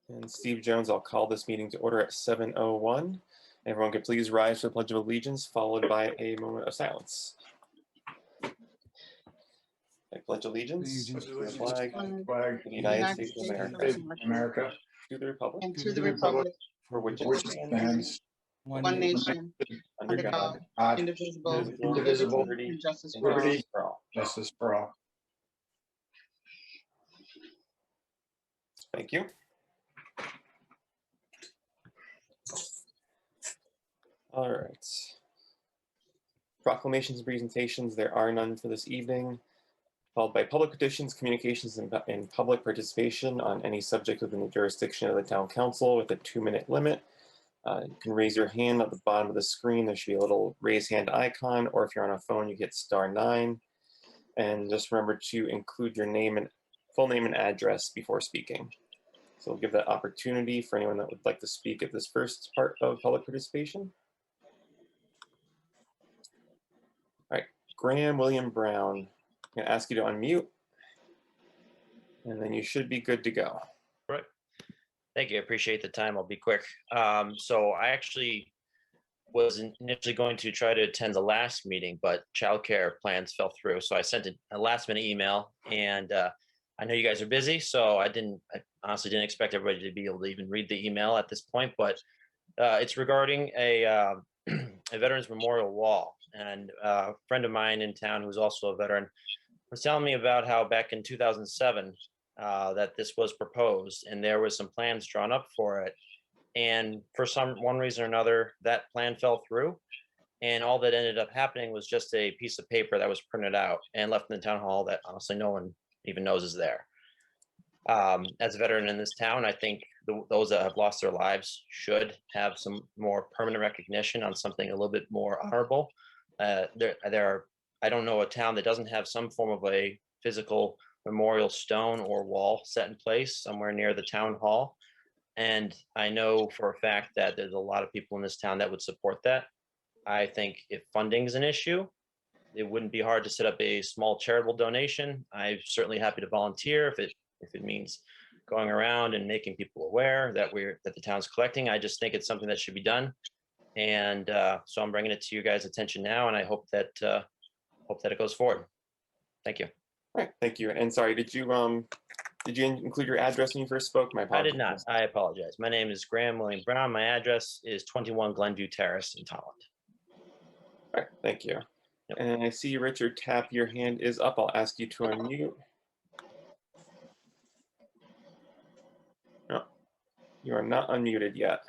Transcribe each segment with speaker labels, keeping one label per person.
Speaker 1: And Steve Jones, I'll call this meeting to order at 7:01. Everyone could please rise for the Pledge of Allegiance, followed by a moment of silence. I pledge allegiance to the flag of the United States of America, to the republic,
Speaker 2: and to the republic
Speaker 1: for which
Speaker 2: for
Speaker 1: it
Speaker 2: which it
Speaker 1: stands,
Speaker 2: stands, one nation,
Speaker 1: under God,
Speaker 2: indivisible,
Speaker 1: indivisible,
Speaker 2: liberty, and justice
Speaker 1: and
Speaker 2: for all.
Speaker 1: justice for all.
Speaker 3: Justice for all.
Speaker 1: Thank you. All right. Proclamations and presentations, there are none for this evening. Followed by public petitions, communications, and public participation on any subject within the jurisdiction of the town council with a 2-minute limit. You can raise your hand at the bottom of the screen. There should be a little raise hand icon, or if you're on a phone, you hit *9. And just remember to include your name and full name and address before speaking. So we'll give that opportunity for anyone that would like to speak at this first part of public participation. All right, Graham William Brown. I'm going to ask you to unmute, and then you should be good to go.
Speaker 4: Right. Thank you. I appreciate the time. I'll be quick. So I actually was initially going to try to attend the last meeting, but childcare plans fell through. So I sent a last-minute email, and I know you guys are busy, so I honestly didn't expect everybody to be able to even read the email at this point, but it's regarding a a Veterans Memorial Wall. And a friend of mine in town who's also a veteran was telling me about how back in 2007 that this was proposed, and there was some plans drawn up for it. And for one reason or another, that plan fell through. And all that ended up happening was just a piece of paper that was printed out and left in the town hall that honestly no one even knows is there. As a veteran in this town, I think those that have lost their lives should have some more permanent recognition on something a little bit more honorable. I don't know a town that doesn't have some form of a physical memorial stone or wall set in place somewhere near the town hall. And I know for a fact that there's a lot of people in this town that would support that. I think if funding is an issue, it wouldn't be hard to set up a small charitable donation. I'm certainly happy to volunteer if it means going around and making people aware that the town's collecting. I just think it's something that should be done. And so I'm bringing it to you guys' attention now, and I hope that it goes forward. Thank you.
Speaker 1: All right, thank you. And sorry, did you include your address when you first spoke? My apologies.
Speaker 4: I did not. I apologize. My name is Graham William Brown. My address is 21 Glenview Terrace in Tolland.
Speaker 1: All right, thank you. Yep. And I see Richard Tapp, your hand is up. I'll ask you to unmute. No, you are not unmuted yet.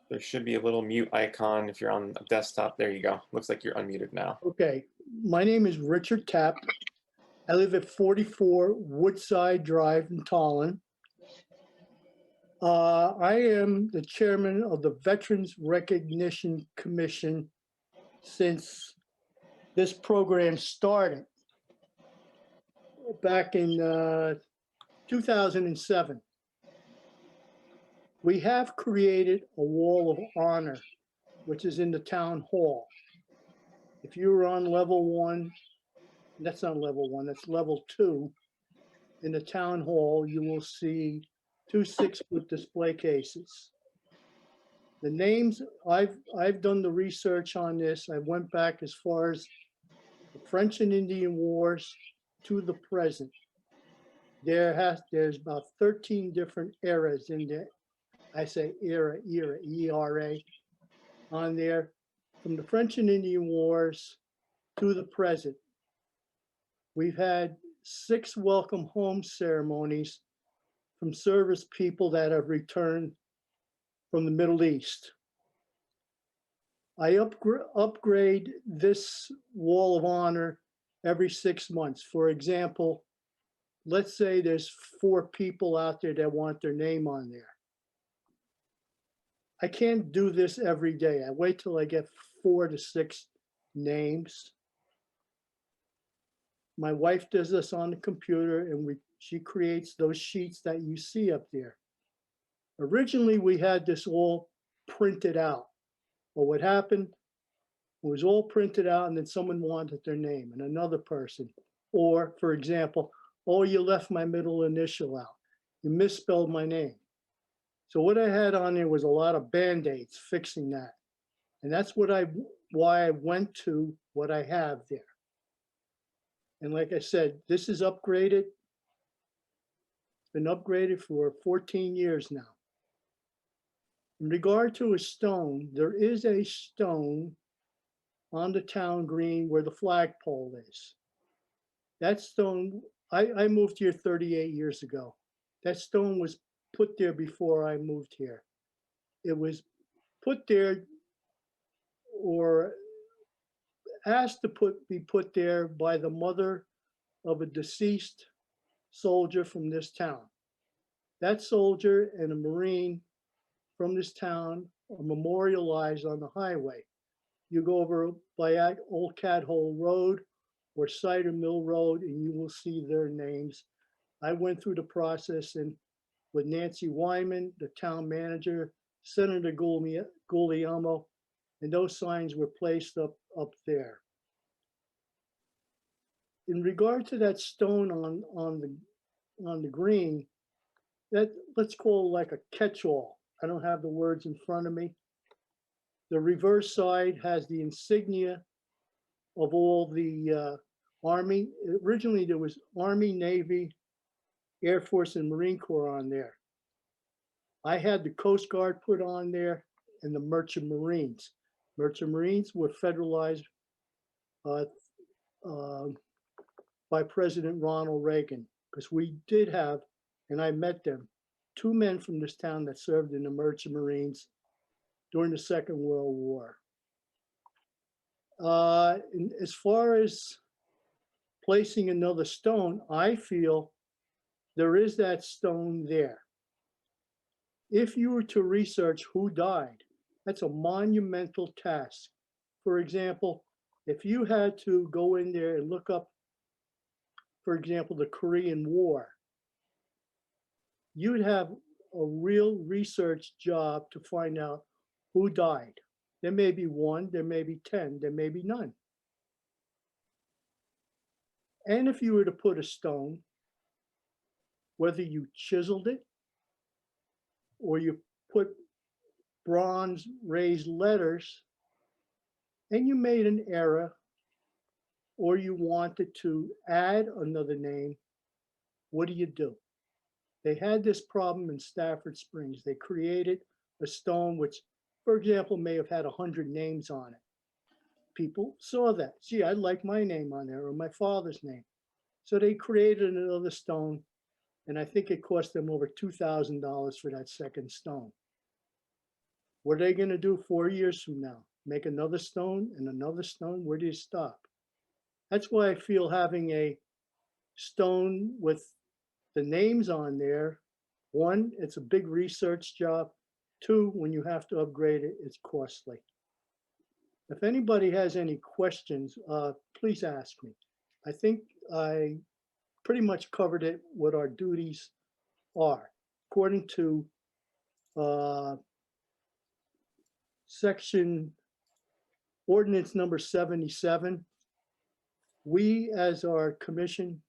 Speaker 1: There should be a little mute icon if you're on a desktop. There you go. Looks like you're unmuted now.
Speaker 5: Okay, my name is Richard Tapp. I live at 44 Woodside Drive in Tolland. I am the chairman of the Veterans Recognition Commission since this program started back in 2007. We have created a wall of honor, which is in the town hall. If you were on level 1, that's not level 1, that's level 2. In the town hall, you will see 2 6-foot display cases. The names, I've done the research on this. I went back as far as the French and Indian Wars to the present. There's about 13 different eras in there. I say era, E-R-A, on there, from the French and Indian Wars to the present. We've had 6 welcome home ceremonies from service people that have returned from the Middle East. I upgrade this wall of honor every 6 months. For example, let's say there's 4 people out there that want their name on there. I can't do this every day. I wait till I get 4 to 6 names. My wife does this on the computer, and she creates those sheets that you see up there. Originally, we had this all printed out. But what happened, it was all printed out, and then someone wanted their name, and another person. Or, for example, oh, you left my middle initial out. You misspelled my name. So what I had on there was a lot of Band-Aids fixing that. And that's why I went to what I have there. And like I said, this is upgraded. It's been upgraded for 14 years now. In regard to a stone, there is a stone on the town green where the flagpole is. That stone, I moved here 38 years ago. That stone was put there before I moved here. It was put there or asked to be put there by the mother of a deceased soldier from this town. That soldier and a Marine from this town are memorialized on the highway. You go over by Old Cat Hole Road or Cider Mill Road and you will see their names. I went through the process and with Nancy Wyman, the town manager, Senator Guglielmo, and those signs were placed up there. In regard to that stone on the green, that let's call it like a catch-all. I don't have the words in front of me. The reverse side has the insignia of all the Army. Originally, there was Army, Navy, Air Force, and Marine Corps on there. I had the Coast Guard put on there and the Merchant Marines. Merchant Marines were federalized by President Ronald Reagan, because we did have, and I met them, 2 men from this town that served in the Merchant Marines during the Second World War. As far as placing another stone, I feel there is that stone there. If you were to research who died, that's a monumental task. For example, if you had to go in there and look up, for example, the Korean War, you'd have a real research job to find out who died. There may be 1, there may be 10, there may be none. And if you were to put a stone, whether you chiseled it or you put bronze raised letters and you made an error or you wanted to add another name, what do? They had this problem in Stafford Springs. They created a stone which, for example, may have had 100 names on it. People saw that. Gee, I'd like my name on there or my father's name. So they created another stone, and I think it cost them over $2,000 for that second stone. What are they going to do 4 years from now? Make another stone and another stone? Where do you stop? That's why I feel having a stone with the names on there, 1, it's a big research job. 2, when you have to upgrade it, it's costly. If anybody has any questions, please ask me. I think I pretty much covered it, what our duties are. According to section ordinance number 77, we as our commission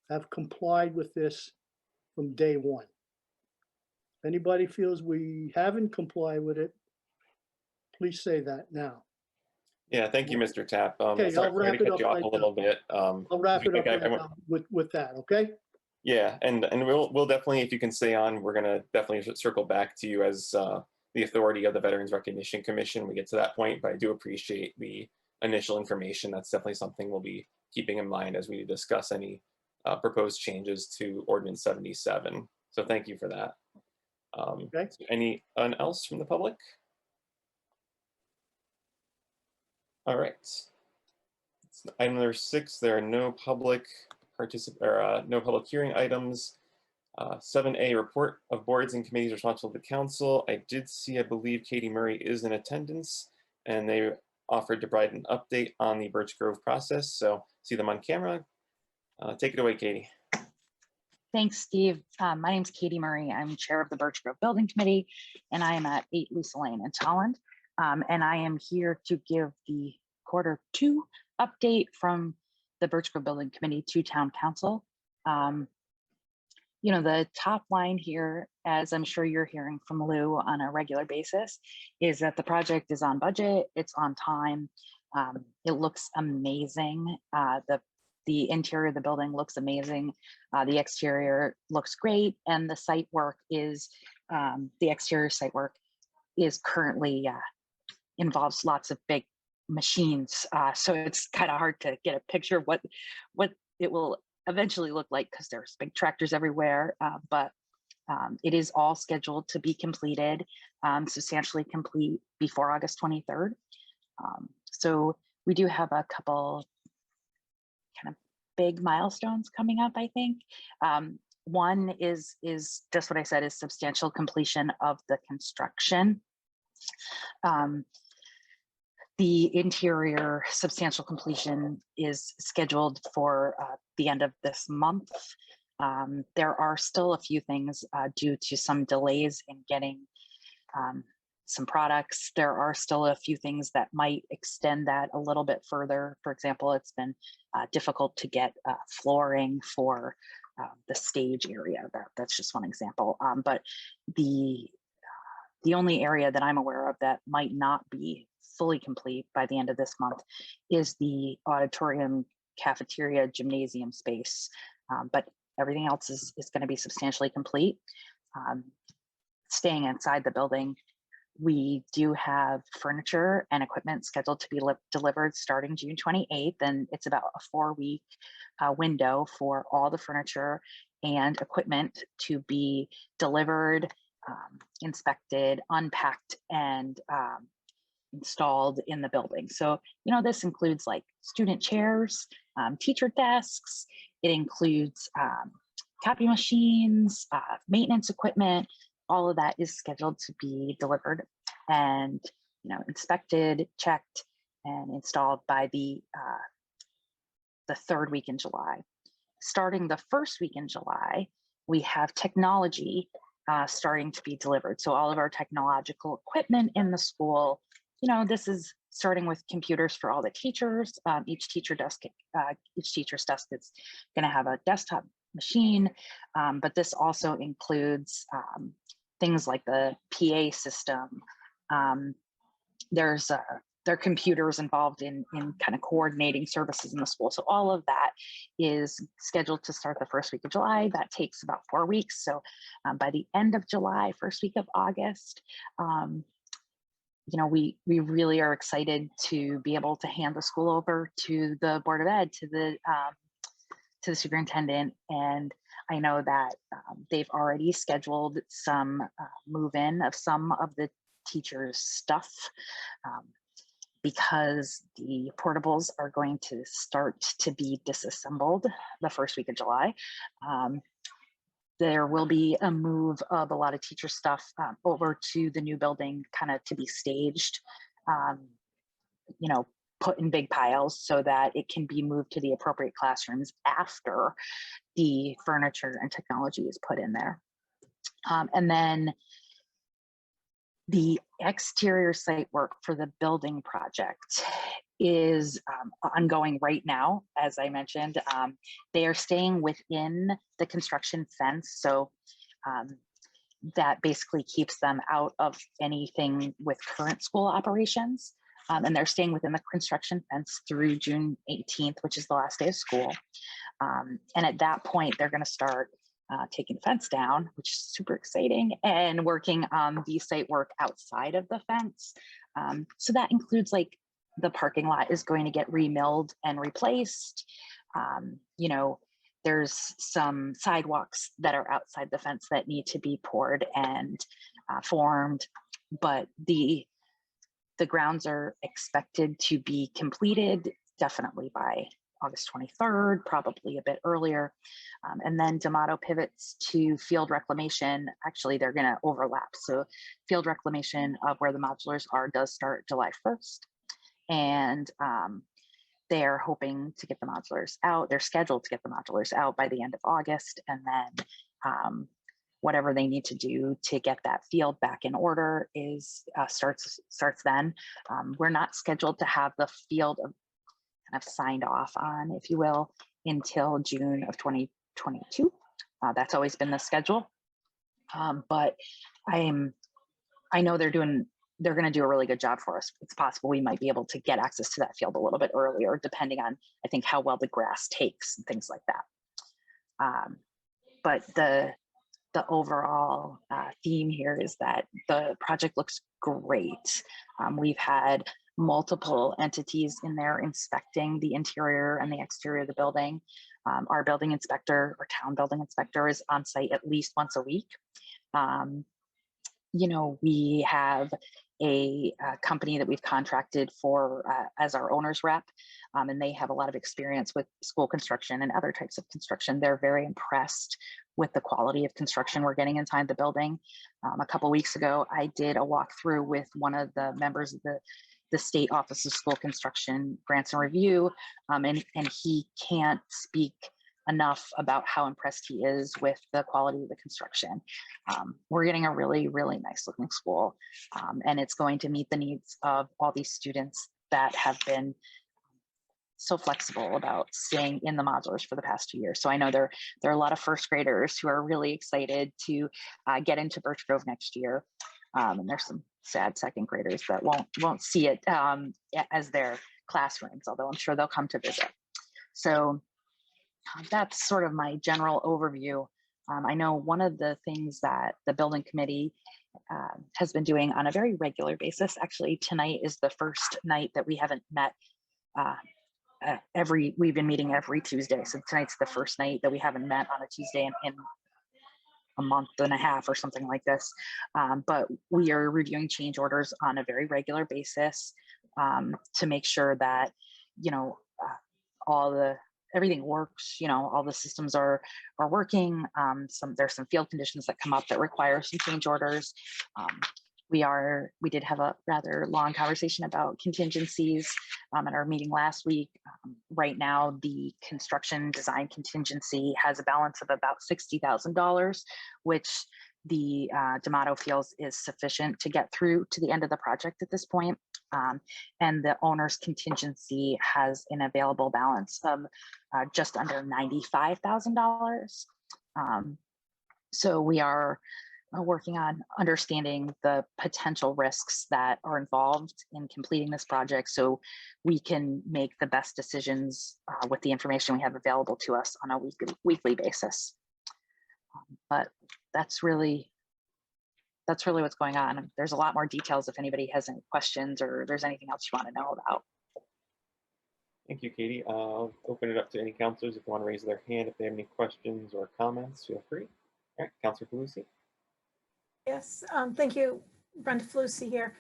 Speaker 5: have complied with this from day 1. If anybody feels we haven't complied with it, please say that now.
Speaker 1: Yeah, thank you, Mr. Tapp.
Speaker 5: Okay,
Speaker 1: Sorry
Speaker 5: I'll wrap
Speaker 1: to
Speaker 5: it
Speaker 1: cut
Speaker 5: up
Speaker 1: you off
Speaker 5: right
Speaker 1: a little
Speaker 5: now.
Speaker 1: bit.
Speaker 5: I'll wrap it up
Speaker 1: I-
Speaker 5: right now with that, okay?
Speaker 1: Yeah, and we'll definitely, if you can stay on, we're gonna definitely circle back to you as the authority of the Veterans Recognition Commission. We get to that point, but I do appreciate the initial information. That's definitely something we'll be keeping in mind as we discuss any proposed changes to Ordinance 77. So thank you for that.
Speaker 5: Okay.
Speaker 1: Anyone else from the public? All right. Item number 6, there are no public no public hearing items. 7A, report of boards and committees responsible to the council. I did see, I believe Katie Murray is in attendance, and they offered to provide an update on the Birch Grove process. So see them on camera. Take it away, Katie.
Speaker 3: Thanks, Steve. My name's Katie Murray. I'm chair of the Birch Grove Building Committee, and I am at 8 Lisa Lane in Tolland. And I am here to give the Q2 update from the Birch Grove Building Committee to Town Council. You know, the top line here, as I'm sure you're hearing from Lou on a regular basis, is that the project is on budget, it's on time. It looks amazing. The interior of the building looks amazing. The exterior looks great, and the site work is the exterior site work is currently involves lots of big machines. So it's kind of hard to get a picture of what it will eventually look like, because there's big tractors everywhere. But it is all scheduled to be completed, substantially complete before August 23rd. So we do have a couple kind of big milestones coming up, I think. One is just what I said, is substantial completion of the construction. The interior substantial completion is scheduled for the end of this month. There are still a few things due to some delays in getting some products. There are still a few things that might extend that a little bit further. For example, it's been difficult to get flooring for the stage area. That's just one example. But the only area that I'm aware of that might not be fully complete by the end of this month is the auditorium, cafeteria, gymnasium space. But everything else is going to be substantially complete. Staying inside the building, we do have furniture and equipment scheduled to be delivered starting June 28th, and it's about a 4-week window for all the furniture and equipment to be delivered, inspected, unpacked, and installed in the building. So, you know, this includes like student chairs, teacher desks. It includes copy machines, maintenance equipment. All of that is scheduled to be delivered and, you know, inspected, checked, and installed by the 3rd week in July. Starting the 1st week in July, we have technology starting to be delivered. So all of our technological equipment in the school, you know, this is starting with computers for all the teachers. Each teacher's desk is going to have a desktop machine, but this also includes things like the PA system. There are computers involved in kind of coordinating services in the school. So all of that is scheduled to start the 1st week of July. That takes about 4 weeks. So by the end of July, 1st week of August, you know, we really are excited to be able to hand the school over to the Board of Ed, to the superintendent. And I know that they've already scheduled some move-in of some of the teachers' stuff, because the portables are going to start to be disassembled the 1st week of July. There will be a move of a lot of teacher stuff over to the new building, kind of to be staged, you know, put in big piles so that it can be moved to the appropriate classrooms after the furniture and technology is put in there. And then the exterior site work for the building project is ongoing right now. As I mentioned, they are staying within the construction fence. So that basically keeps them out of anything with current school operations. And they're staying within the construction fence through June 18th, which is the last day of school. And at that point, they're going to start taking the fence down, which is super exciting, and working on the site work outside of the fence. So that includes, like, the parking lot is going to get remilled and replaced. You know, there's some sidewalks that are outside the fence that need to be poured and formed, but the grounds are expected to be completed definitely by August 23rd, probably a bit earlier. And then D'Amato pivots to field reclamation. Actually, they're going to overlap. So field reclamation of where the modulars are does start July 1st. And they're hoping to get the modulars out. They're scheduled to get the modulars out by the end of August. And then whatever they need to do to get that field back in order is starts then. We're not scheduled to have the field kind of signed off on, if you will, until June of 2022. That's always been the schedule. But I know they're going to do a really good job for us. It's possible we might be able to get access to that field a little bit earlier, depending on, I think, how well the grass takes and things like that. But the overall theme here is that the project looks great. We've had multiple entities in there inspecting the interior and the exterior of the building. Our building inspector, or town building inspector, is on site at least once a week. You know, we have a company that we've contracted for as our owner's rep, and they have a lot of experience with school construction and other types of construction. They're very impressed with the quality of construction we're getting inside the building. A couple weeks ago, I did a walkthrough with one of the members of the State Office of School Construction Grants and Review, and he can't speak enough about how impressed he is with the quality of the construction. We're getting a really, really nice looking school, and it's going to meet the needs of all these students that have been so flexible about staying in the modulars for the past 2 years. So I know there are a lot of first graders who are really excited to get into Birch Grove next year. And there's some sad second graders that won't see it as their classrooms, although I'm sure they'll come to visit. So that's sort of my general overview. I know one of the things that the building committee has been doing on a very regular basis, actually tonight is the first night that we haven't met. We've been meeting every Tuesday. So tonight's the first night that we haven't met on a Tuesday in a month and a half or something like this. But we are reviewing change orders on a very regular basis to make sure that, you know, everything works, you know, all the systems are working. There's some field conditions that come up that require some change orders. We did have a rather long conversation about contingencies at our meeting last week. Right now, the construction design contingency has a balance of about $60,000, which the D'Amato feels is sufficient to get through to the end of the project at this point. And the owner's contingency has an available balance of just under $95,000. So we are working on understanding the potential risks that are involved in completing this project so we can make the best decisions with the information we have available to us on a weekly basis. But that's really what's going on. There's a lot more details if anybody has any questions or there's anything else you want to know about.
Speaker 1: Thank you, Katie. I'll open it up to any counselors if you want to raise their hand. If they have any questions or comments, feel free. All right, Counselor Pelusi.
Speaker 6: Yes, thank you, Brenda Felucci here.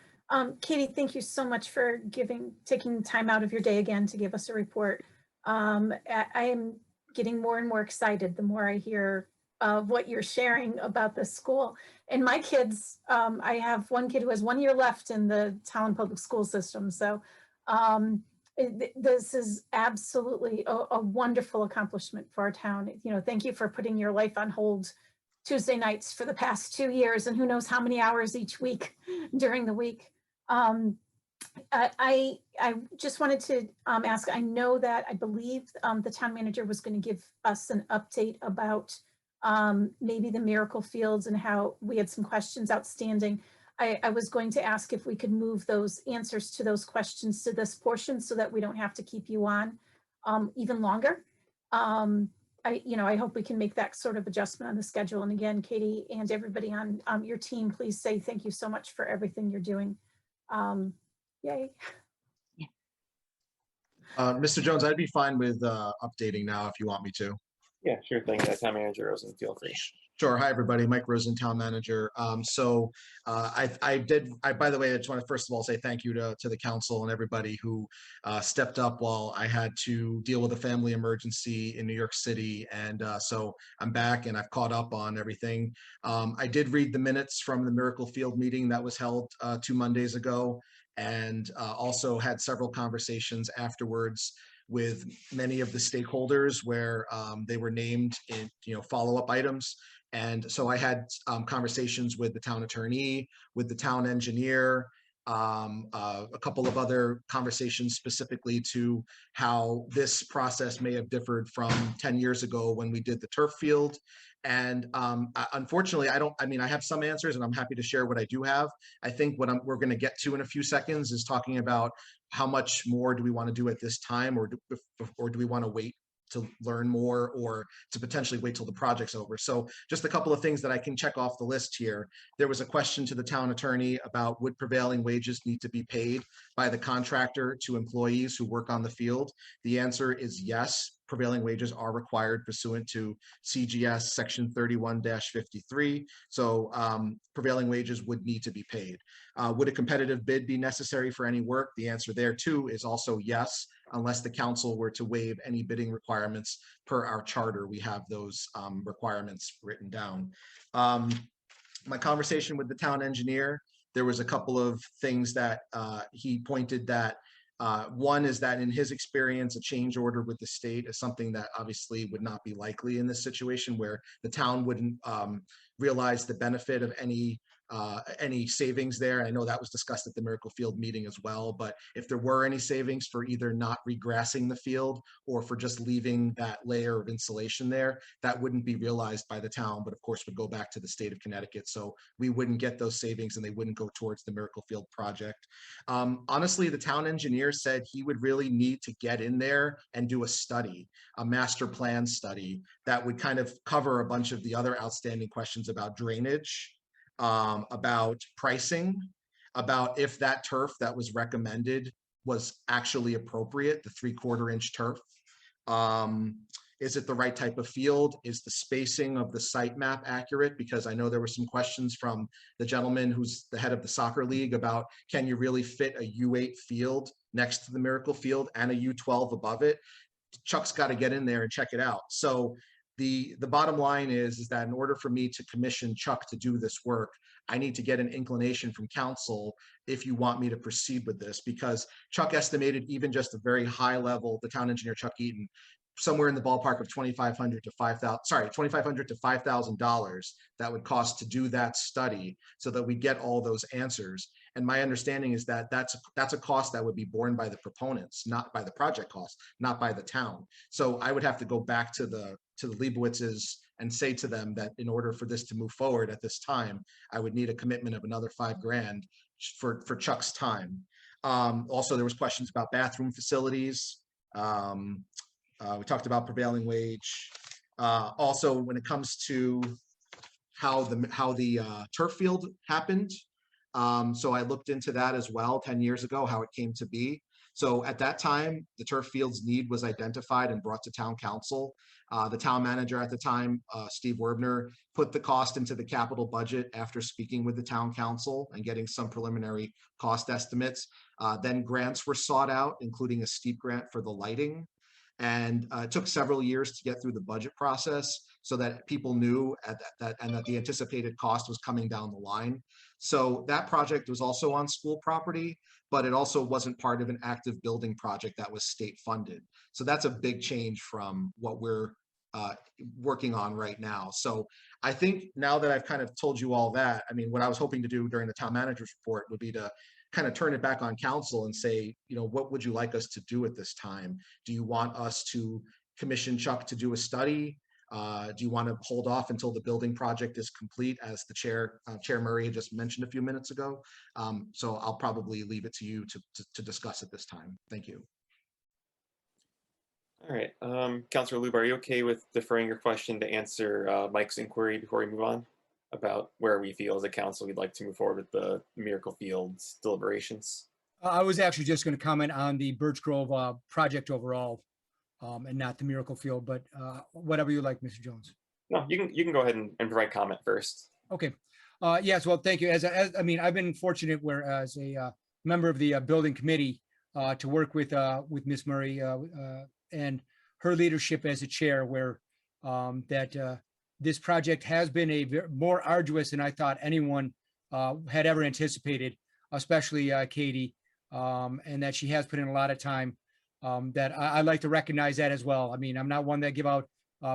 Speaker 6: Katie, thank you so much for taking time out of your day again to give us a report. I am getting more and more excited the more I hear of what you're sharing about the school. And my kids, I have one kid who has 1 year left in the Tolland public school system. So this is absolutely a wonderful accomplishment for our town. You know, thank you for putting your life on hold Tuesday nights for the past 2 years, and who knows how many hours each week during the week. I just wanted to ask, I know that I believe the town manager was going to give us an update about maybe the miracle fields and how we had some questions outstanding. I was going to ask if we could move those answers to those questions to this portion so that we don't have to keep you on even longer. I hope we can make that sort of adjustment on the schedule. And again, Katie and everybody on your team, please say thank you so much for everything you're doing. Yay.
Speaker 7: Mr. Jones, I'd be fine with updating now if you want me to.
Speaker 1: Yeah, sure thing. Town Manager Rosen, feel free.
Speaker 7: Sure. Hi, everybody. Mike Rosen, Town Manager. By the way, I just want to first of all say thank you to the council and everybody who stepped up while I had to deal with a family emergency in New York City. And so I'm back and I've caught up on everything. I did read the minutes from the Miracle Field meeting that was held 2 Mondays ago, and also had several conversations afterwards with many of the stakeholders where they were named in follow-up items. And so I had conversations with the town attorney, with the town engineer, a couple of other conversations specifically to how this process may have differed from 10 years ago when we did the turf field. And unfortunately, I have some answers and I'm happy to share what I do have. I think what we're going to get to in a few seconds is talking about how much more do we want to do at this time, or do we want to wait to learn more, or to potentially wait till the project's over. So just a couple of things that I can check off the list here. There was a question to the town attorney about would prevailing wages need to be paid by the contractor to employees who work on the field. The answer is yes. Prevailing wages are required pursuant to CGS section 31-53. So prevailing wages would need to be paid. Would a competitive bid be necessary for any work? The answer there too is also yes, unless the council were to waive any bidding requirements per our charter. We have those requirements written down. My conversation with the town engineer, there was a couple of things that he pointed that one is that in his experience, a change order with the state is something that obviously would not be likely in this situation, where the town wouldn't realize the benefit of any savings there. I know that was discussed at the Miracle Field meeting as well, but if there were any savings for either not regrassing the field or for just leaving that layer of insulation there, that wouldn't be realized by the town, but of course would go back to the state of Connecticut. So we wouldn't get those savings and they wouldn't go towards the Miracle Field project. Honestly, the town engineer said he would really need to get in there and do a study, a master plan study that would kind of cover a bunch of the other outstanding questions about drainage, about pricing, about if that turf that was recommended was actually appropriate, the 3/4 inch turf. Is it the right type of field? Is the spacing of the site map accurate? Because I know there were some questions from the gentleman who's the head of the soccer league about, can you really fit a U8 field next to the Miracle Field and a U12 above it? Chuck's got to get in there and check it out. So the bottom line is that in order for me to commission Chuck to do this work, I need to get an inclination from council if you want me to proceed with this, because Chuck estimated even just a very high level, the town engineer, Chuck Eaton, somewhere in the ballpark of $2,500 to $5,000 that would cost to do that study so that we get all those answers. And my understanding is that that's a cost that would be borne by the proponents, not by the project cost, not by the town. So I would have to go back to the Leibowitzes and say to them that in order for this to move forward at this time, I would need a commitment of another $5,000 for Chuck's time. Also, there was questions about bathroom facilities. We talked about prevailing wage. Also, when it comes to how the turf field happened, so I looked into that as well 10 years ago, how it came to be. So at that time, the turf field's need was identified and brought to town council. The town manager at the time, Steve Werbner, put the cost into the capital budget after speaking with the town council and getting some preliminary cost estimates. Then grants were sought out, including a steep grant for the lighting. And it took several years to get through the budget process so that people knew that the anticipated cost was coming down the line. So that project was also on school property, but it also wasn't part of an active building project that was state funded. So that's a big change from what we're working on right now. So I think now that I've kind of told you all that, I mean, what I was hoping to do during the town manager's report would be to kind of turn it back on council and say, you know, what would you like us to do at this time? Do you want us to commission Chuck to do a study? Do you want to hold off until the building project is complete, as the Chair Murray just mentioned a few minutes ago? So I'll probably leave it to you to discuss at this time. Thank you.
Speaker 1: All right, Councilor Lube, are you okay with deferring your question to answer Mike's inquiry before we move on about where we feel as a council we'd like to move forward with the Miracle Fields deliberations?
Speaker 8: I was actually just going to comment on the Birch Grove project overall, and not the Miracle Field, but whatever you like, Mr. Jones.
Speaker 1: No, you can go ahead and provide comment first.
Speaker 8: Okay. Yes. Well, thank you. I mean, I've been fortunate where as a member of the building committee to work with Ms. Murray and her leadership as a chair, where this project has been more arduous than I thought anyone had ever anticipated, especially Katie, and that she has put in a lot of time. That I'd like to recognize that as well. I mean, I'm not one that give out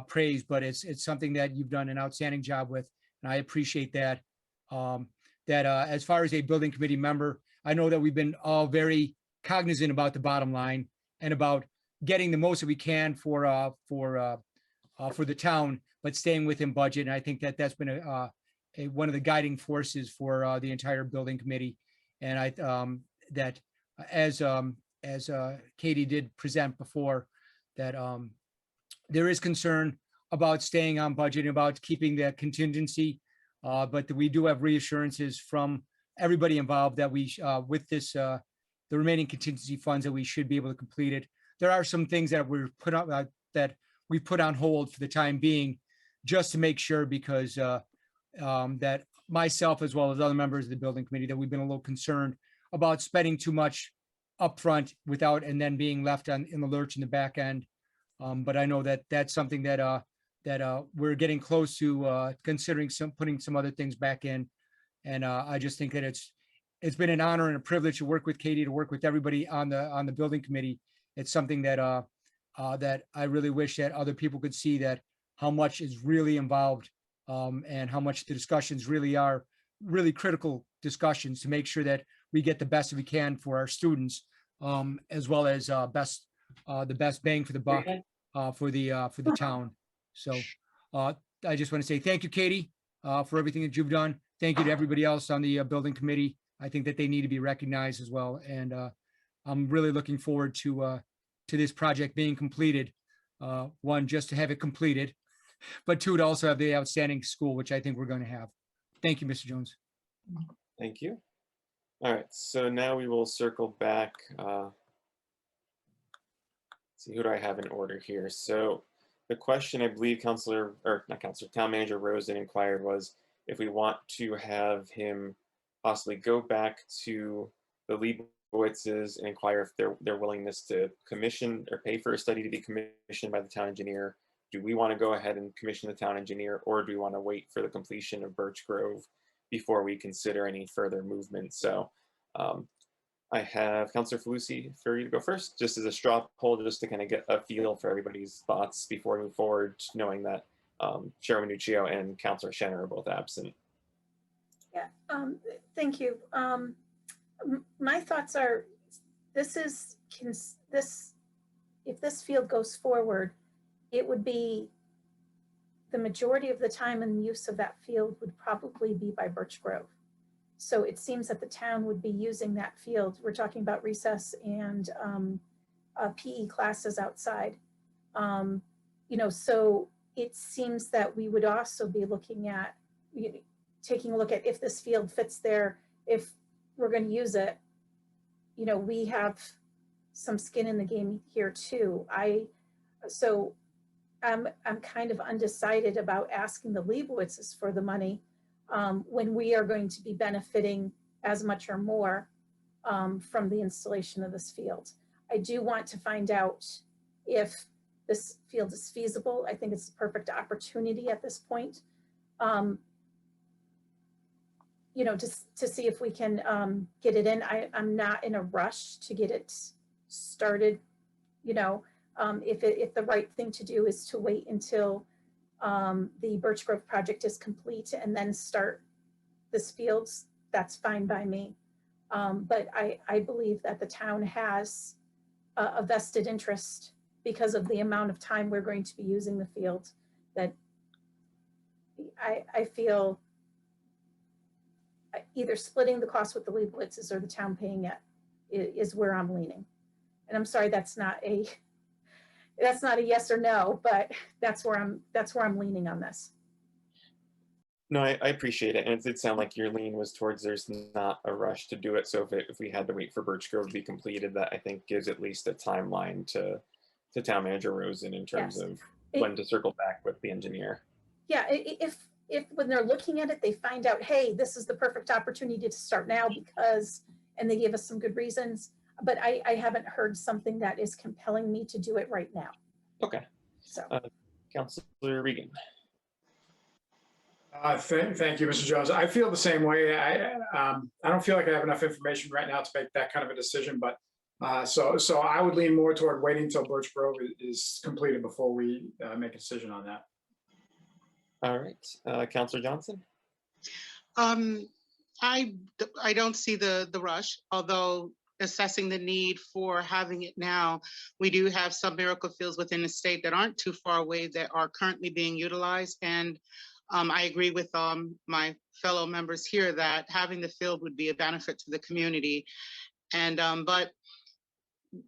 Speaker 8: praise, but it's something that you've done an outstanding job with, and I appreciate that. As far as a building committee member, I know that we've been all very cognizant about the bottom line and about getting the most that we can for the town, but staying within budget. And I think that that's been one of the guiding forces for the entire building committee. And that as Katie did present before, that there is concern about staying on budget and about keeping that contingency. But we do have reassurances from everybody involved that we, with this, the remaining contingency funds, that we should be able to complete it. There are some things that were put up that we put on hold for the time being, just to make sure, because that myself, as well as other members of the building committee, that we've been a little concerned about spending too much upfront without, and then being left in the lurch in the back end. But I know that that's something that we're getting close to considering putting some other things back in. And I just think that it's been an honor and a privilege to work with Katie, to work with everybody on the building committee. It's something that that I really wish that other people could see, that how much is really involved, and how much the discussions really are really critical discussions to make sure that we get the best we can for our students, as well as the best bang for the buck for the town. So I just want to say thank you, Katie, for everything that you've done. Thank you to everybody else on the building committee. I think that they need to be recognized as well. And I'm really looking forward to this project being completed. One, just to have it completed, but two, to also have the outstanding school, which I think we're going to have. Thank you, Mr. Jones.
Speaker 1: Thank you. All right, so now we will circle back. See, who do I have in order here? So the question, I believe Town Manager Rosen inquired, was if we want to have him possibly go back to the Leibowitzes and inquire if their willingness to commission or pay for a study to be commissioned by the town engineer. Do we want to go ahead and commission the town engineer, or do we want to wait for the completion of Birch Grove before we consider any further movement? So I have Councilor Falusi for you to go first, just as a straw poll, just to kind of get a feel for everybody's thoughts before we move forward, knowing that Chairman Nuccio and Councilor Shannon are both absent.
Speaker 6: Yeah, thank you. My thoughts are, if this field goes forward, it would be, the majority of the time and use of that field would probably be by Birch Grove. So it seems that the town would be using that field. We're talking about recess and PE classes outside. So it seems that we would also be looking at, taking a look at if this field fits there, if we're going to use it. We have some skin in the game here too. I'm kind of undecided about asking the Leibowitzes for the money when we are going to be benefiting as much or more from the installation of this field. I do want to find out if this field is feasible. I think it's the perfect opportunity at this point, just to see if we can get it in. I'm not in a rush to get it started, if the right thing to do is to wait until the Birch Grove project is complete and then start this field, that's fine by me. But I believe that the town has a vested interest because of the amount of time we're going to be using the field, that I feel either splitting the cost with the Leibowitzes or the town paying it is where I'm leaning. And I'm sorry, that's not a yes or no, but that's where I'm leaning on this.
Speaker 1: No, I appreciate it. And it did sound like your lean was towards there's not a rush to do it. So if we had to wait for Birch Grove to be completed, that I think gives at least a timeline to Town Manager Rosen in terms of when to circle back with the engineer.
Speaker 6: Yeah, if when they're looking at it, they find out, hey, this is the perfect opportunity to start now because, and they give us some good reasons, but I haven't heard something that is compelling me to do it right now.
Speaker 1: Okay.
Speaker 6: So.
Speaker 1: Councilor Regan.
Speaker 9: Thank you, Mr. Jones. I feel the same way. I don't feel like I have enough information right now to make that kind of a decision, but so I would lean more toward waiting until Birch Grove is completed before we make a decision on that.
Speaker 1: All right, Councilor Johnson.
Speaker 2: I don't see the rush, although assessing the need for having it now, we do have some miracle fields within the state that aren't too far away that are currently being utilized. And I agree with my fellow members here that having the field would be a benefit to the community. And but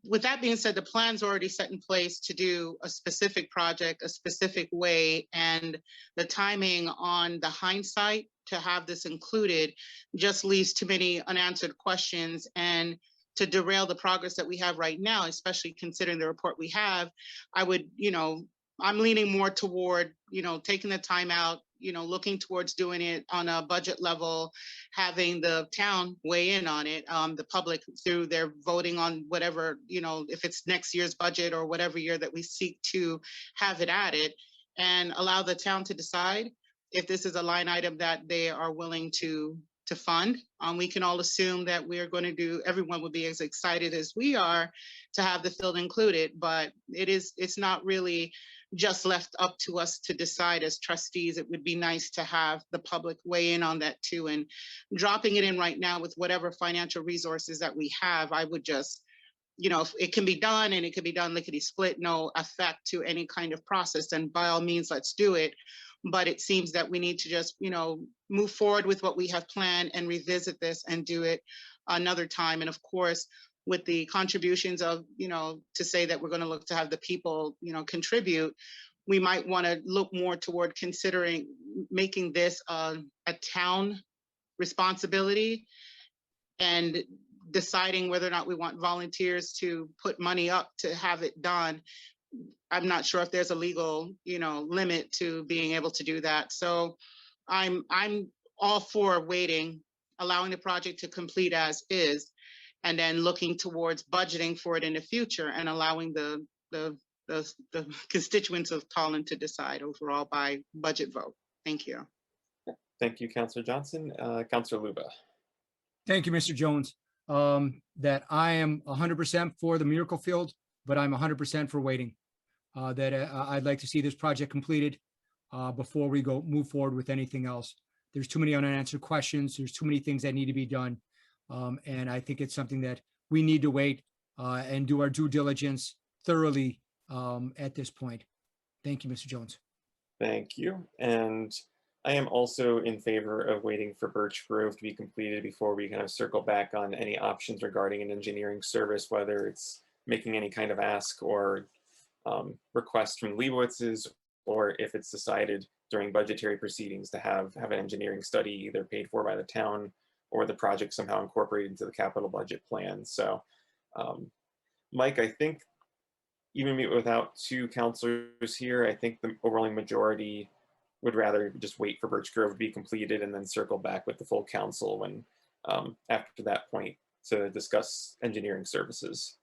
Speaker 2: with that being said, the plan's already set in place to do a specific project, a specific way, and the timing on the hindsight to have this included just leaves too many unanswered questions and to derail the progress that we have right now, especially considering the report we have. I would, I'm leaning more toward, taking the time out, looking towards doing it on a budget level, having the town weigh in on it, the public through their voting on whatever, if it's next year's budget or whatever year that we seek to have it added, and allow the town to decide if this is a line item that they are willing to fund. We can all assume that we are going to do, everyone would be as excited as we are to have the field included, but it's not really just left up to us to decide as trustees. It would be nice to have the public weigh in on that too. And dropping it in right now with whatever financial resources that we have, I would just, if it can be done and it can be done lickety split, no effect to any kind of process, then by all means, let's do it. But it seems that we need to just, move forward with what we have planned and revisit this and do it another time. And of course, with the contributions of, to say that we're going to look to have the people, contribute, we might want to look more toward considering making this a town responsibility and deciding whether or not we want volunteers to put money up to have it done. I'm not sure if there's a legal, limit to being able to do that. So I'm all for waiting, allowing the project to complete as is, and then looking towards budgeting for it in the future and allowing the constituents of Tolland to decide overall by budget vote. Thank you.
Speaker 1: Thank you, Councillor Johnson. Councillor Luba.
Speaker 8: Thank you, Mr. Jones. That I am 100% for the Miracle Field, but I'm 100% for waiting. I'd like to see this project completed before we move forward with anything else. There's too many unanswered questions. There's too many things that need to be done. And I think it's something that we need to wait and do our due diligence thoroughly at this point. Thank you, Mr. Jones.
Speaker 1: Thank you. And I am also in favor of waiting for Birch Grove to be completed before we kind of circle back on any options regarding an engineering service, whether it's making any kind of ask or request from Leibowitz's, or if it's decided during budgetary proceedings to have an engineering study either paid for by the town or the project somehow incorporated into the capital budget plan. So, Mike, I think even without two councilors here, I think the overwhelming majority would rather just wait for Birch Grove to be completed and then circle back with the full council when after that point to discuss engineering services.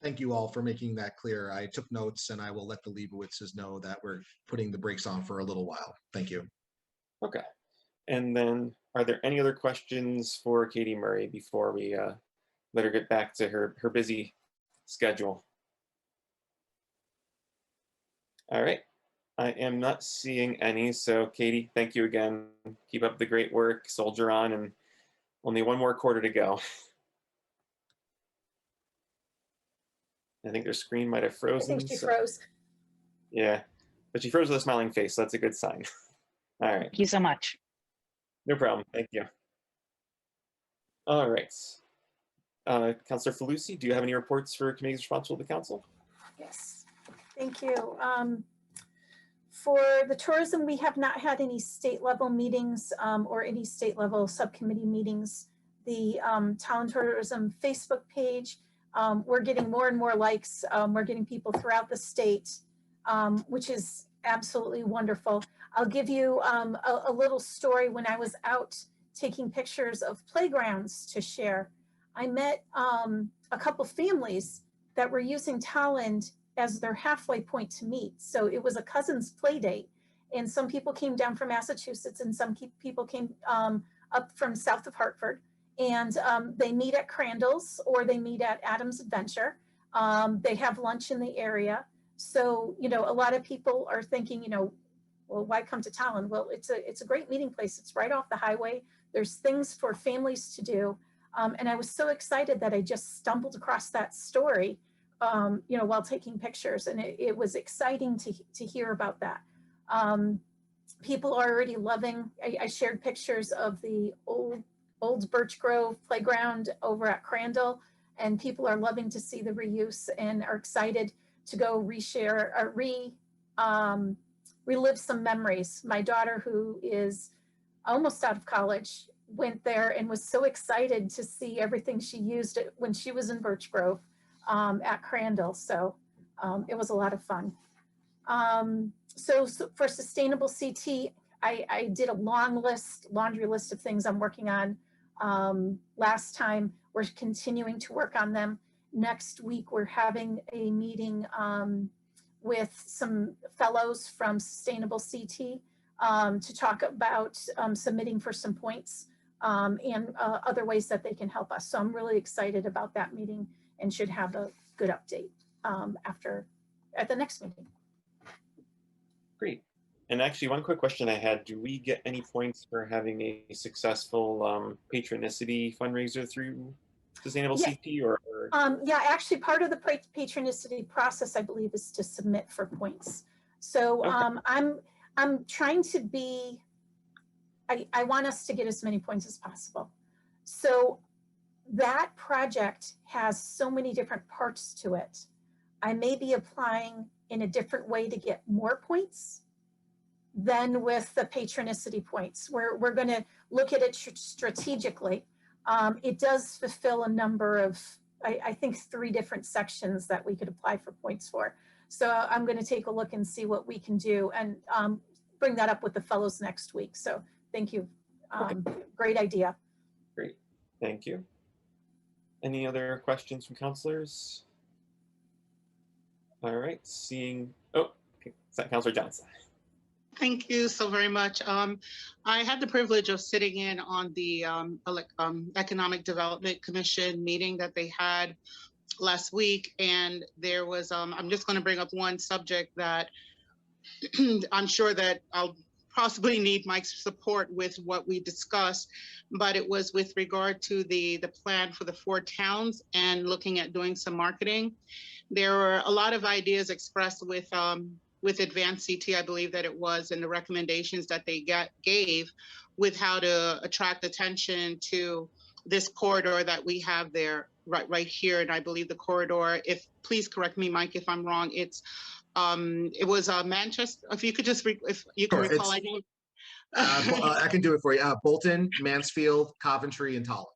Speaker 7: Thank you all for making that clear. I took notes and I will let the Leibowitzes know that we're putting the brakes on for a little while. Thank you.
Speaker 1: Okay. And then are there any other questions for Katie Murray before we let her get back to her busy schedule? All right. I am not seeing any. So Katie, thank you again. Keep up the great work, soldier on, and only one more quarter to go. I think her screen might have frozen.
Speaker 6: I think she froze.
Speaker 1: Yeah, but she froze with a smiling face, so that's a good sign. All right.
Speaker 3: Thank you so much.
Speaker 1: No problem. Thank you. All right. Councillor Falusi, do you have any reports for committees responsible to the council?
Speaker 6: Yes, thank you. For the tourism, we have not had any state level meetings or any state level subcommittee meetings. The Tolland Tourism Facebook page, we're getting more and more likes. We're getting people throughout the state, which is absolutely wonderful. I'll give you a little story. When I was out taking pictures of playgrounds to share, I met a couple families that were using Tolland as their halfway point to meet. So it was a cousin's play date. And some people came down from Massachusetts and some people came up from south of Hartford. And they meet at Crandall's or they meet at Adam's Adventure. They have lunch in the area. So, a lot of people are thinking, well, why come to Tolland? Well, it's a great meeting place. It's right off the highway. There's things for families to do. And I was so excited that I just stumbled across that story, while taking pictures, and it was exciting to hear about that. People are already loving. I shared pictures of the old Birch Grove playground over at Crandall, and people are loving to see the reuse and are excited to go relive some memories. My daughter, who is almost out of college, went there and was so excited to see everything she used when she was in Birch Grove at Crandall. So it was a lot of fun. So for Sustainable CT, I did a laundry list of things I'm working on. Last time, we're continuing to work on them. Next week, we're having a meeting with some fellows from Sustainable CT to talk about submitting for some points and other ways that they can help us. So I'm really excited about that meeting and should have a good update at the next meeting.
Speaker 1: Great. And actually, one quick question I had, do we get any points for having a successful patronicity fundraiser through Sustainable
Speaker 6: Yeah.
Speaker 1: CT or?
Speaker 6: Yeah, actually part of the patronicity process, I believe, is to submit for points. So
Speaker 1: Okay.
Speaker 6: I'm trying to be, I want us to get as many points as possible. So that project has so many different parts to it. I may be applying in a different way to get more points than with the patronicity points. We're going to look at it strategically. It does fulfill a number of, I think, 3 different sections that we could apply for points for. So I'm going to take a look and see what we can do and bring that up with the fellows next week. So thank you.
Speaker 1: Okay.
Speaker 6: Great idea.
Speaker 1: Great. Thank you. Any other questions from counselors? All right, okay. Counselor Johnson.
Speaker 2: Thank you so very much. I had the privilege of sitting in on the Economic Development Commission meeting that they had last week. And there was, I'm just going to bring up one subject that I'm sure that I'll possibly need Mike's support with what we discussed, but it was with regard to the plan for the 4 towns and looking at doing some marketing. There were a lot of ideas expressed with Advanced CT, I believe that it was, and the recommendations that they gave with how to attract attention to this corridor that we have there right here. And I believe the corridor, please correct me, Mike, if I'm wrong, it was Manchester. If you could just, if you can recall, I know.
Speaker 7: I can do it for you. Bolton, Mansfield, Coventry, and Tolland.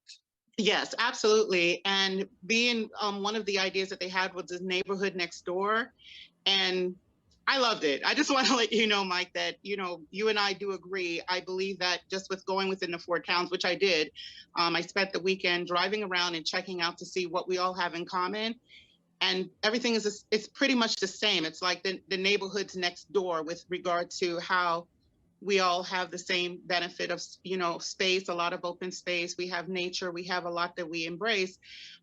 Speaker 2: Yes, absolutely. And being one of the ideas that they had was the neighborhood next door. And I loved it. I just want to let you know, Mike, that, you and I do agree. I believe that just with going within the 4 towns, which I did, I spent the weekend driving around and checking out to see what we all have in common. And everything it's pretty much the same. It's like the neighborhoods next door with regard to how we all have the same benefit of, space, a lot of open space. We have nature. We have a lot that we embrace,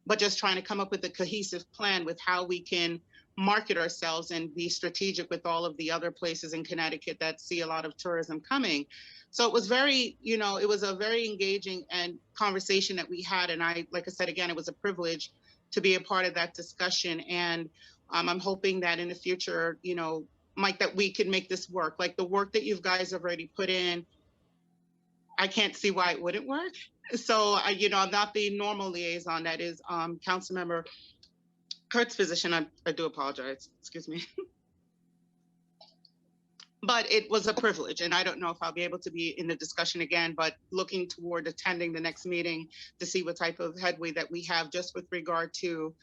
Speaker 2: but just trying to come up with a cohesive plan with how we can market ourselves and be strategic with all of the other places in Connecticut that see a lot of tourism coming. So it was very, it was a very engaging and conversation that we had. And like I said, again, it was a privilege to be a part of that discussion. And I'm hoping that in the future, Mike, that we can make this work. Like the work that you guys have already put in, I can't see why it wouldn't work. So, I'm not the normal liaison. That is Councilmember Kurt's position. I do apologize. Excuse me. But it was a privilege, and I don't know if I'll be able to be in the discussion again, but looking toward attending the next meeting to see what type of headway that we have just with regard to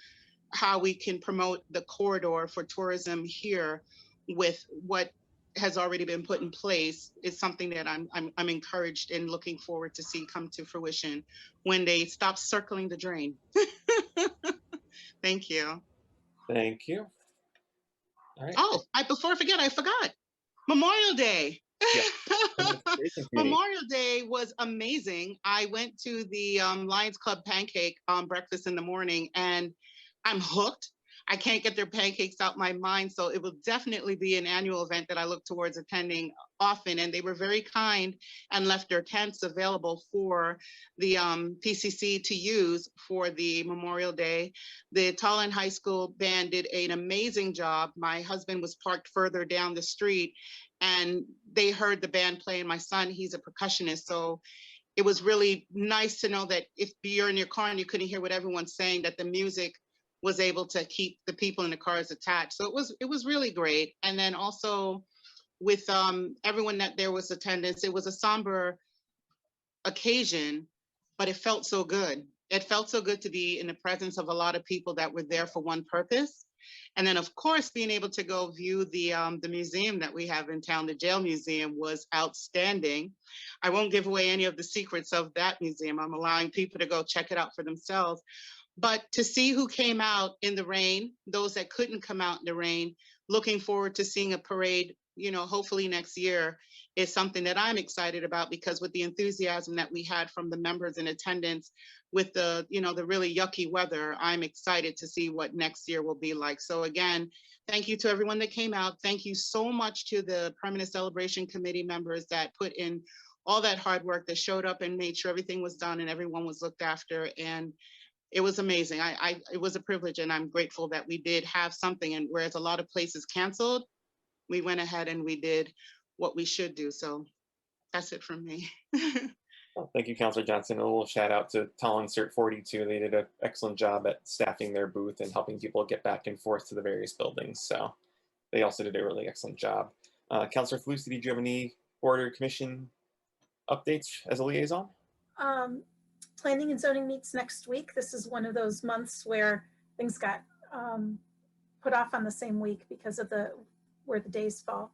Speaker 2: how we can promote the corridor for tourism here with what has already been put in place is something that I'm encouraged and looking forward to see come to fruition when they stop circling the drain. Thank you.
Speaker 1: Thank you. All right.
Speaker 2: Oh, before I forgot. Memorial Day.
Speaker 1: Yeah.
Speaker 2: Memorial Day was amazing. I went to the Lions Club pancake breakfast in the morning, and I'm hooked. I can't get their pancakes out my mind. So it will definitely be an annual event that I look towards attending often. And they were very kind and left their tents available for the PCC to use for the Memorial Day. The Tolland High School band did an amazing job. My husband was parked further down the street and they heard the band play. And my son, he's a percussionist. So it was really nice to know that if you're in your car and you couldn't hear what everyone's saying, that the music was able to keep the people in the cars attached. So it was really great. And then also with everyone that there was attendance, it was a somber occasion, but it felt so good. It felt so good to be in the presence of a lot of people that were there for one purpose. And then, of course, being able to go view the museum that we have in town, the jail museum, was outstanding. I won't give away any of the secrets of that museum. I'm allowing people to go check it out for themselves. But to see who came out in the rain, those that couldn't come out in the rain, looking forward to seeing a parade, you know, hopefully next year, is something that I'm excited about, because with the enthusiasm that we had from the members in attendance with the, you know, the really yucky weather, I'm excited to see what next year will be like. So again, thank you to everyone that came out. Thank you so much to the Permanent Celebration Committee members that put in all that hard work, that showed up and made sure everything was done and everyone was looked after. And it was amazing. It was a privilege, and I'm grateful that we did have something. And whereas a lot of places canceled, we went ahead and we did what we should do. So that's it from me.
Speaker 1: Well, thank you, Councilor Johnson. A little shout out to Tolland Cert 42. They did an excellent job at staffing their booth and helping people get back and forth to the various buildings. So they also did a really excellent job. Councilor Falusi, did you have any board or commission updates as a liaison?
Speaker 6: Planning and zoning meets next week. This is one of those months where things got put off on the same week because of where the days fall.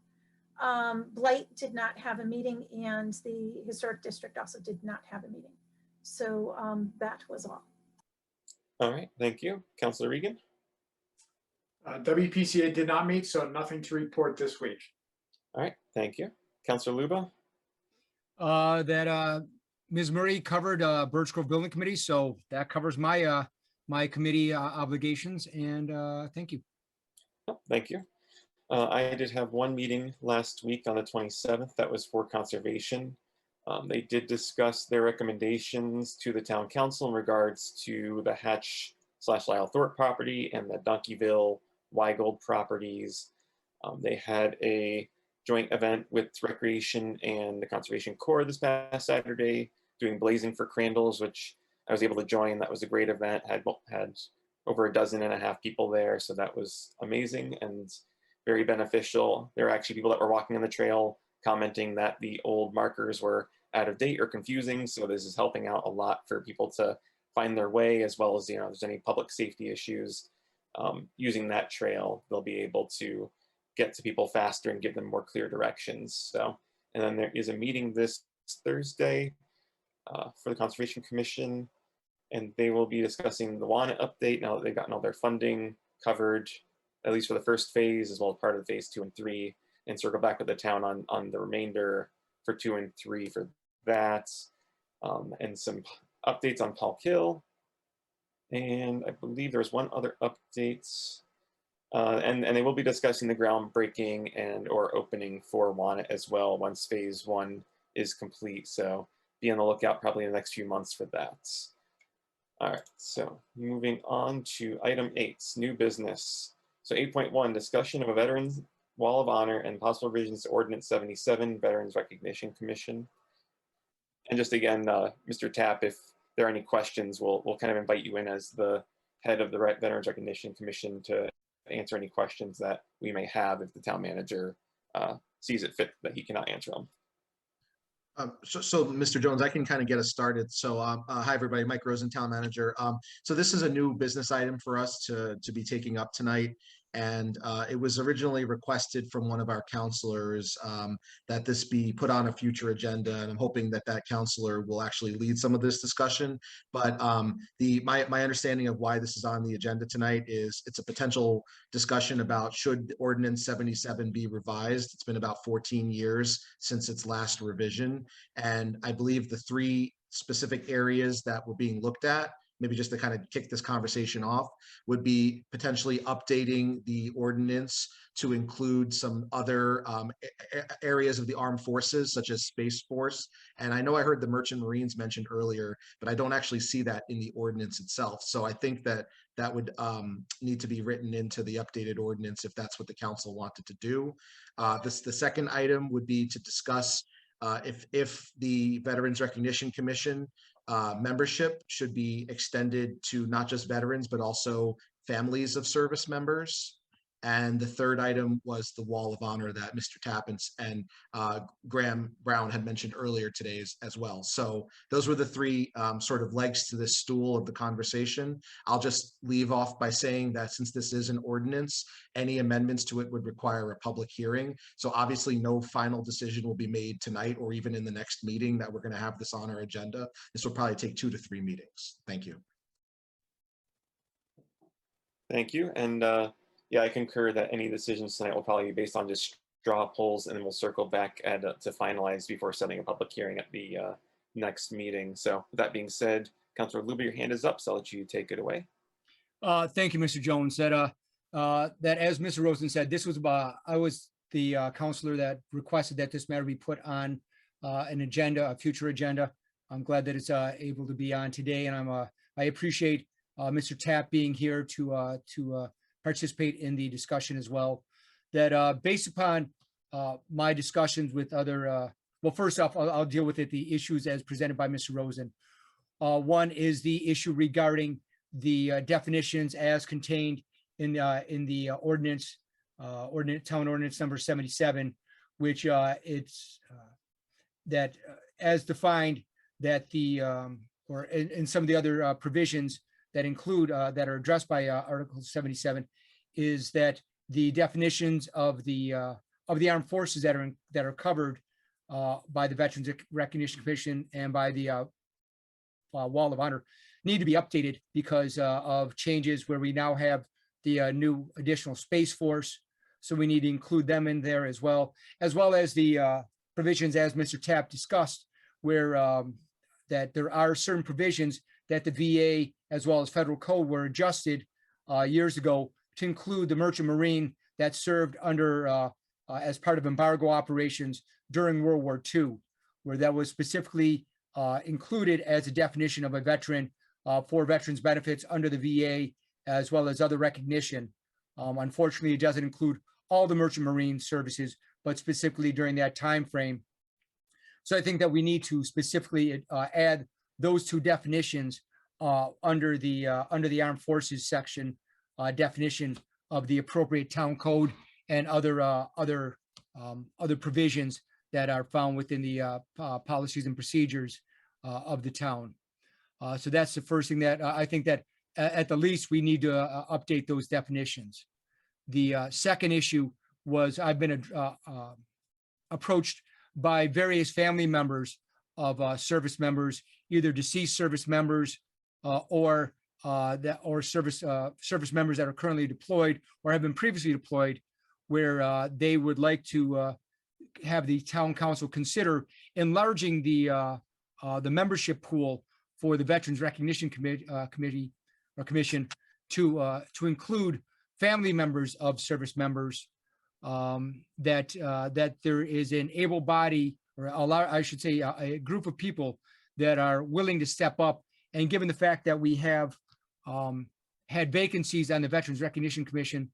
Speaker 6: Blight did not have a meeting, and the Historic District also did not have a meeting. So that was all.
Speaker 1: All right, thank you. Councilor Regan?
Speaker 9: WPCA did not meet, so nothing to report this week.
Speaker 1: All right, thank you. Councilor Luba?
Speaker 8: That Ms. Murray covered Birch Grove Building Committee, so that covers my my committee obligations, and thank you.
Speaker 1: Oh, thank you. I did have one meeting last week on the 27th that was for conservation. They did discuss their recommendations to the town council in regards to the Hatch/Lyle Thorpe property and the Donkeyville Weigold properties. They had a joint event with Recreation and the Conservation Corps this past Saturday, doing Blazing for Crandalls, which I was able to join. That was a great event. Had over 12.5 people there, so that was amazing and very beneficial. There were actually people that were walking on the trail commenting that the old markers were out of date or confusing, so this is helping out a lot for people to find their way, as well as, you know, if there's any public safety issues using that trail, they'll be able to get to people faster and give them more clear directions. So, and then there is a meeting this Thursday for the Conservation Commission, and they will be discussing the WANA update now that they've gotten all their funding covered, at least for the first phase, as well as part of phase 2 and 3, and circle back with the town on the remainder for 2 and 3 for that, and some updates on Paul Kill. And I believe there was one other update, and they will be discussing the groundbreaking and or opening for WANA as well once phase 1 is complete. So be on the lookout probably in the next few months for that. All right, so moving on to item 8, new business. So 8.1, discussion of a Veterans Wall of Honor and possible revisions to Ordinance 77, Veterans Recognition Commission. And just again, Mr. Tapp, if there are any questions, we'll kind of invite you in as the head of the Veterans Recognition Commission to answer any questions that we may have if the town manager sees it fit that he cannot answer them.
Speaker 7: So Mr. Jones, I can kind of get us started. So hi, everybody, Mike Rosen, town manager. So this is a new business item for us to be taking up tonight. And it was originally requested from one of our counselors that this be put on a future agenda. And I'm hoping that that counselor will actually lead some of this discussion. But my understanding of why this is on the agenda tonight is it's a potential discussion about should Ordinance 77 be revised. It's been about 14 years since its last revision. And I believe the 3 specific areas that were being looked at maybe just to kind of kick this conversation off, would be potentially updating the ordinance to include some other areas of the armed forces, such as Space Force. And I know I heard the Merchant Marines mentioned earlier, but I don't actually see that in the ordinance itself. So I think that that would need to be written into the updated ordinance if that's what the council wanted to do. The second item would be to discuss if the Veterans Recognition Commission membership should be extended to not just veterans, but also families of service members. And the third item was the Wall of Honor that Mr. Tappins and Graham Brown had mentioned earlier today as well. So those were the three sort of legs to this stool of the conversation. I'll just leave off by saying that since this is an ordinance, any amendments to it would require a public hearing. So obviously no final decision will be made tonight or even in the next meeting that we're going to have this on our agenda. This will probably take 2 to 3 meetings. Thank you.
Speaker 1: Thank you. And yeah, I concur that any decisions tonight will probably be based on just straw polls, and then we'll circle back to finalize before setting a public hearing at the next meeting. So with that being said, Councilor Luby, your hand is up, so I'll let you take it away.
Speaker 8: Thank you, Mr. Jones. That as Mr. Rosen said, this was I was the counselor that requested that this matter be put on an agenda, a future agenda. I'm glad that it's able to be on today, and I appreciate Mr. Tapp being here to participate in the discussion as well. That based upon my discussions with other, well, first off, I'll deal with the issues as presented by Mr. Rosen. One is the issue regarding the definitions as contained in the ordinance, town ordinance number 77, which it's that as defined that the or in some of the other provisions that include that are addressed by Article 77 is that the definitions of the armed forces that are covered by the Veterans Recognition Commission and by the Wall of Honor need to be updated because of changes where we now have the new additional Space Force. So we need to include them in there as well as the provisions as Mr. Tapp discussed, where that there are certain provisions that the VA as well as federal code were adjusted years ago to include the Merchant Marine that served under as part of embargo operations during World War II, where that was specifically included as a definition of a veteran for veterans benefits under the VA as well as other recognition. Unfortunately, it doesn't include all the Merchant Marine services, but specifically during that time frame. So I think that we need to specifically add those two definitions under the Armed Forces section definition of the appropriate town code and other provisions that are found within the policies and procedures of the town. So that's the first thing that I think that at the least we need to update those definitions. The second issue was I've been approached by various family members of service members, either deceased service members or service members that are currently deployed or have been previously deployed, where they would like to have the town council consider enlarging the membership pool for the Veterans Recognition Committee or Commission to include family members of service members, that there is an able body, or I should say a group of people that are willing to step up. And given the fact that we have had vacancies on the Veterans Recognition Commission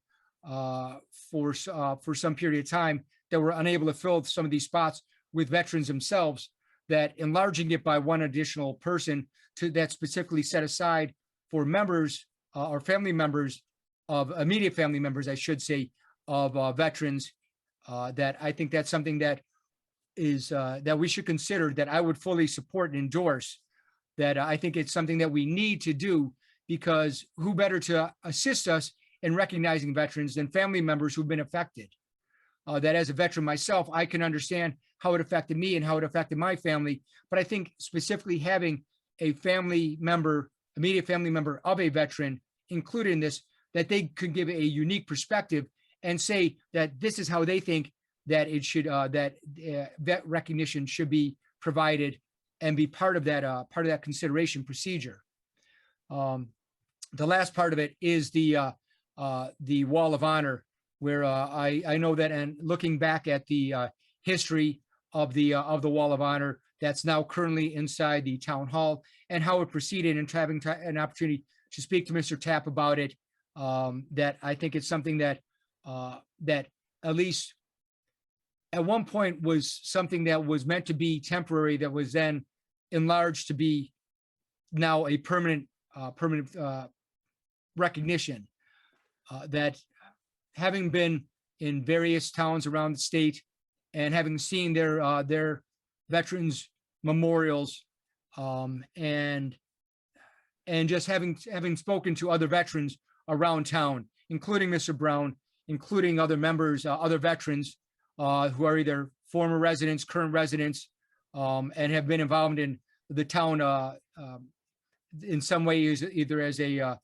Speaker 8: for some period of time, that we're unable to fill some of these spots with veterans themselves, that enlarging it by one additional person that's specifically set aside for members or family members of immediate family members, I should say, of veterans, that I think that's something that is that we should consider, that I would fully support and endorse, that I think it's something that we need to do, because who better to assist us in recognizing veterans than family members who've been affected. That as a veteran myself, I can understand how it affected me and how it affected my family. But I think specifically having a family member, immediate family member of a veteran included in this, that they could give a unique perspective and say that this is how they think that it should, that vet recognition should be provided and be part of that consideration procedure. the last part of it is the Wall of Honor, where I know that, and looking back at the history of the Wall of Honor that's now currently inside the town hall and how it proceeded, and having an opportunity to speak to Mr. Tapp about it, that I think it's something that that at least at one point was something that was meant to be temporary, that was then enlarged to be now a permanent recognition. That having been in various towns around the state and having seen their veterans memorials, and just having spoken to other veterans around town, including Mr. Brown, including other members, other veterans who are either former residents, current residents, and have been involved in the town in some ways, either as a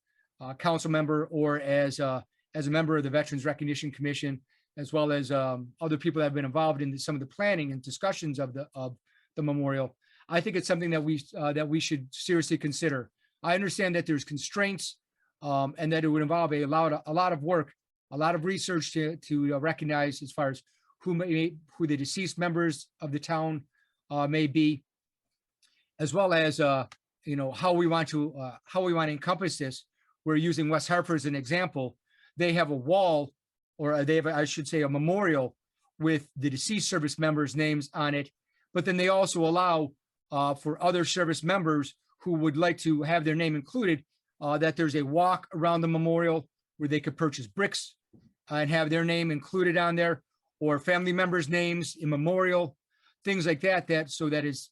Speaker 8: council member or as a member of the Veterans Recognition Commission, as well as other people that have been involved in some of the planning and discussions of the memorial. I think it's something that we should seriously consider. I understand that there's constraints, and that it would involve a lot of work, a lot of research to recognize as far as who the deceased members of the town may be, as well as how we want to encompass this. We're using West Hartford as an example. They have a wall, or they have, I should say, a memorial with the deceased service members' names on it. But then they also allow for other service members who would like to have their name included, that there's a walk around the memorial where they could purchase bricks and have their name included on there, or family members' names in memorial, things like that. So that is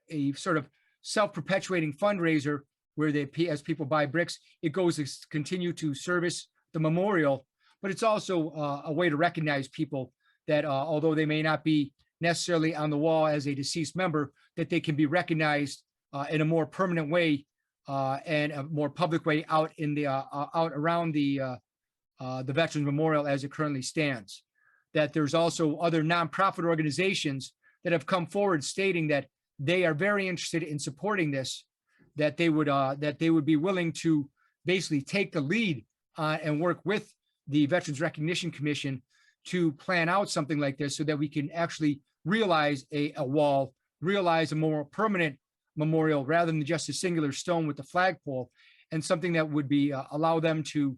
Speaker 8: a sort of self-perpetuating fundraiser where as people buy bricks, it goes to continue to service the memorial. But it's also a way to recognize people that although they may not be necessarily on the wall as a deceased member, that they can be recognized in a more permanent way and a more public way out in the out around the Veterans Memorial as it currently stands. That there's also other nonprofit organizations that have come forward stating that they are very interested in supporting this, that they would be willing to basically take the lead and work with the Veterans Recognition Commission to plan out something like this, so that we can actually realize a wall, realize a more permanent memorial rather than just a singular stone with the flagpole, and something that would be allow them to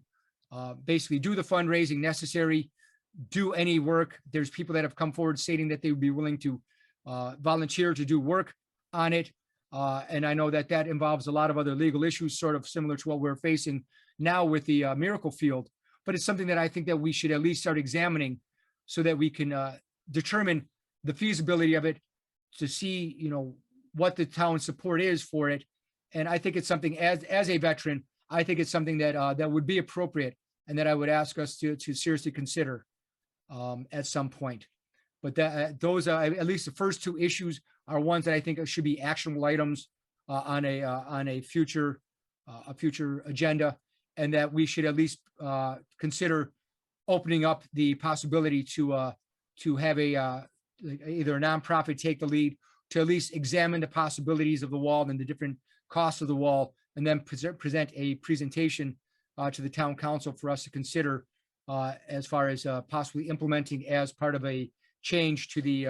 Speaker 8: basically do the fundraising necessary, do any work. There's people that have come forward stating that they would be willing to volunteer to do work on it. And I know that involves a lot of other legal issues, sort of similar to what we're facing now with the Miracle Field. But it's something that I think that we should at least start examining, so that we can determine the feasibility of it, to see, what the town support is for it. And I think it's something, as a veteran, I think it's something that would be appropriate, and that I would ask us to seriously consider at some point. But those are, at least the first two issues, are ones that I think should be actionable items on a future agenda, and that we should at least consider opening up the possibility to have either a nonprofit take the lead, to at least examine the possibilities of the wall and the different costs of the wall, and then present a presentation to the town council for us to consider as far as possibly implementing as part of a change to the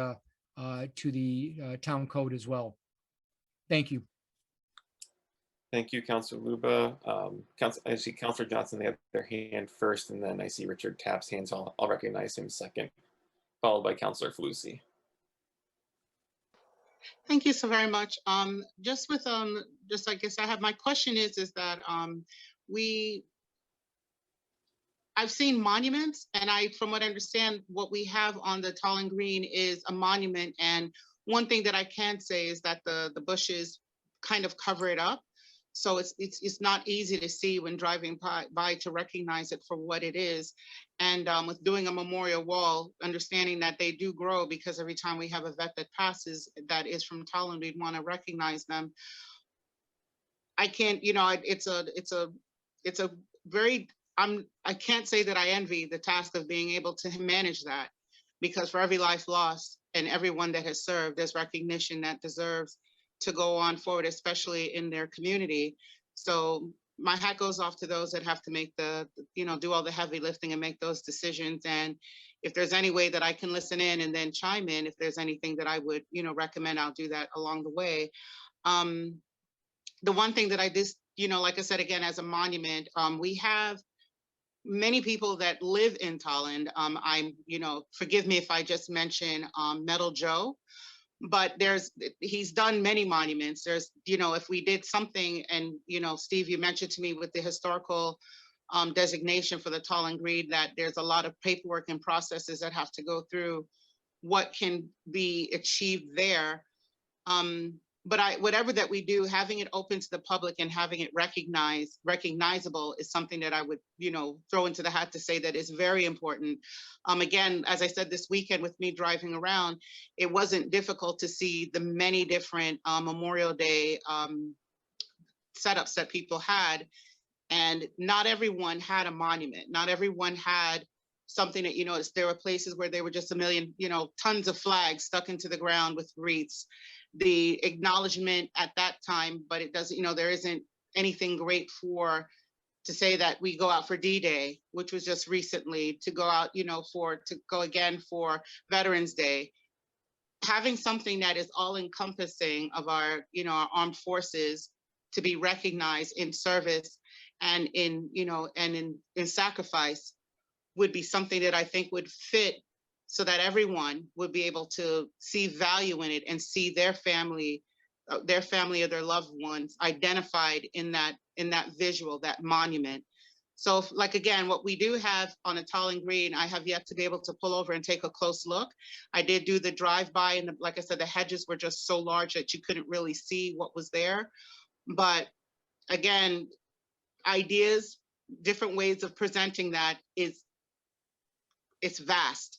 Speaker 8: town code as well. Thank you.
Speaker 1: Thank you, Councilor Luba. I see Councilor Johnson, they have their hand first, and then I see Richard Tapp's hands. I'll recognize him second, followed by Councilor Falusi.
Speaker 2: Thank you so very much. Just I guess I have, my question is that I've seen monuments, and from what I understand, what we have on the Tolland Green is a monument. And one thing that I can say is that the bushes kind of cover it up. So it's not easy to see when driving by to recognize it for what it is. And with doing a memorial wall, understanding that they do grow, because every time we have a vet that passes that is from Tolland, we'd want to recognize them. I can't, it's a very, I can't say that I envy the task of being able to manage that, because for every life lost and everyone that has served, there's recognition that deserves to go on forward, especially in their community. So my hat goes off to those that have to make do all the heavy lifting and make those decisions. And if there's any way that I can listen in and then chime in, if there's anything that I would, recommend, I'll do that along the way. The one thing that I just, like I said, again, as a monument, we have many people that live in Tolland. Forgive me if I just mention Metal Joe, but he's done many monuments. There's, if we did something, and, Steve, you mentioned to me with the historical designation for the Tolland Green, that there's a lot of paperwork and processes that have to go through what can be achieved there. But whatever that we do, having it open to the public and having it recognizable is something that I would, throw into the hat to say that is very important. Again, as I said, this weekend with me driving around, it wasn't difficult to see the many different Memorial Day setups that people had. And not everyone had a monument. Not everyone had something that, there were places where there were just a million, tons of flags stuck into the ground with wreaths. The acknowledgement at that time, but it doesn't, there isn't anything great to say that we go out for D-Day, which was just recently, to go out, to go again for Veterans Day. Having something that is all encompassing of our, our armed forces to be recognized in service and in, in sacrifice would be something that I think would fit, so that everyone would be able to see value in it and see their family or their loved ones identified in that visual, that monument. So again, what we do have on a Tolland Green, I have yet to be able to pull over and take a close look. I did do the drive-by, and like I said, the hedges were just so large that you couldn't really see what was there. But again, ideas, different ways of presenting that it's vast.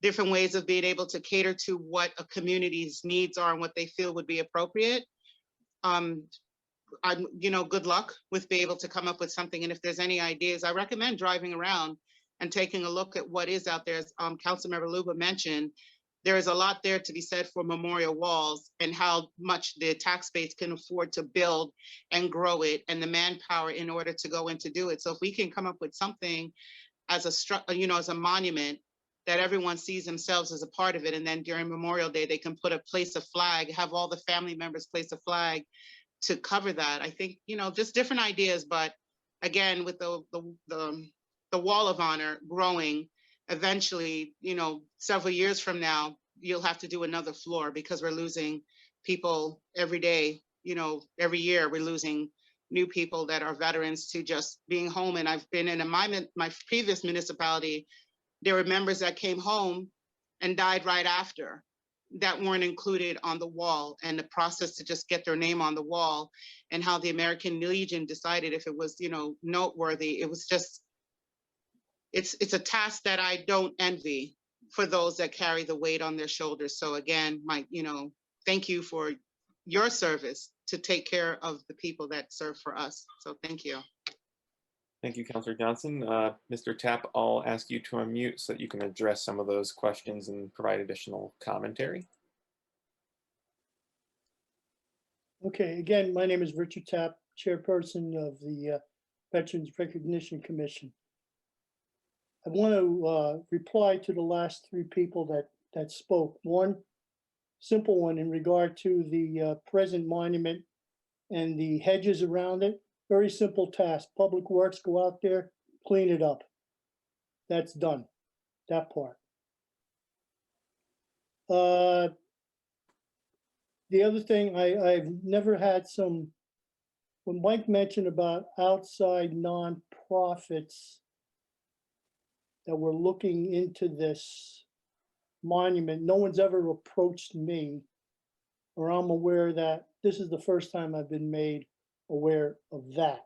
Speaker 2: Different ways of being able to cater to what a community's needs are and what they feel would be appropriate. Good luck with being able to come up with something. And if there's any ideas, I recommend driving around and taking a look at what is out there. As Councilmember Luba mentioned, there is a lot there to be said for memorial walls and how much the tax base can afford to build and grow it, and the manpower in order to go in to do it. So if we can come up with something as a monument that everyone sees themselves as a part of it. And then during Memorial Day, they can place a flag, have all the family members place a flag to cover that. I think, just different ideas, but again, with the wall of honor growing, eventually, several years from now, you'll have to do another floor, because we're losing people every day, every year we're losing new people that are veterans to just being home. And I've been in my previous municipality, there were members that came home and died right after that weren't included on the wall, and the process to just get their name on the wall, and how the American Legion decided if it was, noteworthy. It was just, it's a task that I don't envy for those that carry the weight on their shoulders. So again, thank you for your service to take care of the people that serve for us. So thank you.
Speaker 1: Thank you, Councilor Johnson. Mr. Tapp, I'll ask you to unmute so that you can address some of those questions and provide additional commentary.
Speaker 5: Okay, again, my name is Richard Tapp, chairperson of the Veterans Recognition Commission. I want to reply to the last three people that spoke. One simple one in regard to the present monument and the hedges around it. Very simple task. Public Works, go out there, clean it up. That's done, that part. The other thing, I've never had when Mike mentioned about outside nonprofits that were looking into this monument, no one's ever approached me, or I'm aware that this is the first time I've been made aware of that.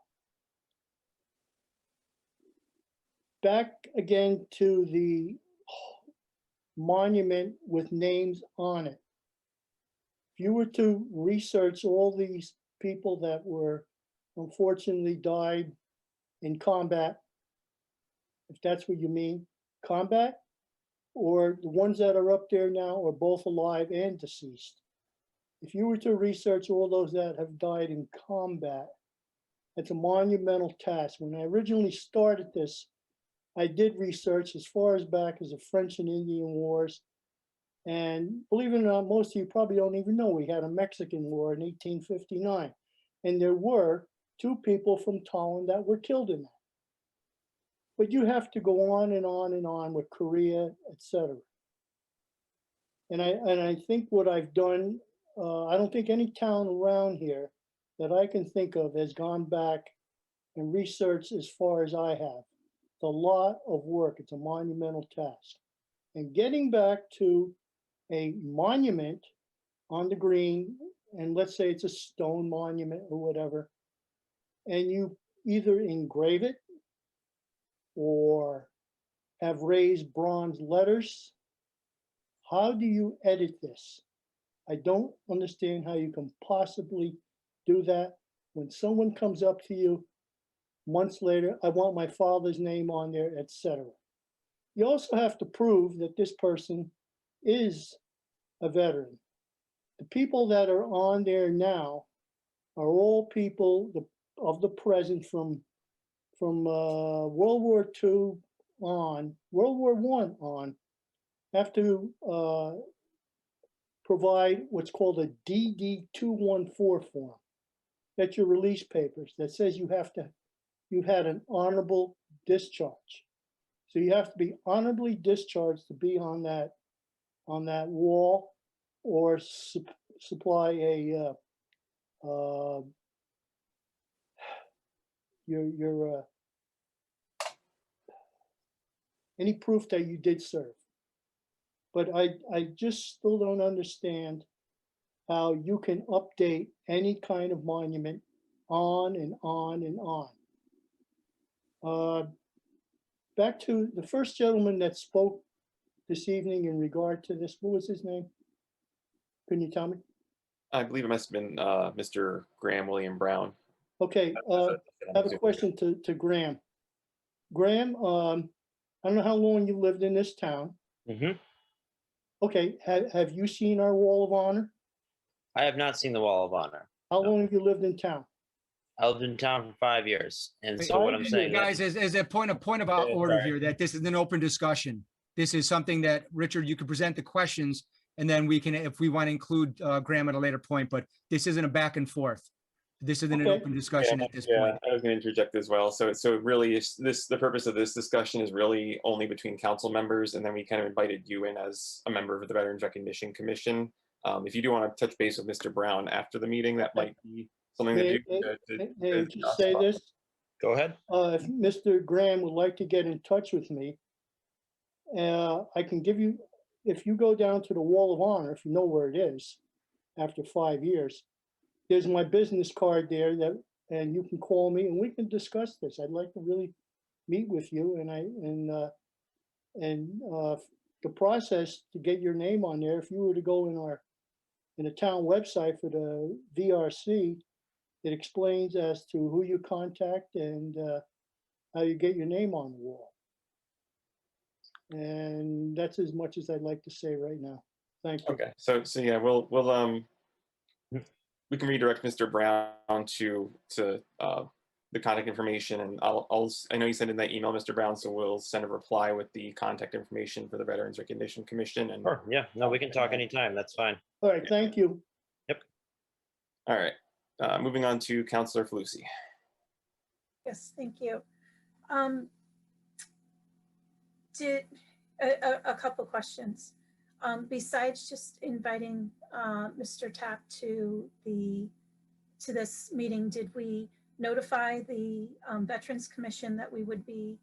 Speaker 5: Back again to the monument with names on it. If you were to research all these people that were unfortunately died in combat, if that's what you mean, combat, or the ones that are up there now are both alive and deceased. If you were to research all those that have died in combat, It's a monumental task. When I originally started this, I did research as far as back as the French and Indian Wars. And believe it or not, most of you probably don't even know we had a Mexican War in 1859. And there were 2 people from Tolland that were killed in that. But you have to go on and on and on with Korea, etc. And I think what I've done, I don't think any town around here that I can think of has gone back and researched as far as I have. It's a lot of work. It's a monumental task. And getting back to a monument on the green, and let's say it's a stone monument or whatever, and you either engrave it or have raised bronze letters, how do you edit this? I don't understand how you can possibly do that when someone comes up to you months later, I want my father's name on there, etc. You also have to prove that this person is a veteran. The people that are on there now are all people of the present from World War II on, World War I on, have to provide what's called a DD-214 form. That's your release papers that says you've had an honorable discharge. So you have to be honorably discharged to be on that wall, or supply a your any proof that you did serve. But I just still don't understand how you can update any kind of monument on and on and on. Back to the first gentleman that spoke this evening in regard to this, what was his name? Can you tell me?
Speaker 1: I believe it must have been Mr. Graham William Brown.
Speaker 5: Okay, I have a question to Graham. Graham, I don't know how long you lived in this town.
Speaker 4: Mhm.
Speaker 5: Okay, have you seen our Wall of Honor?
Speaker 4: I have not seen the Wall of Honor.
Speaker 5: How
Speaker 4: No.
Speaker 5: long have you lived in town?
Speaker 4: I lived in town for 5 years. And so what I'm
Speaker 5: Wait,
Speaker 4: saying,
Speaker 8: Guys, as a point of
Speaker 1: Yeah,
Speaker 8: order
Speaker 1: sorry.
Speaker 8: here, that this is an open discussion. This is something that, Richard, you could present the questions, and then we can, if we want to include Graham at a later point, but this isn't a back and forth. This isn't an
Speaker 5: Okay.
Speaker 8: open discussion at this point.
Speaker 1: I was going to interject as well. So really, the purpose of this discussion is really only between council members, and then we kind of invited you in as a member of the Veterans Recognition Commission. If you do want to touch base with Mr. Brown after the meeting, that might be something to do.
Speaker 5: May I just say this?
Speaker 4: go ahead.
Speaker 5: If Mr. Graham would like to get in touch with me, I can give you, if you go down to the Wall of Honor, if you know where it is, after 5 years, there's my business card there and you can call me and we can discuss this. I'd like to really meet with you, and the process to get your name on there, if you were to go in the town website for the VRC, it explains as to who you contact and how you get your name on the wall. And that's as much as I'd like to say right now. Thank you.
Speaker 1: Okay, so yeah, we can redirect Mr. Brown to the contact information, and I know you sent in that email, Mr. Brown, so we'll send a reply with the contact information for the Veterans Recognition Commission. And
Speaker 4: Sure. Yeah, no, we can talk anytime. That's fine.
Speaker 5: All right, thank you.
Speaker 1: all right, moving on to Councilor Falusi.
Speaker 6: Yes, thank you. Did a couple questions. Besides just inviting Mr. Tapp to this meeting, did we notify the Veterans Commission that we would be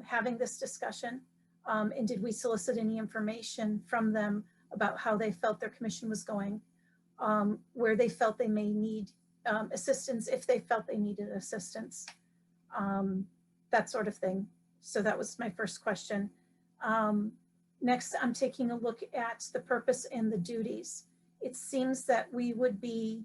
Speaker 6: having this discussion? And did we solicit any information from them about how they felt their commission was going, where they felt they may need assistance, if they felt they needed assistance, that sort of thing? So that was my first question. Next, I'm taking a look at the purpose and the duties. It seems that we would be,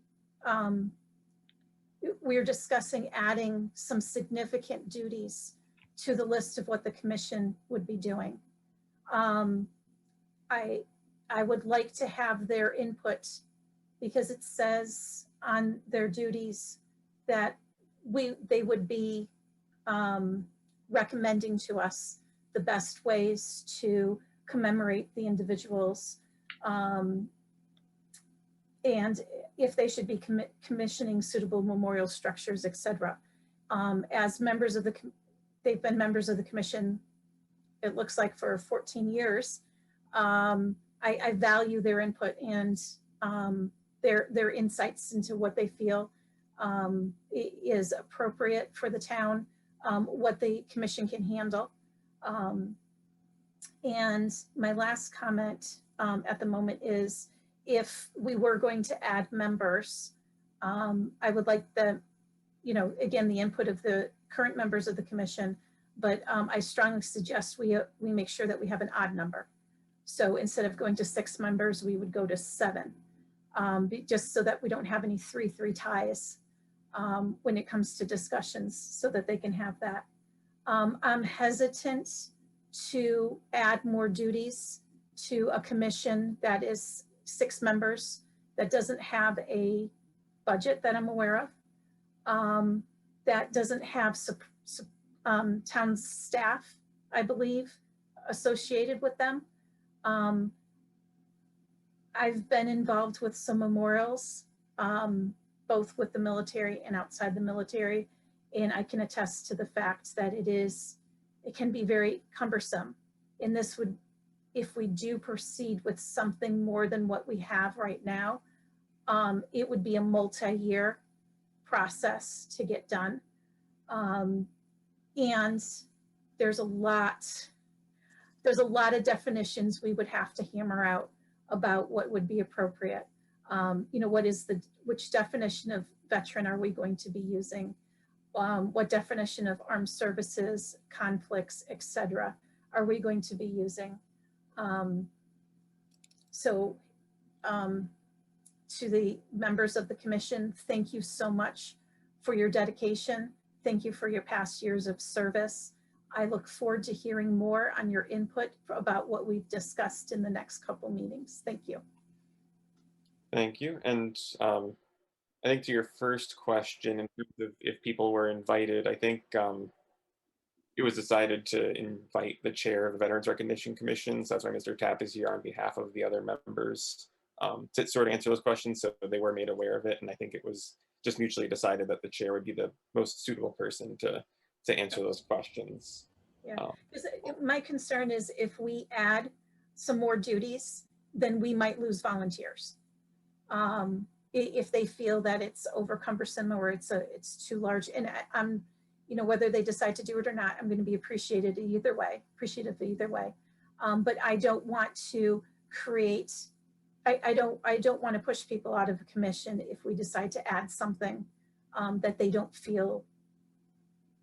Speaker 6: we're discussing adding some significant duties to the list of what the commission would be doing. I would like to have their input, because it says on their duties that they would be recommending to us the best ways to commemorate the individuals, and if they should be commissioning suitable memorial structures, etc. As members of they've been members of the commission, it looks like for 14 years. I value their input and their insights into what they feel is appropriate for the town, what the commission can handle. And my last comment at the moment is, if we were going to add members, I would like again, the input of the current members of the commission, but I strongly suggest we make sure that we have an odd number. So instead of going to 6 members, we would go to 7, just so that we don't have any 3-3 ties when it comes to discussions, so that they can have that. I'm hesitant to add more duties to a commission that is 6 members, that doesn't have a budget that I'm aware of, that doesn't have town staff, I believe, associated with them. I've been involved with some memorials, both with the military and outside the military, and I can attest to the fact that it can be very cumbersome. And this would, if we do proceed with something more than what we have right now, it would be a multi-year process to get done. And there's a lot of definitions we would have to hammer out about what would be appropriate. Which definition of veteran are we going to be using? What definition of armed services, conflicts, etc. are we going to be using? To the members of the commission, thank you so much for your dedication. Thank you for your past years of service. I look forward to hearing more on your input about what we've discussed in the next couple meetings. Thank you.
Speaker 1: Thank you. And I think to your first question, in terms of if people were invited, I think it was decided to invite the chair of the Veterans Recognition Commission. So that's why Mr. Tapp is here on behalf of the other members to sort of answer those questions. So they were made aware of it. And I think it was just mutually decided that the chair would be the most suitable person to answer those questions.
Speaker 6: Yeah, because my concern is if we add some more duties, then we might lose volunteers. If they feel that it's over cumbersome or it's too large, and I'm, whether they decide to do it or not, I'm going to be appreciative either way. But I don't want to create. I don't want to push people out of a commission if we decide to add something that they don't feel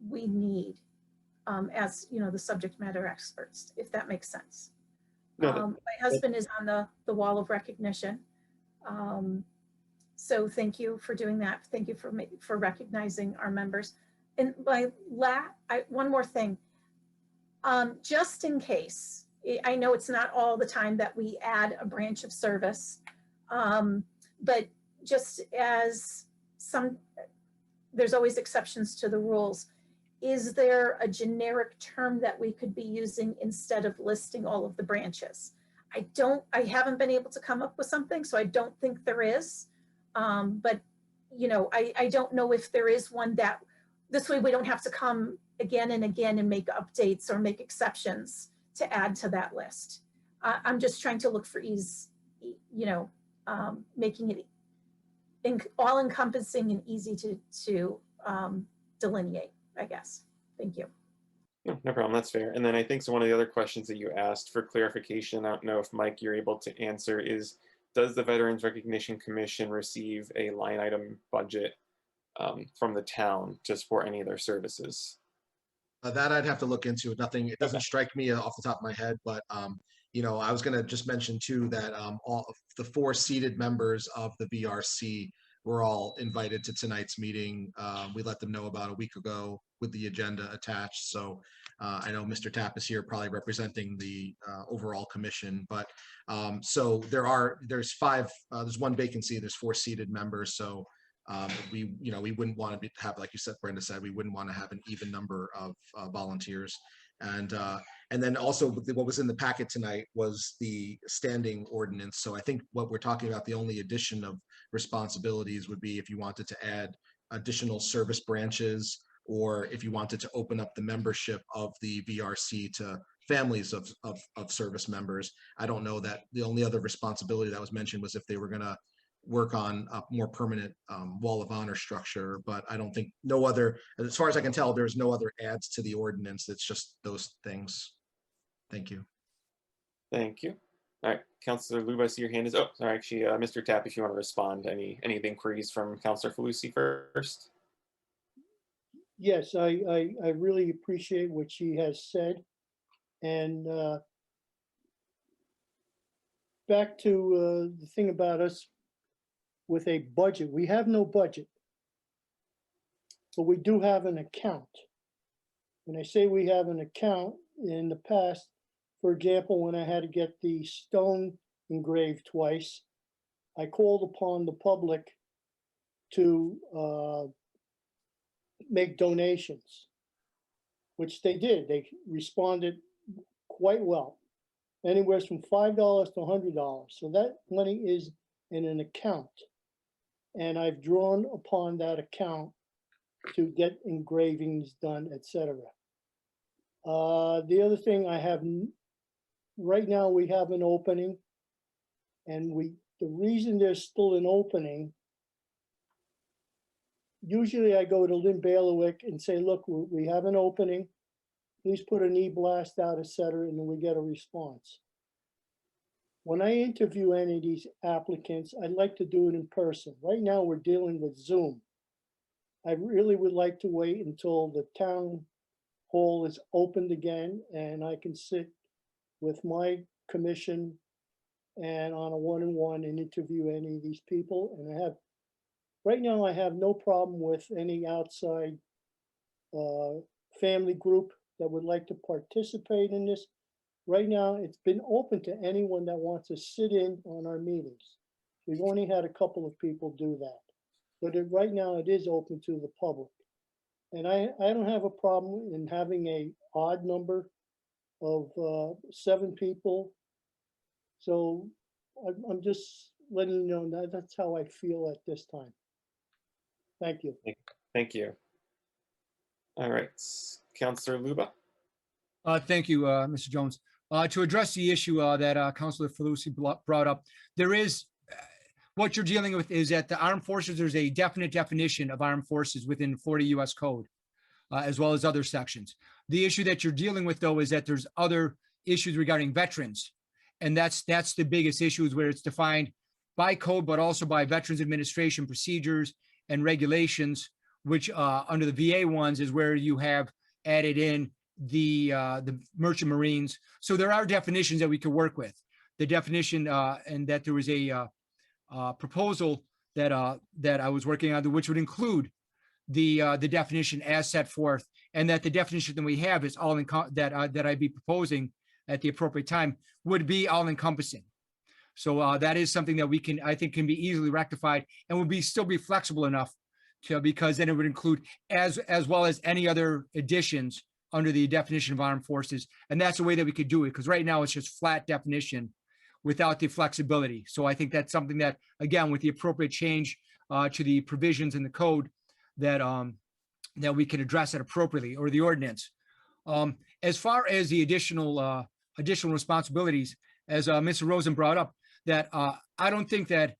Speaker 6: we need as the subject matter experts, if that makes sense. My husband is on the wall of recognition. So thank you for doing that. Thank you for recognizing our members. And one more thing, just in case, I know it's not all the time that we add a branch of service, but just as there's always exceptions to the rules. Is there a generic term that we could be using instead of listing all of the branches? I haven't been able to come up with something, so I don't think there is. But I don't know if there is one that, this way we don't have to come again and again and make updates or make exceptions to add to that list. I'm just trying to look for ease, making it all encompassing and easy to delineate, I guess. Thank you.
Speaker 1: No problem, that's fair. And then I think so one of the other questions that you asked for clarification, I don't know if Mike, you're able to answer, is does the Veterans Recognition Commission receive a line item budget from the town to support any of their services?
Speaker 7: That I'd have to look into. Nothing, it doesn't strike me off the top of my head, but I was going to just mention too that all of the 4 seated members of the VRC were all invited to tonight's meeting. We let them know about a week ago with the agenda attached. So I know Mr. Tapp is here probably representing the overall commission, but so there's 5, there's 1 vacancy, there's 4 seated members. So we wouldn't want to have, like you said, Brenda said, we wouldn't want to have an even number of volunteers. And then also what was in the packet tonight was the standing ordinance. So I think what we're talking about, the only addition of responsibilities would be if you wanted to add additional service branches, or if you wanted to open up the membership of the VRC to families of service members. I don't know that the only other responsibility that was mentioned was if they were going to work on a more permanent wall of honor structure, but I don't think, no other, as far as I can tell, there's no other adds to the ordinance. It's just those things. Thank you.
Speaker 1: Thank you. All right, Councilor Luba, I see your hand is, oh, sorry, actually, Mr. Tapp, if you want to respond, any of the inquiries from Councilor Falusi first?
Speaker 5: Yes, I really appreciate what she has said. And back to the thing about us with a budget. We have no budget, but we do have an account. When I say we have an account, in the past, for example, when I had to get the stone engraved twice, I called upon the public to make donations, which they did. They responded quite well, anywhere from $5 to $100. So that money is in an account. And I've drawn upon that account to get engravings done, etc. The other thing I have, right now we have an opening, and the reason there's still an opening, usually I go to Lynn Bailiwick and say, look, we have an opening, please put an e-blast out, etc., and then we get a response. When I interview any of these applicants, I'd like to do it in person. Right now, we're dealing with Zoom. I really would like to wait until the town hall is opened again and I can sit with my commission and on a one-on-one and interview any of these people. And right now, I have no problem with any outside family group that would like to participate in this. Right now, it's been open to anyone that wants to sit in on our meetings. We've only had a couple of people do that. But right now, it is open to the public. And I don't have a problem in having a odd number of 7 people. So I'm just letting you know that that's how I feel at this time. Thank you.
Speaker 1: Thank you. All right, Councilor Luba.
Speaker 8: Thank you, Mr. Jones. To address the issue that Councilor Falusi brought up, there is, what you're dealing with is that the armed forces, there's a definite definition of armed forces within Florida U.S. Code, as well as other sections. The issue that you're dealing with, though, is that there's other issues regarding veterans. And that's the biggest issue, is where it's defined by code, but also by Veterans Administration procedures and regulations, which under the VA ones is where you have added in the merchant marines. So there are definitions that we could work with. The definition, and that there was a proposal that I was working on, which would include the definition as set forth, and that the definition that we have is all that I'd be proposing at the appropriate time would be all encompassing. So that is something that I think can be easily rectified and would still be flexible enough to, because then it would include as well as any other additions under the definition of armed forces. And that's the way that we could do it, because right now it's just flat definition without the flexibility. So I think that's something that, again, with the appropriate change to the provisions in the code, that we can address it appropriately, or the ordinance. As far as the additional responsibilities, as Mr. Rosen brought up, that I don't think that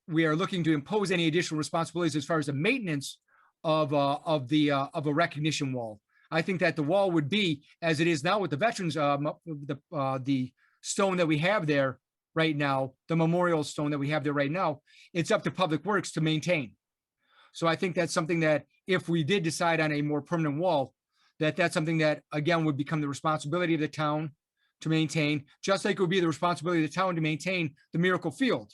Speaker 8: we are looking to impose any additional responsibilities as far as the maintenance of a recognition wall. I think that the wall would be as it is now with the veterans, the stone that we have there right now, the memorial stone that we have there right now. It's up to Public Works to maintain. So I think that's something that if we did decide on a more permanent wall, that's something that, again, would become the responsibility of the town to maintain, just like it would be the responsibility of the town to maintain the Miracle Field.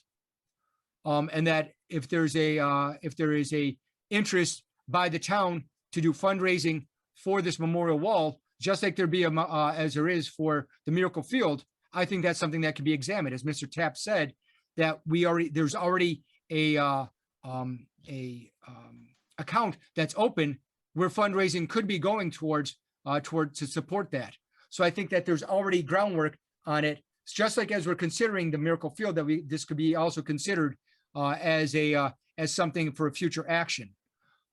Speaker 8: And that if there is a interest by the town to do fundraising for this memorial wall, just like there be as there is for the Miracle Field, I think that's something that can be examined. As Mr. Tapp said, that there's already a account that's open where fundraising could be going towards to support that. So I think that there's already groundwork on it. It's just like as we're considering the Miracle Field, that this could be also considered as something for a future action.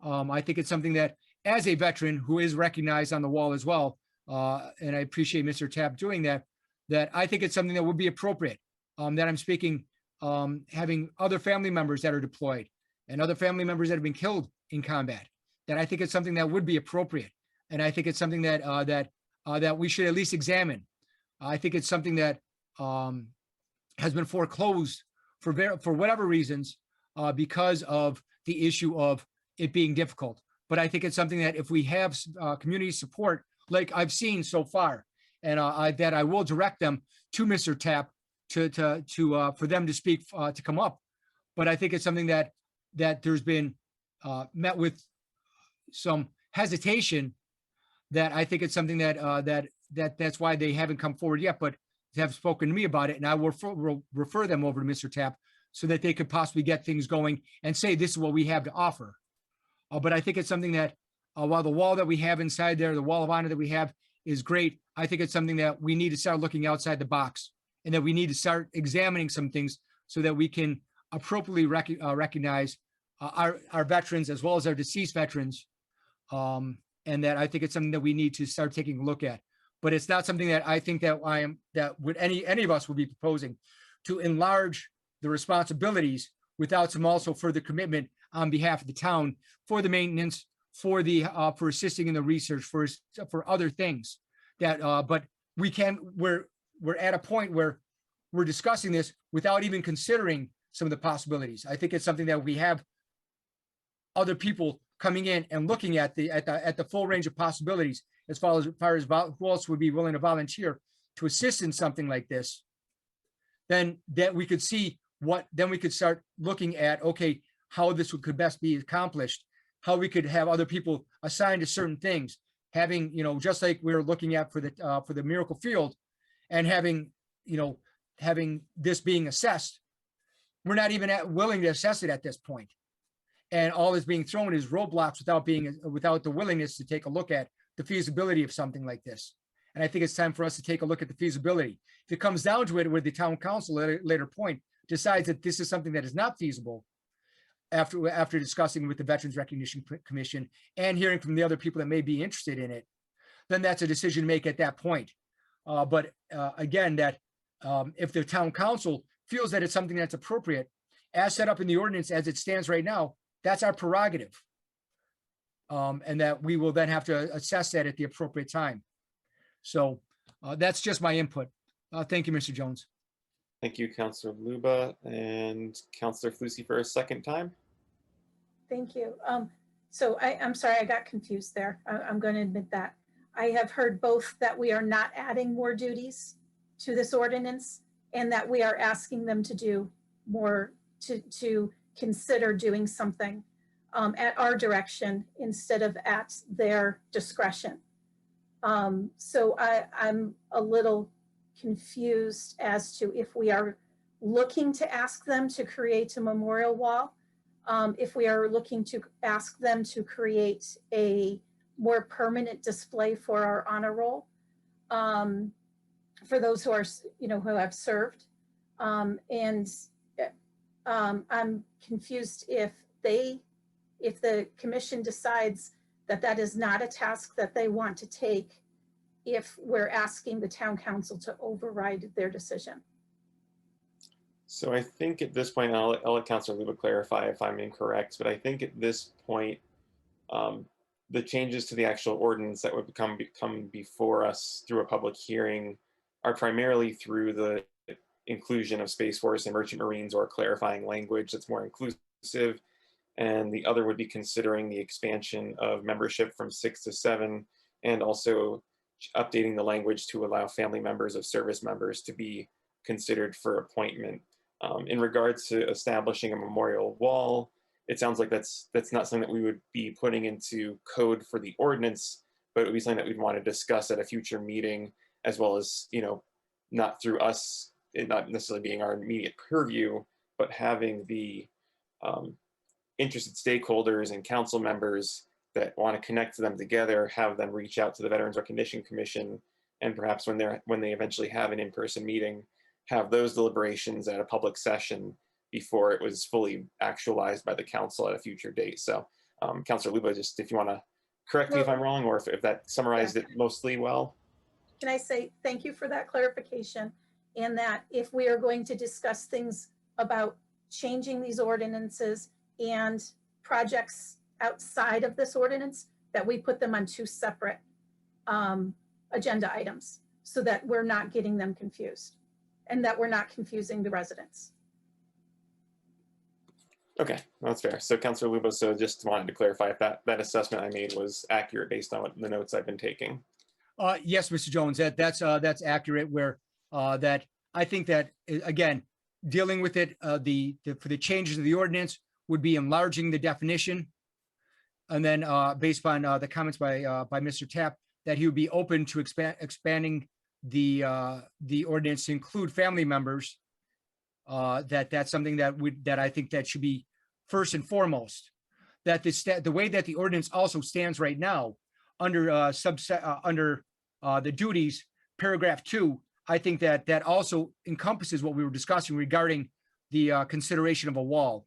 Speaker 8: I think it's something that, as a veteran who is recognized on the wall as well, and I appreciate Mr. Tapp doing that, that I think it's something that would be appropriate. That I'm speaking, having other family members that are deployed and other family members that have been killed in combat, that I think it's something that would be appropriate. And I think it's something that that we should at least examine. I think it's something that has been foreclosed for whatever reasons because of the issue of it being difficult. But I think it's something that if we have community support, like I've seen so far, and that I will direct them to Mr. Tapp for them to speak, to come up. But I think it's something that there's been met with some hesitation, that I think it's something that's why they haven't come forward yet, but have spoken to me about it. And I will refer them over to Mr. Tapp so that they could possibly get things going and say, this is what we have to offer. But I think it's something that while the wall that we have inside there, the wall of honor that we have is great, I think it's something that we need to start looking outside the box, and that we need to start examining some things so that we can appropriately recognize our veterans as well as our deceased veterans. And that I think it's something that we need to start taking a look at. But it's not something that I think that any of us would be proposing, to enlarge the responsibilities without some also further commitment on behalf of the town for the maintenance, for assisting in the research, for other things that, but we're at a point where we're discussing this without even considering some of the possibilities. I think it's something that we have other people coming in and looking at the full range of possibilities as far as who else would be willing to volunteer to assist in something like this. Then that we could see then we could start looking at, okay, how this could best be accomplished, how we could have other people assigned to certain things, having, just like we're looking at for the Miracle Field, and having this being assessed. We're not even willing to assess it at this point. And all is being thrown is roadblocks without the willingness to take a look at the feasibility of something like this. And I think it's time for us to take a look at the feasibility. If it comes down to it, where the town council at a later point decides that this is something that is not feasible, after discussing with the Veterans Recognition Commission and hearing from the other people that may be interested in it, then that's a decision to make at that point. But again, that if the town council feels that it's something that's appropriate, as set up in the ordinance as it stands right now, that's our prerogative. And that we will then have to assess that at the appropriate time. So that's just my input. Thank you, Mr. Jones.
Speaker 1: Thank you, Councilor Luba, and Councilor Flusy for a second time.
Speaker 6: Thank you. So I'm sorry, I got confused there. I'm going to admit that. I have heard both that we are not adding more duties to this ordinance, and that we are asking them to do more, to consider doing something at our direction instead of at their discretion. So I'm a little confused as to if we are looking to ask them to create a memorial wall, if we are looking to ask them to create a more permanent display for our honor roll, for those who are, who have served. And I'm confused if the commission decides that that is not a task that they want to take, if we're asking the town council to override their decision.
Speaker 1: So I think at this point, I'll let Councilor Luba clarify if I'm incorrect, but I think at this point, the changes to the actual ordinance that would come before us through a public hearing are primarily through the inclusion of Space Force and Merchant Marines, or clarifying language that's more inclusive. And the other would be considering the expansion of membership from 6 to 7, and also updating the language to allow family members of service members to be considered for appointment. In regards to establishing a memorial wall, it sounds like that's not something that we would be putting into code for the ordinance, but it would be something that we'd want to discuss at a future meeting, as well as, not through us, it not necessarily being our immediate purview, but having the interested stakeholders and council members that want to connect them together, have them reach out to the Veterans Recognition Commission, and perhaps when they eventually have an in-person meeting, have those deliberations at a public session before it was fully actualized by the council at a future date. So Councilor Luba, just if you want to correct me if I'm wrong, or if that summarized it mostly well.
Speaker 6: Can I say thank you for that clarification? And that if we are going to discuss things about changing these ordinances and projects outside of this ordinance, that we put them on two separate agenda items so that we're not getting them confused and that we're not confusing the residents.
Speaker 1: Okay, that's fair. So Councilor Luba, so just wanted to clarify if that assessment I made was accurate based on the notes I've been taking.
Speaker 8: Yes, Mr. Jones, that's accurate. Where that I think that again, dealing with it, for the changes of the ordinance would be enlarging the definition, and then based on the comments by Mr. Tapp, that he would be open to expanding the ordinance to include family members. That's something that I think that should be first and foremost. That the way that the ordinance also stands right now under the duties, paragraph 2, I think that also encompasses what we were discussing regarding the consideration of a wall.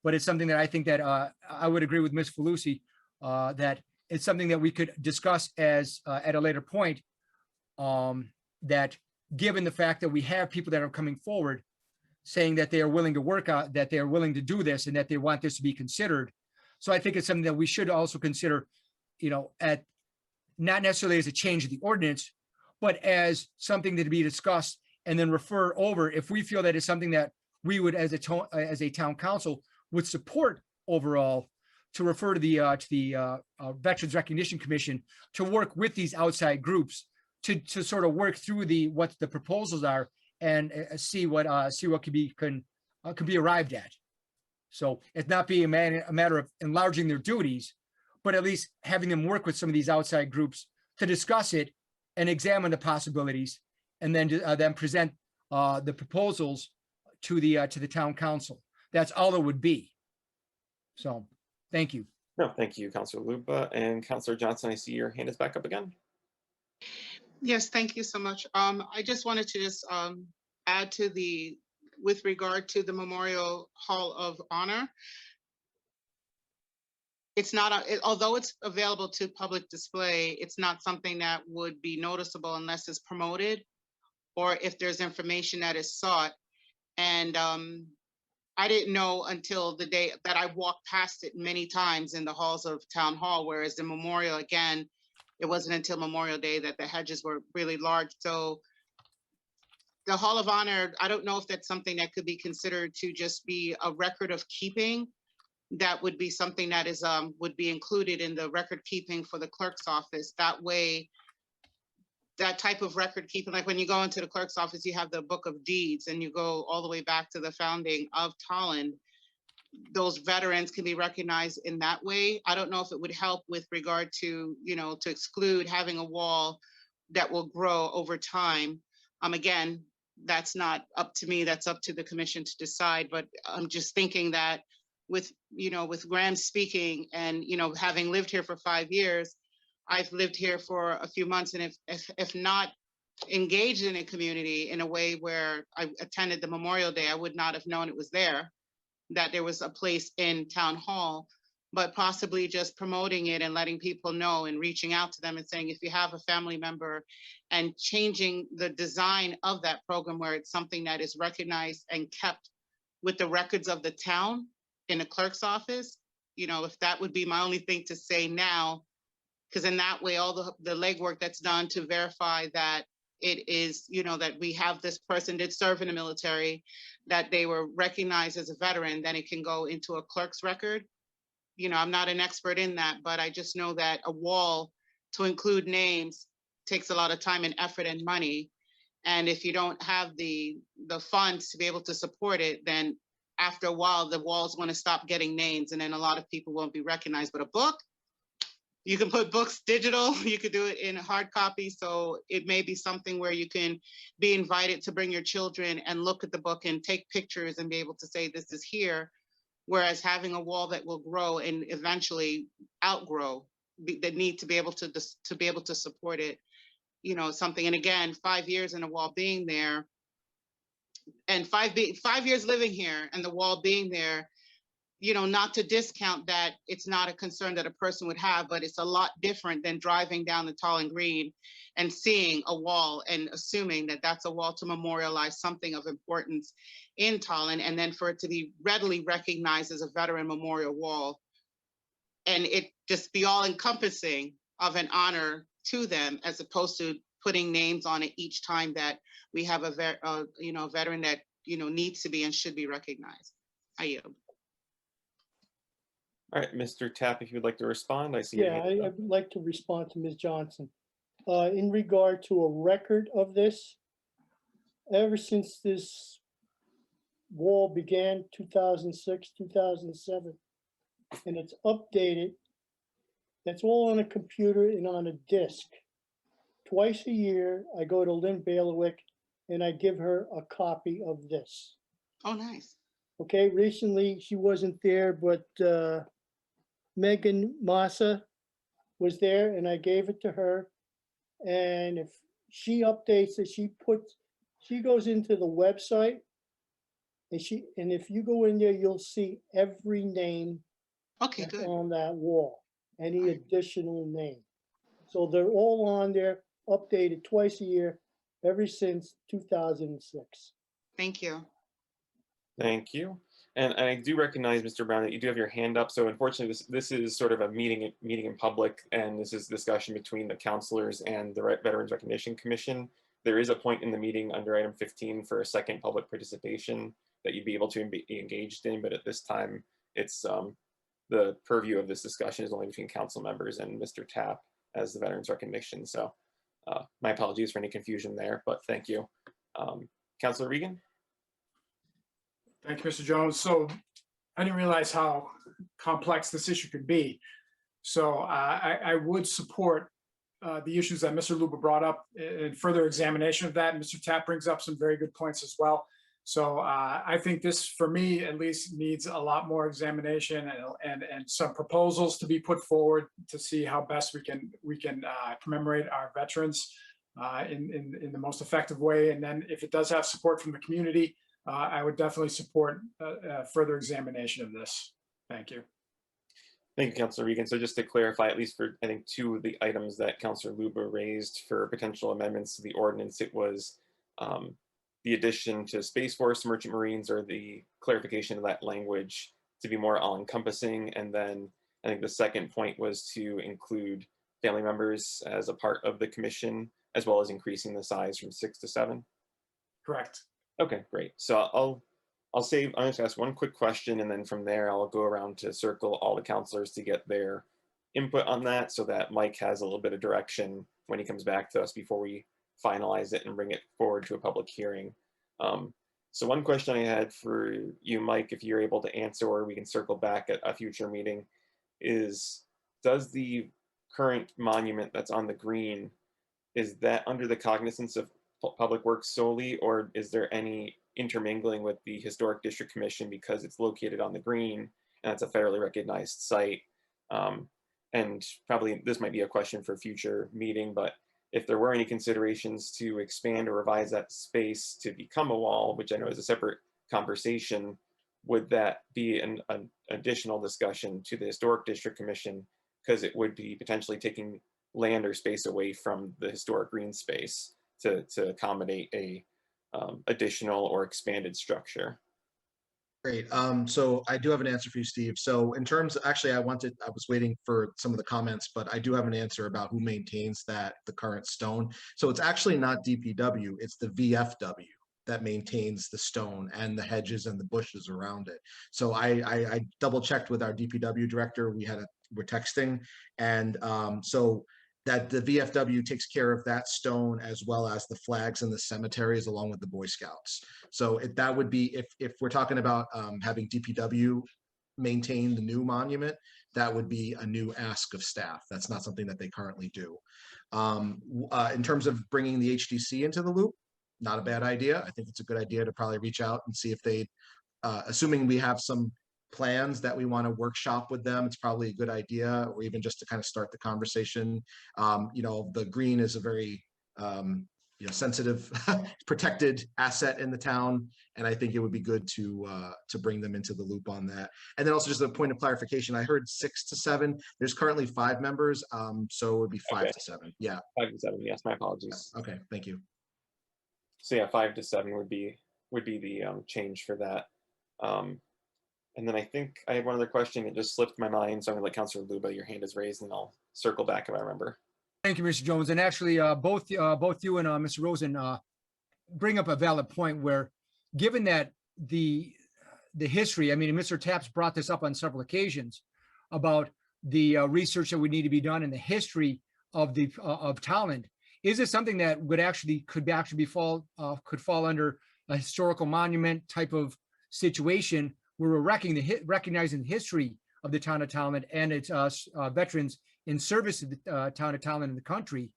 Speaker 8: But it's something that I think that I would agree with Ms. Falusi, that it's something that we could discuss as at a later point, that given the fact that we have people that are coming forward saying that they are willing to work out, that they are willing to do this and that they want this to be considered. So I think it's something that we should also consider, at not necessarily as a change of the ordinance, but as something to be discussed and then refer over if we feel that is something that we would, as a town council, would support overall, to refer to the Veterans Recognition Commission to work with these outside groups to sort of work through what the proposals are and see what can be arrived at. So it's not being a matter of enlarging their duties, but at least having them work with some of these outside groups to discuss it and examine the possibilities, and then present the proposals to the town council. That's all it would be. So, thank you.
Speaker 1: No, thank you, Councilor Luba. And Councilor Johnson, I see your hand is back up again.
Speaker 2: Yes, thank you so much. I just wanted to add to with regard to the Memorial Hall of Honor. It's not, although it's available to public display, it's not something that would be noticeable unless it's promoted or if there's information that is sought. And I didn't know until the day that I walked past it many times in the halls of Town Hall, whereas the memorial, again, it wasn't until Memorial Day that the hedges were really large. So the Hall of Honor, I don't know if that's something that could be considered to just be a record of keeping. That would be something that is would be included in the record keeping for the clerk's office. That way, that type of record keeping, like when you go into the clerk's office, you have the book of deeds and you go all the way back to the founding of Tolland. Those veterans can be recognized in that way. I don't know if it would help with regard to, to exclude having a wall that will grow over time. Again, that's not up to me, that's up to the commission to decide, but I'm just thinking that with Graham speaking and, having lived here for 5 years, I've lived here for a few months, and if not engaged in a community in a way where I attended the Memorial Day, I would not have known it was there, that there was a place in Town Hall, but possibly just promoting it and letting people know and reaching out to them and saying, if you have a family member, and changing the design of that program where it's something that is recognized and kept with the records of the town in the clerk's office, if that would be my only thing to say now, because in that way, all the legwork that's done to verify that it is, that we have this person did serve in the military, that they were recognized as a veteran, then it can go into a clerk's record. I'm not an expert in that, but I just know that a wall to include names takes a lot of time and effort and money. And if you don't have the funds to be able to support it, then after a while, the wall's going to stop getting names, and then a lot of people won't be recognized. But a book, you can put books digital, you could do it in a hard copy. So it may be something where you can be invited to bring your children and look at the book and take pictures and be able to say, this is here. Whereas having a wall that will grow and eventually outgrow the need to be able to be able to support it, you know, something. And again, 5 years in a wall being there, and 5 years living here, and the wall being there, you know, not to discount that it's not a concern that a person would have, but it's a lot different than driving down the Tolland Green and seeing a wall and assuming that that's a wall to memorialize something of importance in Tolland, and then for it to be readily recognized as a veteran memorial wall, and it just be all encompassing of an honor to them, as opposed to putting names on it each time that we have a you know, veteran that, you know, needs to be and should be recognized. I yield.
Speaker 1: All right, Mr. Tapp, if you would like to respond, I see.
Speaker 5: Yeah, I would like to respond to Ms. Johnson. In regard to a record of this, ever since this wall began, 2006, 2007, and it's updated, that's all on a computer and on a disk. Twice a year, I go to Lynn Bailiwick and I give her a copy of this.
Speaker 2: Oh, nice.
Speaker 5: Okay, recently she wasn't there, but Megan Massa was there and I gave it to her. And if she updates it, she goes into the website and if you go in there, you'll see every name
Speaker 2: Okay,
Speaker 5: that's
Speaker 2: good.
Speaker 5: on that wall, any additional name. So they're all on there, updated twice a year, ever since 2006.
Speaker 2: Thank you.
Speaker 1: Thank you. And I do recognize, Mr. Brown, that you do have your hand up. So unfortunately, this is sort of a meeting in public, and this is discussion between the counselors and the Veterans Recognition Commission. There is a point in the meeting under item 15 for a second public participation that you'd be able to be engaged in, but at this time, it's the purview of this discussion is only between council members and Mr. Tapp as the Veterans Recognition. So my apologies for any confusion there, but thank you. Councilor Regan?
Speaker 9: Thank you, Mr. Jones. So I didn't realize how complex this issue could be. So I would support the issues that Mr. Luba brought up in further examination of that. Mr. Tapp brings up some very good points as well. So I think this, for me at least, needs a lot more examination and some proposals to be put forward to see how best we can commemorate our veterans in the most effective way. And then if it does have support from the community, I would definitely support further examination of this. Thank you.
Speaker 1: Thank you, Councilor Regan. So just to clarify, at least for, I think, two of the items that Councilor Luba raised for potential amendments to the ordinance, it was the addition to Space Force Merchant Marines, or the clarification of that language to be more all-encompassing. And then I think the second point was to include family members as a part of the commission, as well as increasing the size from 6 to 7.
Speaker 9: Correct.
Speaker 1: Okay, great. So I'm just gonna ask one quick question, and then from there I'll go around to circle all the counselors to get their input on that, so that Mike has a little bit of direction when he comes back to us before we finalize it and bring it forward to a public hearing. So one question I had for you, Mike, if you're able to answer, or we can circle back at a future meeting, is does the current monument that's on the green, is that under the cognizance of Public Works solely, or is there any intermingling with the Historic District Commission because it's located on the green and it's a federally recognized site? And probably this might be a question for a future meeting, but if there were any considerations to expand or revise that space to become a wall, which I know is a separate conversation, would that be an additional discussion to the Historic District Commission, because it would be potentially taking land or space away from the historic green space to accommodate a additional or expanded structure?
Speaker 7: Great. So I do have an answer for you, Steve. So in terms, actually, I was waiting for some of the comments, but I do have an answer about who maintains the current stone. So it's actually not DPW, it's the VFW that maintains the stone and the hedges and the bushes around it. So I double checked with our DPW director. We're texting, and so that the VFW takes care of that stone, as well as the flags in the cemeteries, along with the Boy Scouts. So that would be, if we're talking about having DPW maintain the new monument, that would be a new ask of staff. That's not something that they currently do. In terms of bringing the HDC into the loop, not a bad idea. I think it's a good idea to probably reach out and see if they, assuming we have some plans that we want to workshop with them, it's probably a good idea, or even just to kind of start the conversation. The green is a very sensitive, protected asset in the town, and I think it would be good to bring them into the loop on that. And then also just a point of clarification, I heard 6 to 7. There's currently 5 members, so it would be 5
Speaker 1: Okay.
Speaker 7: to 7. Yeah.
Speaker 1: 5 to 7. Yes, my apologies.
Speaker 7: Okay. Thank you.
Speaker 1: So yeah, 5 to 7 would be the change for that. And then I think I have one other question. It just slipped my mind, so I'm gonna let Councilor Luba. Your hand is raised, and I'll circle back if I remember.
Speaker 8: Thank you, Mr. Jones. And actually, both you and Mr. Rosen bring up a valid point where, given that the history, I mean, Mr. Taps brought this up on several occasions about the research that would need to be done in the history of Tolland. Is it something that could fall under a historical monument type of situation where we're recognizing the history of the town of Tolland and its veterans in service to the town of Tolland and the country,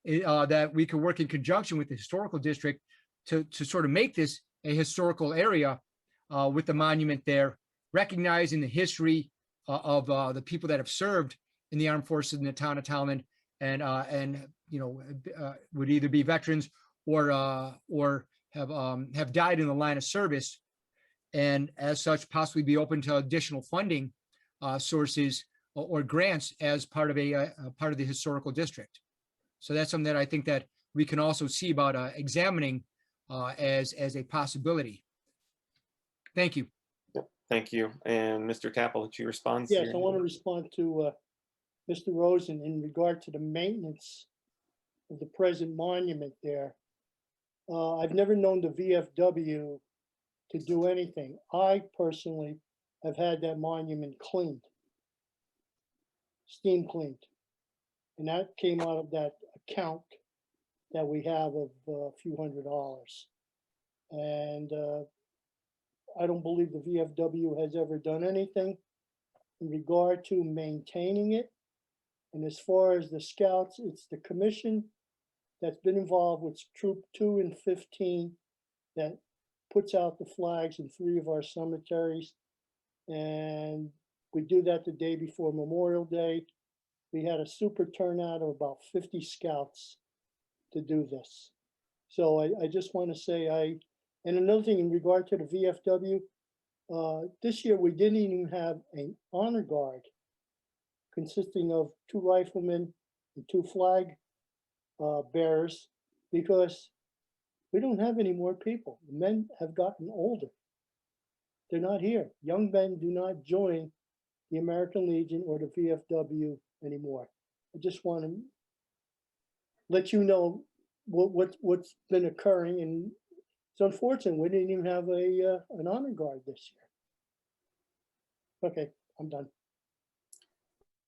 Speaker 8: that we could work in conjunction with the historical district to sort of make this a historical area with the monument there, recognizing the history of the people that have served in the armed forces in the town of Tolland, and would either be veterans or have died in the line of service, and as such possibly be open to additional funding sources or grants as part of the historical district. So that's something that I think that we can also see about examining as a possibility. Thank you.
Speaker 1: Yep, thank you. And Mr. Tapp, I'll let you respond.
Speaker 5: Yes, I want to respond to Mr. Rosen in regard to the maintenance of the present monument there. I've never known the VFW to do anything. I personally have had that monument cleaned, steam cleaned. And that came out of that account that we have of a few $100s. And I don't believe the VFW has ever done anything in regard to maintaining it. And as far as the scouts, it's the commission that's been involved with Troop 2 and 15 that puts out the flags in 3 of our cemeteries. And we do that the day before Memorial Day. We had a super turnout of about 50 scouts to do this. So I just want to say and another thing in regard to the VFW, this year we didn't even have an honor guard consisting of 2 riflemen and 2 flag bearers, because we don't have any more people. The men have gotten older. They're not here. Young men do not join the American Legion or the VFW anymore. I just want to let you know what's been occurring, and it's unfortunate we didn't even have an honor guard this year. Okay, I'm done.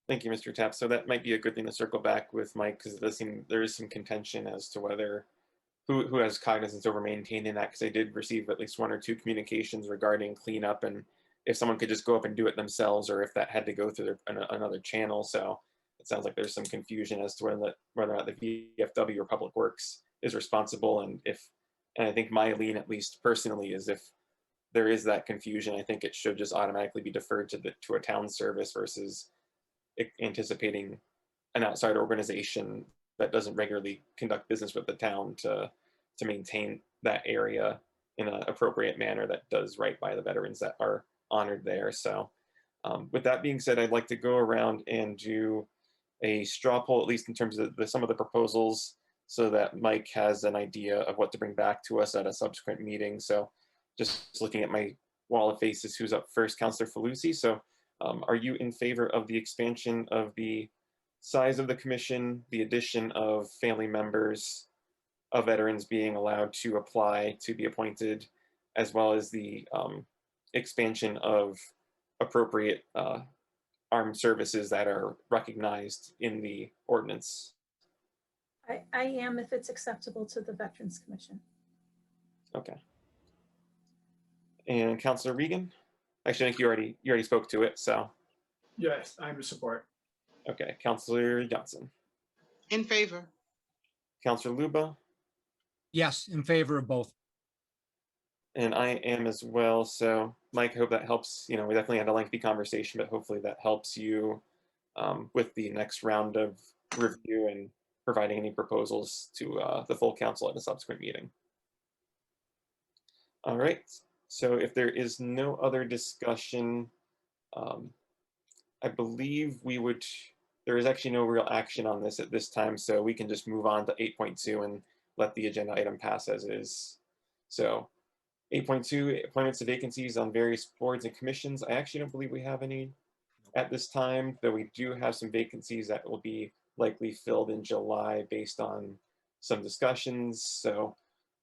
Speaker 1: Thank you, Mr. Tapp. So that might be a good thing to circle back with Mike, because it does seem there is some contention as to whether who has cognizance over maintaining that, because I did receive at least 1 or 2 communications regarding cleanup and if someone could just go up and do it themselves, or if that had to go through another channel. So it sounds like there's some confusion as to whether or not the VFW or Public Works is responsible. And I think my lean, at least personally, is if there is that confusion, I think it should just automatically be deferred to a town service versus anticipating an outside organization that doesn't regularly conduct business with the town to maintain that area in an appropriate manner that does right by the veterans that are honored there. So with that being said, I'd like to go around and do a straw poll, at least in terms of some of the proposals, so that Mike has an idea of what to bring back to us at a subsequent meeting. So just looking at my wall of faces, who's up first? Councilor Falusi. So are you in favor of the expansion of the size of the commission, the addition of family members of veterans being allowed to apply to be appointed, as well as the expansion of appropriate armed services that are recognized in the ordinance?
Speaker 6: I am, if it's acceptable to the Veterans Commission.
Speaker 1: Okay. And Councilor Regan? Actually, I think you already spoke to it, so.
Speaker 9: Yes, I'm in support.
Speaker 1: Okay, Councilor Johnson.
Speaker 2: In favor.
Speaker 1: Councilor Luba?
Speaker 8: Yes, in favor of both.
Speaker 1: And I am as well. So Mike, I hope that helps. We definitely had a lengthy conversation, but hopefully that helps you with the next round of review and providing any proposals to the full council at a subsequent meeting. All right, so if there is no other discussion, I believe there is actually no real action on this at this time, so we can just move on to 8.2 and let the agenda item pass as is. So 8.2, appointments to vacancies on various boards and commissions. I actually don't believe we have any at this time, though we do have some vacancies that will be likely filled in July based on some discussions. So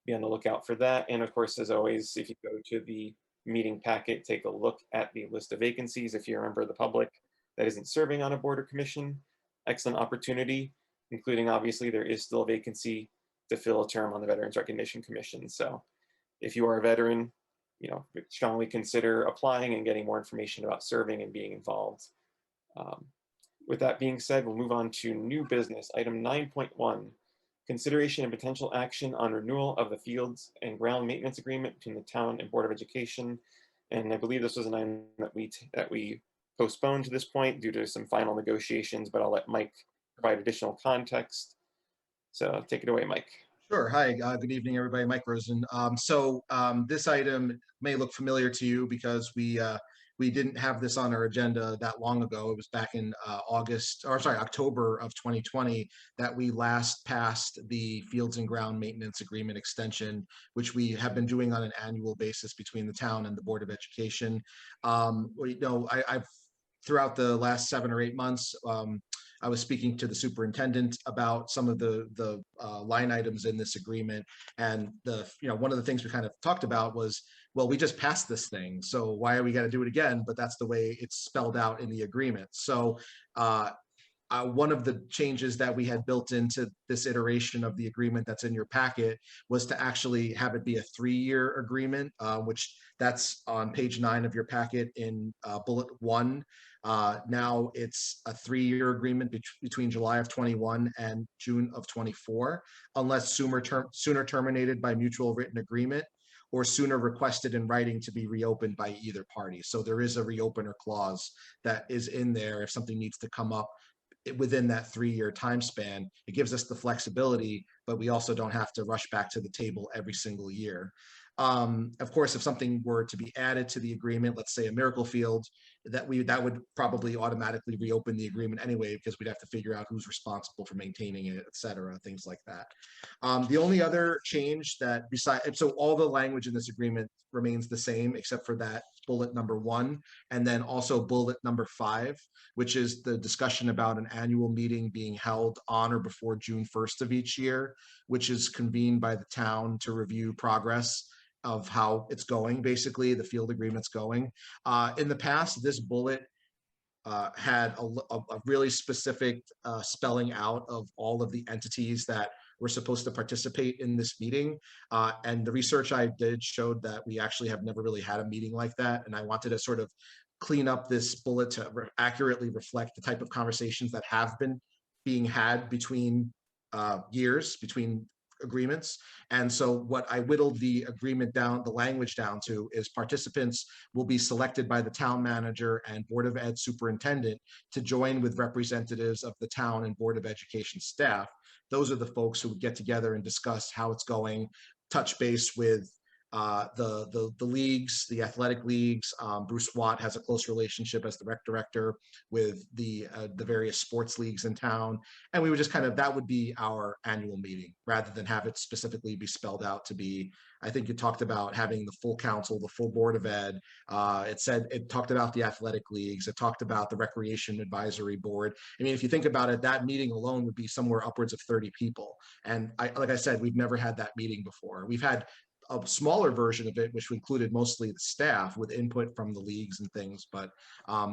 Speaker 1: be on the lookout for that. And of course, as always, if you go to the meeting packet, take a look at the list of vacancies. If you're a member of the public that isn't serving on a board or commission, excellent opportunity, including obviously there is still a vacancy to fill a term on the Veterans Recognition Commission. So if you are a veteran, strongly consider applying and getting more information about serving and being involved. With that being said, we'll move on to new business. Item 9.1, consideration and potential action on renewal of the fields and ground maintenance agreement between the town and Board of Education. And I believe this was an item that we postponed to this point due to some final negotiations, but I'll let Mike provide additional context. So take it away, Mike.
Speaker 7: Sure. Hi, good evening, everybody. Mike Rosen. This item may look familiar to you because we didn't have this on our agenda that long ago. It was back in October of 2020 that we last passed the Fields and Ground Maintenance Agreement extension, which we have been doing on an annual basis between the town and the Board of Education. I've throughout the last 7 or 8 months, I was speaking to the superintendent about some of the line items in this agreement, and one of the things we kind of talked about was, well, we just passed this thing, so why are we going to do it again? But that's the way it's spelled out in the agreement. So one of the changes that we had built into this iteration of the agreement that's in your packet was to actually have it be a 3-year agreement, which that's on page 9 of your packet in bullet 1. Now it's a 3-year agreement between July of 21 and June of 24, unless sooner terminated by mutual written agreement or sooner requested in writing to be reopened by either party. So there is a reopener clause that is in there if something needs to come up within that 3-year time span. It gives us the flexibility, but we also don't have to rush back to the table every single year. Of course, if something were to be added to the agreement, let's say a miracle field, that would probably automatically reopen the agreement anyway, because we'd have to figure out who's responsible for maintaining it, et cetera, things like that. The only other change so all the language in this agreement remains the same, except for that bullet number 1, and then also bullet number 5, which is the discussion about an annual meeting being held on or before June 1st of each year, which is convened by the town to review progress of how it's going, basically, the field agreement's going. In the past, this bullet had a really specific spelling out of all of the entities that were supposed to participate in this meeting. And the research I did showed that we actually have never really had a meeting like that. And I wanted to sort of clean up this bullet to accurately reflect the type of conversations that have been being had between between agreements. And so what I whittled the language down to is participants will be selected by the town manager and Board of Ed superintendent to join with representatives of the town and Board of Education staff. Those are the folks who would get together and discuss how it's going, touch base with the leagues, the athletic leagues. Bruce Watt has a close relationship as the rec director with the various sports leagues in town. And we would just that would be our annual meeting, rather than have it specifically be spelled out to be, I think you talked about having the full council, the full Board of Ed. It talked about the athletic leagues. It talked about the Recreation Advisory Board. I mean, if you think about it, that meeting alone would be somewhere upwards of 30 people. And like I said, we've never had that meeting before. We've had a smaller version of it, which included mostly the staff with input from the leagues and things. But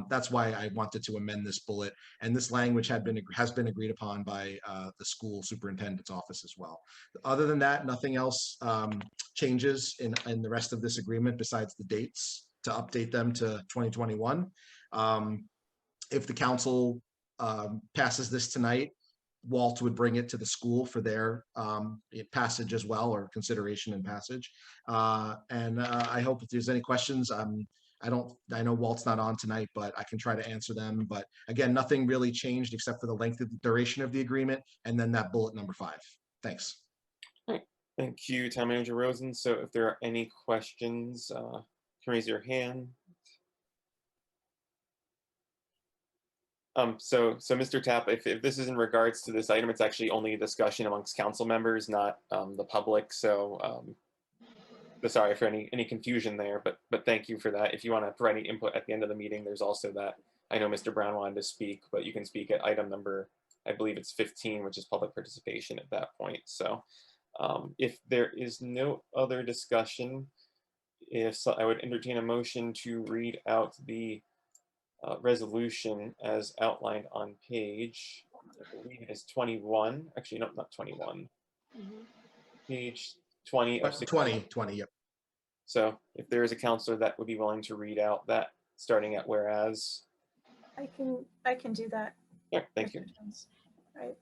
Speaker 7: that's why I wanted to amend this bullet. And this language has been agreed upon by the school superintendent's office as well. Other than that, nothing else changes in the rest of this agreement besides the dates to update them to 2021. If the council passes this tonight, Walt would bring it to the school for their passage as well, or consideration and passage. I hope if there's any questions, I know Walt's not on tonight, but I can try to answer them. But again, nothing really changed except for the length of the duration of the agreement and then that bullet number 5. Thanks.
Speaker 1: Thank you, Town Manager Rosen. So if there are any questions, you can raise your hand. So Mr. Tapp, if this is in regards to this item, it's actually only a discussion amongst council members, not the public. So sorry for any confusion there, but thank you for that. If you want to provide any input at the end of the meeting, there's also that. I know Mr. Brown wanted to speak, but you can speak at item number, I believe it's 15, which is public participation at that point. So if there is no other discussion, I would entertain a motion to read out the resolution as outlined on page, I believe it is 21. Actually, no, not 21. Page 20 of
Speaker 7: 20, yep.
Speaker 1: So if there is a counselor that would be willing to read out that starting at whereas.
Speaker 6: I can do that.
Speaker 1: Yeah, thank you.
Speaker 6: Right.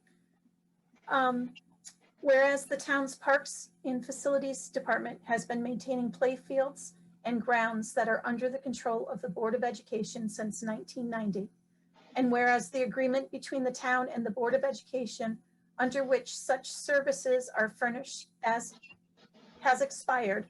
Speaker 6: Whereas the town's Parks and Facilities Department has been maintaining play fields and grounds that are under the control of the Board of Education since 1990. And whereas the agreement between the town and the Board of Education under which such services are furnished has expired.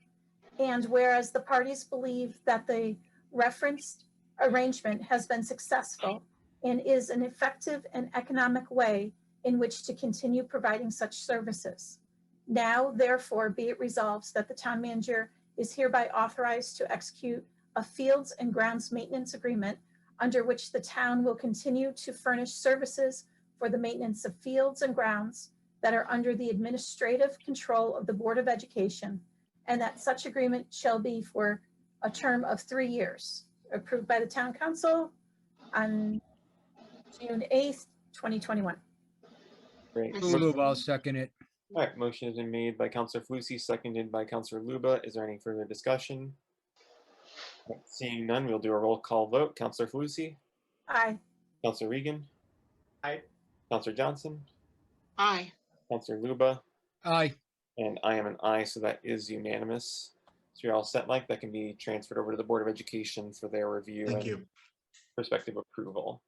Speaker 6: And whereas the parties believe that the referenced arrangement has been successful and is an effective and economic way in which to continue providing such services. Now, therefore, be it resolved that the town manager is hereby authorized to execute a fields and grounds maintenance agreement under which the town will continue to furnish services for the maintenance of fields and grounds that are under the administrative control of the Board of Education, and that such agreement shall be for a term of 3 years, approved by the Town Council on June 8th, 2021.
Speaker 1: Great.
Speaker 8: I'll second it.
Speaker 1: All right, motion has been made by Councilor Fusi, seconded by Councilor Luba. Is there any further discussion? All right, seeing none, we'll do a roll call vote. Councilor Fusi?
Speaker 6: Aye.
Speaker 1: Councilor Regan?
Speaker 9: Aye.
Speaker 1: Councilor Johnson?
Speaker 2: Aye.
Speaker 1: Councilor Luba?
Speaker 8: Aye.
Speaker 1: And I am an aye, so that is unanimous. So you're all set, Mike. That can be transferred over to the Board of Education for their review
Speaker 7: Thank
Speaker 1: and
Speaker 7: you.
Speaker 1: prospective approval.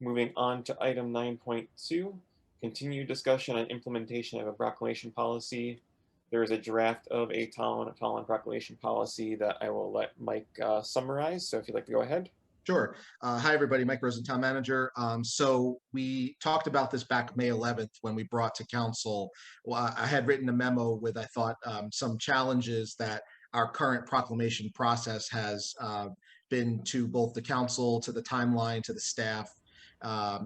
Speaker 1: Moving on to item 9.2. Continued discussion on implementation of a proclamation policy. There is a draft of a Tolland proclamation policy that I will let Mike summarize. So if you'd like to go ahead.
Speaker 7: Sure. Hi, everybody. Mike Rosen, Town Manager. So we talked about this back May 11th when we brought to council. Well, I had written a memo with, I thought, some challenges that our current proclamation process has been to both the council, to the timeline, to the staff,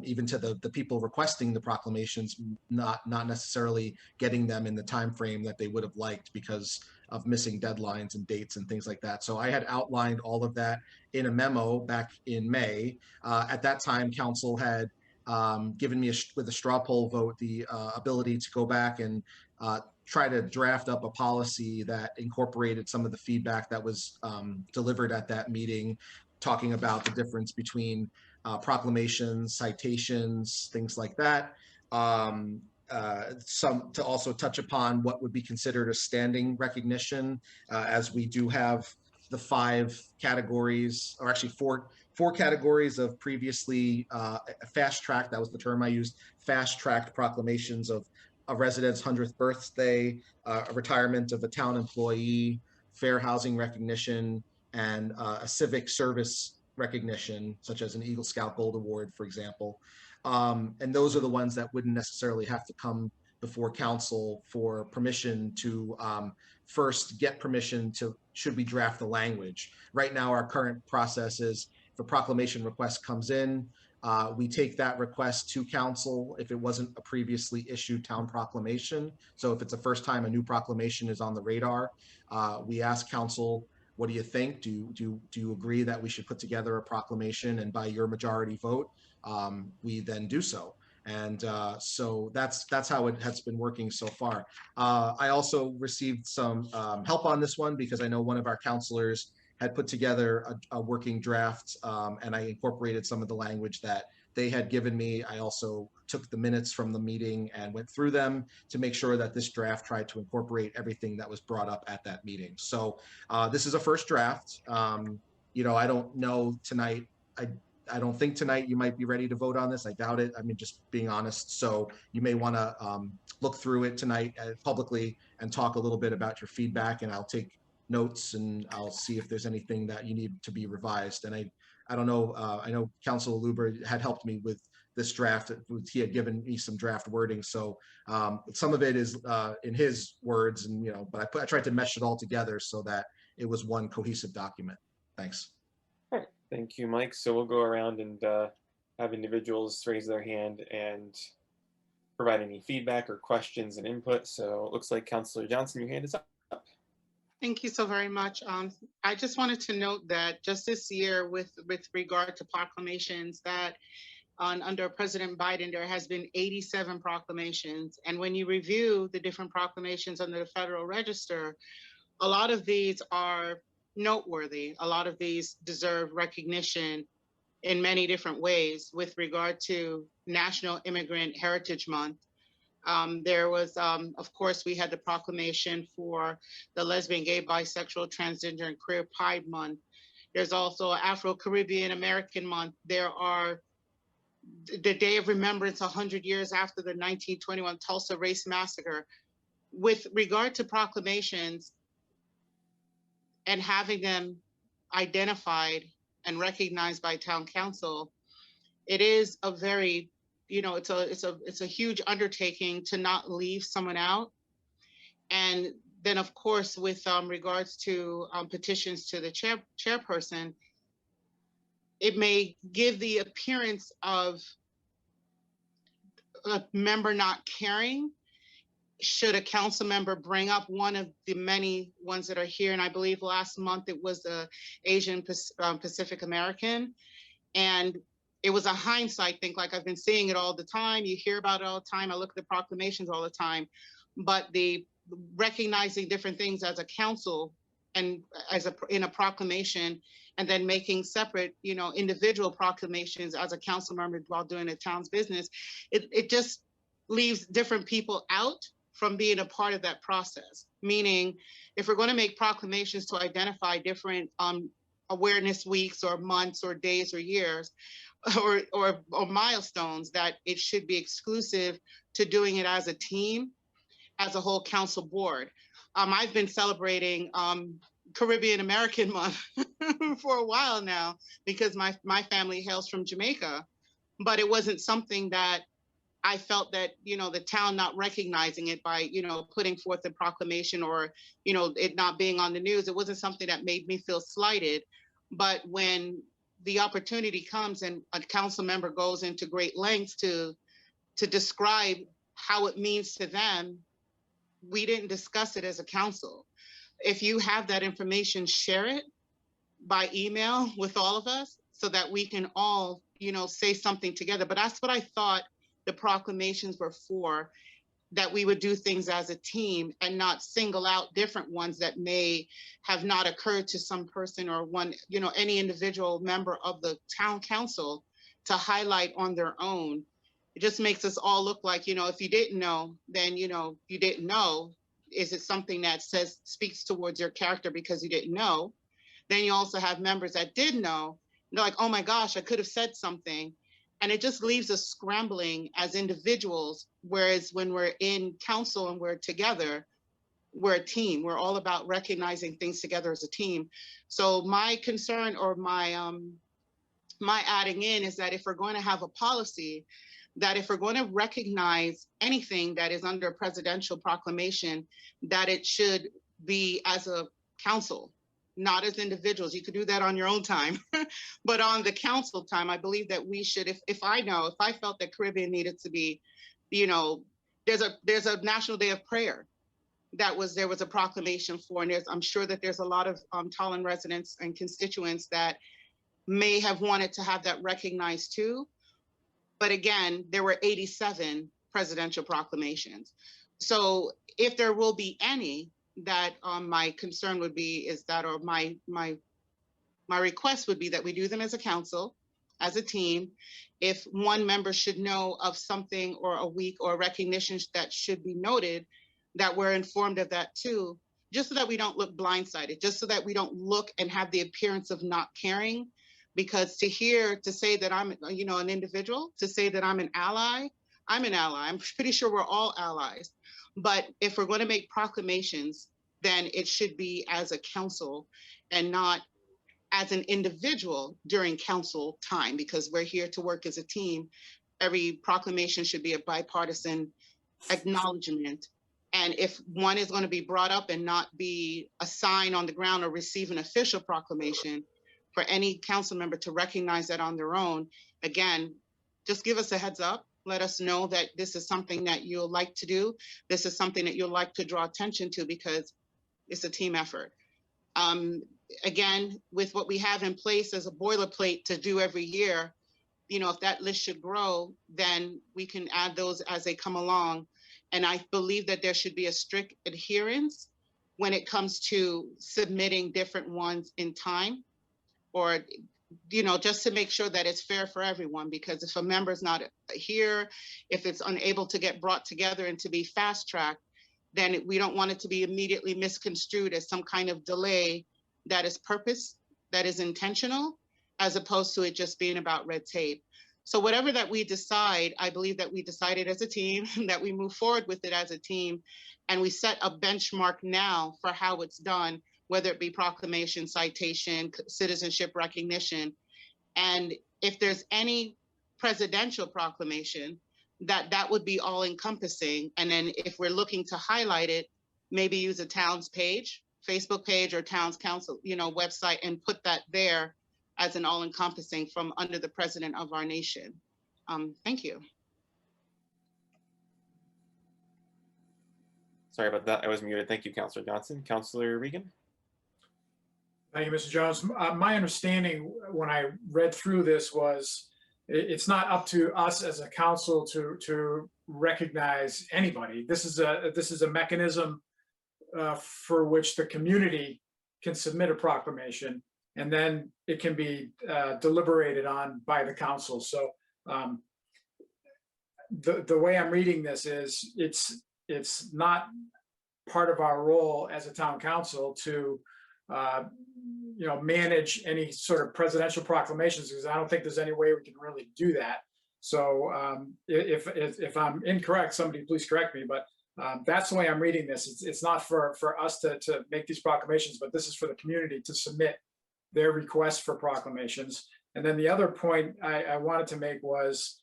Speaker 7: even to the people requesting the proclamations, not necessarily getting them in the time frame that they would have liked because of missing deadlines and dates and things like that. So I had outlined all of that in a memo back in May. At that time, council had given me, with a straw poll vote, the ability to go back and try to draft up a policy that incorporated some of the feedback that was delivered at that meeting, talking about the difference between proclamations, citations, things like that. Some to also touch upon what would be considered a standing recognition, as we do have the 5 categories, or actually four categories of previously fast-tracked, that was the term I used, fast-tracked proclamations of a resident's 100th birthday, a retirement of a town employee, fair housing recognition, and a civic service recognition, such as an Eagle Scout Gold Award, for example. And those are the ones that wouldn't necessarily have to come before council for permission to first get permission to, should we draft the language. Right now, our current process is if a proclamation request comes in, we take that request to council if it wasn't a previously issued town proclamation. So if it's the first time a new proclamation is on the radar, we ask council, what do you think? Do you agree that we should put together a proclamation? And by your majority vote, we then do so. And so that's how it has been working so far. I also received some help on this one because I know one of our counselors had put together a working draft, and I incorporated some of the language that they had given me. I also took the minutes from the meeting and went through them to make sure that this draft tried to incorporate everything that was brought up at that meeting. So this is a first draft. I don't know tonight. I don't think tonight you might be ready to vote on this. I doubt it. I mean, just being honest. So you may want to look through it tonight publicly and talk a little bit about your feedback, and I'll take notes and I'll see if there's anything that you need to be revised. And I don't know, I know Councilor Luber had helped me with this draft. He had given me some draft wording. So some of it is in his words, and but I tried to mesh it all together so that it was one cohesive document. Thanks.
Speaker 1: All right, thank you, Mike. So we'll go around and have individuals raise their hand and provide any feedback or questions and input. So it looks like Councilor Johnson, your hand is up.
Speaker 2: Thank you so very much. I just wanted to note that just this year with regard to proclamations that under President Biden, there has been 87 proclamations. And when you review the different proclamations under the Federal Register, a lot of these are noteworthy. A lot of these deserve recognition in many different ways with regard to National Immigrant Heritage Month. There was, of course, we had the proclamation for the lesbian, gay, bisexual, transgender, and queer Pride Month. There's also Afro-Caribbean American Month. There are the Day of Remembrance 100 years after the 1921 Tulsa Race Massacre. With regard to proclamations and having them identified and recognized by town council, it is a very, it's a huge undertaking to not leave someone out. And then, of course, with regards to petitions to the chairperson, it may give the appearance of a member not caring. Should a council member bring up one of the many ones that are here, and I believe last month it was the Asian Pacific American, and it was a hindsight thing. Like, I've been seeing it all the time. You hear about it all the time. I look at the proclamations all the time, but the recognizing different things as a council and in a proclamation, and then making separate, individual proclamations as a council member while doing the town's business, it just leaves different people out from being a part of that process. Meaning, if we're going to make proclamations to identify different awareness weeks or months or days or years or milestones, that it should be exclusive to doing it as a team, as a whole council board. I've been celebrating Caribbean American Month for a while now because my family hails from Jamaica, but it wasn't something that I felt that, the town not recognizing it by, putting forth a proclamation or, it not being on the news. It wasn't something that made me feel slighted. But when the opportunity comes and a council member goes into great lengths to describe how it means to them, we didn't discuss it as a council. If you have that information, share it by email with all of us so that we can all, say something together. But that's what I thought the proclamations were for, that we would do things as a team and not single out different ones that may have not occurred to some person or one, any individual member of the town council to highlight on their own. It just makes us all look like, if you didn't know, then, you didn't know. Is it something that speaks towards your character because you didn't know? Then you also have members that did know. They're like, oh my gosh, I could have said something. And it just leaves us scrambling as individuals. Whereas when we're in council and we're together, we're a team. We're all about recognizing things together as a team. So my concern or my adding in is that if we're going to have a policy, that if we're going to recognize anything that is under a presidential proclamation, that it should be as a council, not as individuals. You could do that on your own time, but on the council time, I believe that we should, if I felt that Caribbean needed to be, there's a National Day of Prayer there was a proclamation for, and I'm sure that there's a lot of Tolland residents and constituents that may have wanted to have that recognized too. But again, there were 87 presidential proclamations. So if there will be any, that my concern would be is that, or my request would be that we do them as a council, as a team. If one member should know of something or a week or recognition that should be noted, that we're informed of that too. just so that we don't look blindsided, just so that we don't look and have the appearance of not caring. Because to say that I'm, an individual, to say that I'm an ally, I'm an ally. I'm pretty sure we're all allies. But if we're going to make proclamations, then it should be as a council and not as an individual during council time, because we're here to work as a team. Every proclamation should be a bipartisan acknowledgement. And if one is going to be brought up and not be a sign on the ground or receive an official proclamation, for any council member to recognize that on their own, again, just give us a heads up. Let us know that this is something that you'll like to do. This is something that you'll like to draw attention to, because it's a team effort. Again, with what we have in place as a boilerplate to do every year, if that list should grow, then we can add those as they come along. And I believe that there should be a strict adherence when it comes to submitting different ones in time, or just to make sure that it's fair for everyone. Because if a member's not here, if it's unable to get brought together and to be fast tracked, then we don't want it to be immediately misconstrued as some kind of delay that is that is intentional, as opposed to it just being about red tape. So whatever that we decide, I believe that we decided as a team, that we move forward with it as a team, and we set a benchmark now for how it's done, whether it be proclamation, citation, citizenship recognition. And if there's any presidential proclamation, that would be all encompassing. And then if we're looking to highlight it, maybe use a town's page, Facebook page, or town's council, website, and put that there as an all encompassing from under the president of our nation. Thank you.
Speaker 1: Sorry about that. I was muted. Thank you, Councilor Johnson. Councilor Regan.
Speaker 9: Thank you, Mr. Jones. My understanding when I read through this was it's not up to us as a council to recognize anybody. This is a mechanism for which the community can submit a proclamation, and then it can be deliberated on by the council. So the way I'm reading this is it's not part of our role as a town council to manage any sort of presidential proclamations, because I don't think there's any way we can really do that. So if I'm incorrect, somebody please correct me, but that's the way I'm reading this. It's not for us to make these proclamations, but this is for the community to submit their requests for proclamations. And then the other point I wanted to make was,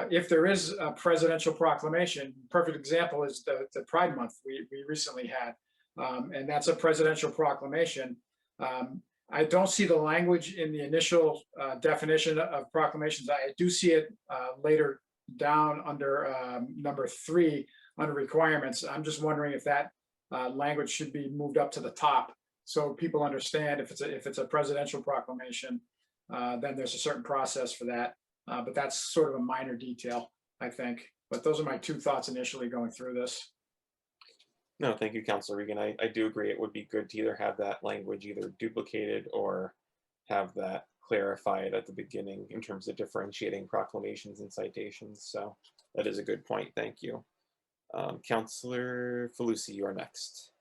Speaker 9: if there is a presidential proclamation, perfect example is the Pride Month we recently had, and that's a presidential proclamation. I don't see the language in the initial definition of proclamations. I do see it later down under number 3 under requirements. I'm just wondering if that language should be moved up to the top so people understand if it's a presidential proclamation, then there's a certain process for that. But that's sort of a minor detail, I think. But those are my 2 thoughts initially going through this.
Speaker 1: No, thank you, Councilor Regan. I do agree it would be good to either have that language either duplicated or have that clarified at the beginning in terms of differentiating proclamations and citations. So that is a good point. Thank you. Councilor Falusi, you are next,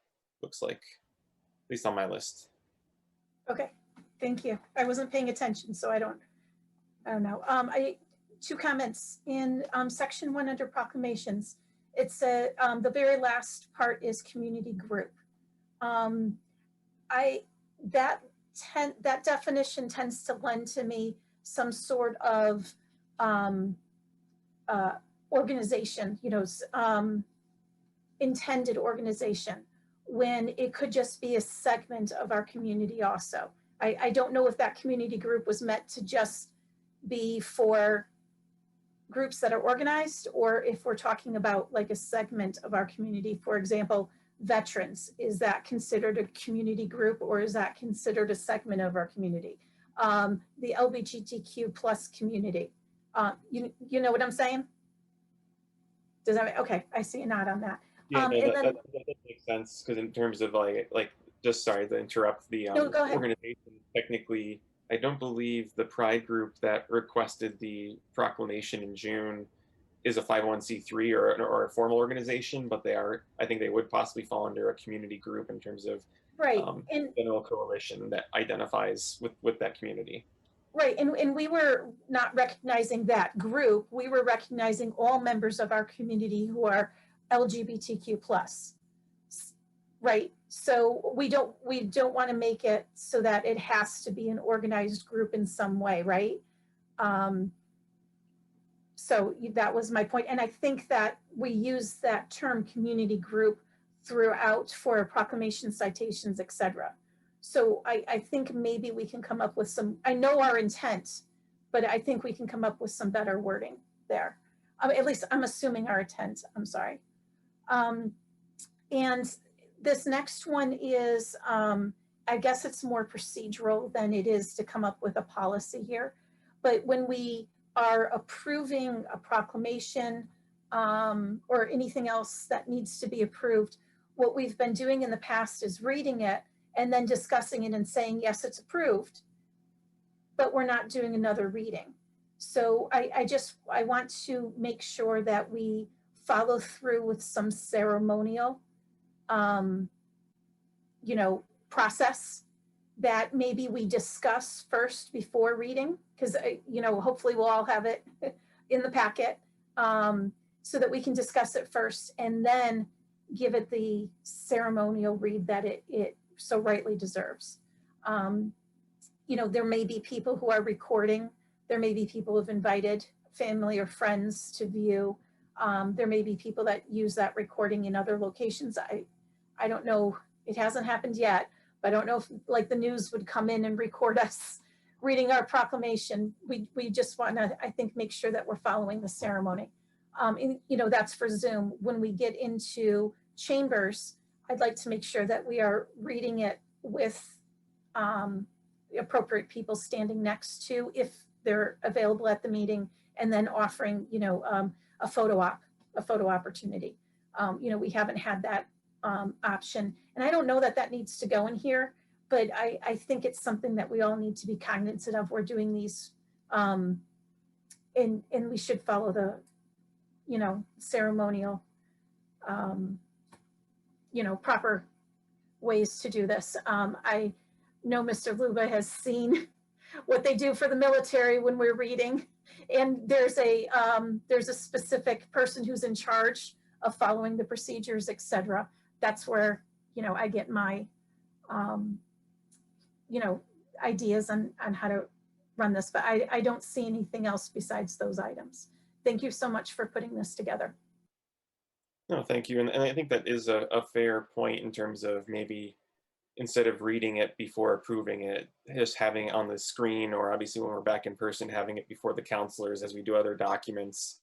Speaker 1: looks like, at least on my list.
Speaker 6: Okay, thank you. I wasn't paying attention, so I don't know. 2 comments in section 1 under proclamations. It's the very last part is community group. That definition tends to lend to me some sort of organization, intended organization, when it could just be a segment of our community also. I don't know if that community group was meant to just be for groups that are organized, or if we're talking about like a segment of our community. For example, veterans, is that considered a community group, or is that considered a segment of our community? The LGBTQ plus community, you know what I'm saying? Does that, okay, I see a nod on that.
Speaker 1: Yeah, that makes sense, because in terms of like just sorry to interrupt, the
Speaker 6: No, go ahead.
Speaker 1: organization, technically, I don't believe the Pride group that requested the proclamation in June is a 501c3 or a formal organization, but I think they would possibly fall under a community group in terms of
Speaker 6: Right. And
Speaker 1: general coalition that identifies with that community.
Speaker 6: right. And we were not recognizing that group. We were recognizing all members of our community who are LGBTQ plus. Right. So we don't want to make it so that it has to be an organized group in some way, right? So that was my point. And I think that we use that term community group throughout for proclamation, citations, et cetera. So I think maybe we can come up with some, I know our intent, but I think we can come up with some better wording there. At least I'm assuming our intent, I'm sorry. And this next one is, I guess it's more procedural than it is to come up with a policy here. But when we are approving a proclamation or anything else that needs to be approved, what we've been doing in the past is reading it and then discussing it and saying, yes, it's approved, but we're not doing another reading. So I want to make sure that we follow through with some ceremonial, process that maybe we discuss first before reading, because, hopefully we'll all have it in the packet, so that we can discuss it first and then give it the ceremonial read that it so rightly deserves. There may be people who are recording. There may be people who've invited family or friends to view. There may be people that use that recording in other locations. I don't know. It hasn't happened yet, but I don't know if like the news would come in and record us reading our proclamation. We just want to, I think, make sure that we're following the ceremony. That's for Zoom. When we get into chambers, I'd like to make sure that we are reading it with the appropriate people standing next to, if they're available at the meeting, and then offering, a photo opportunity. We haven't had that option. And I don't know that needs to go in here, but I think it's something that we all need to be cognizant of. We're doing these, and we should follow the, ceremonial, proper ways to do this. I know Mr. Luba has seen what they do for the military when we're reading, and there's a specific person who's in charge of following the procedures, et cetera. That's where, I get my, ideas on how to run this, but I don't see anything else besides those items. Thank you so much for putting this together.
Speaker 1: No, thank you. And I think that is a fair point in terms of maybe instead of reading it before approving it, just having it on the screen, or obviously when we're back in person, having it before the counselors as we do other documents,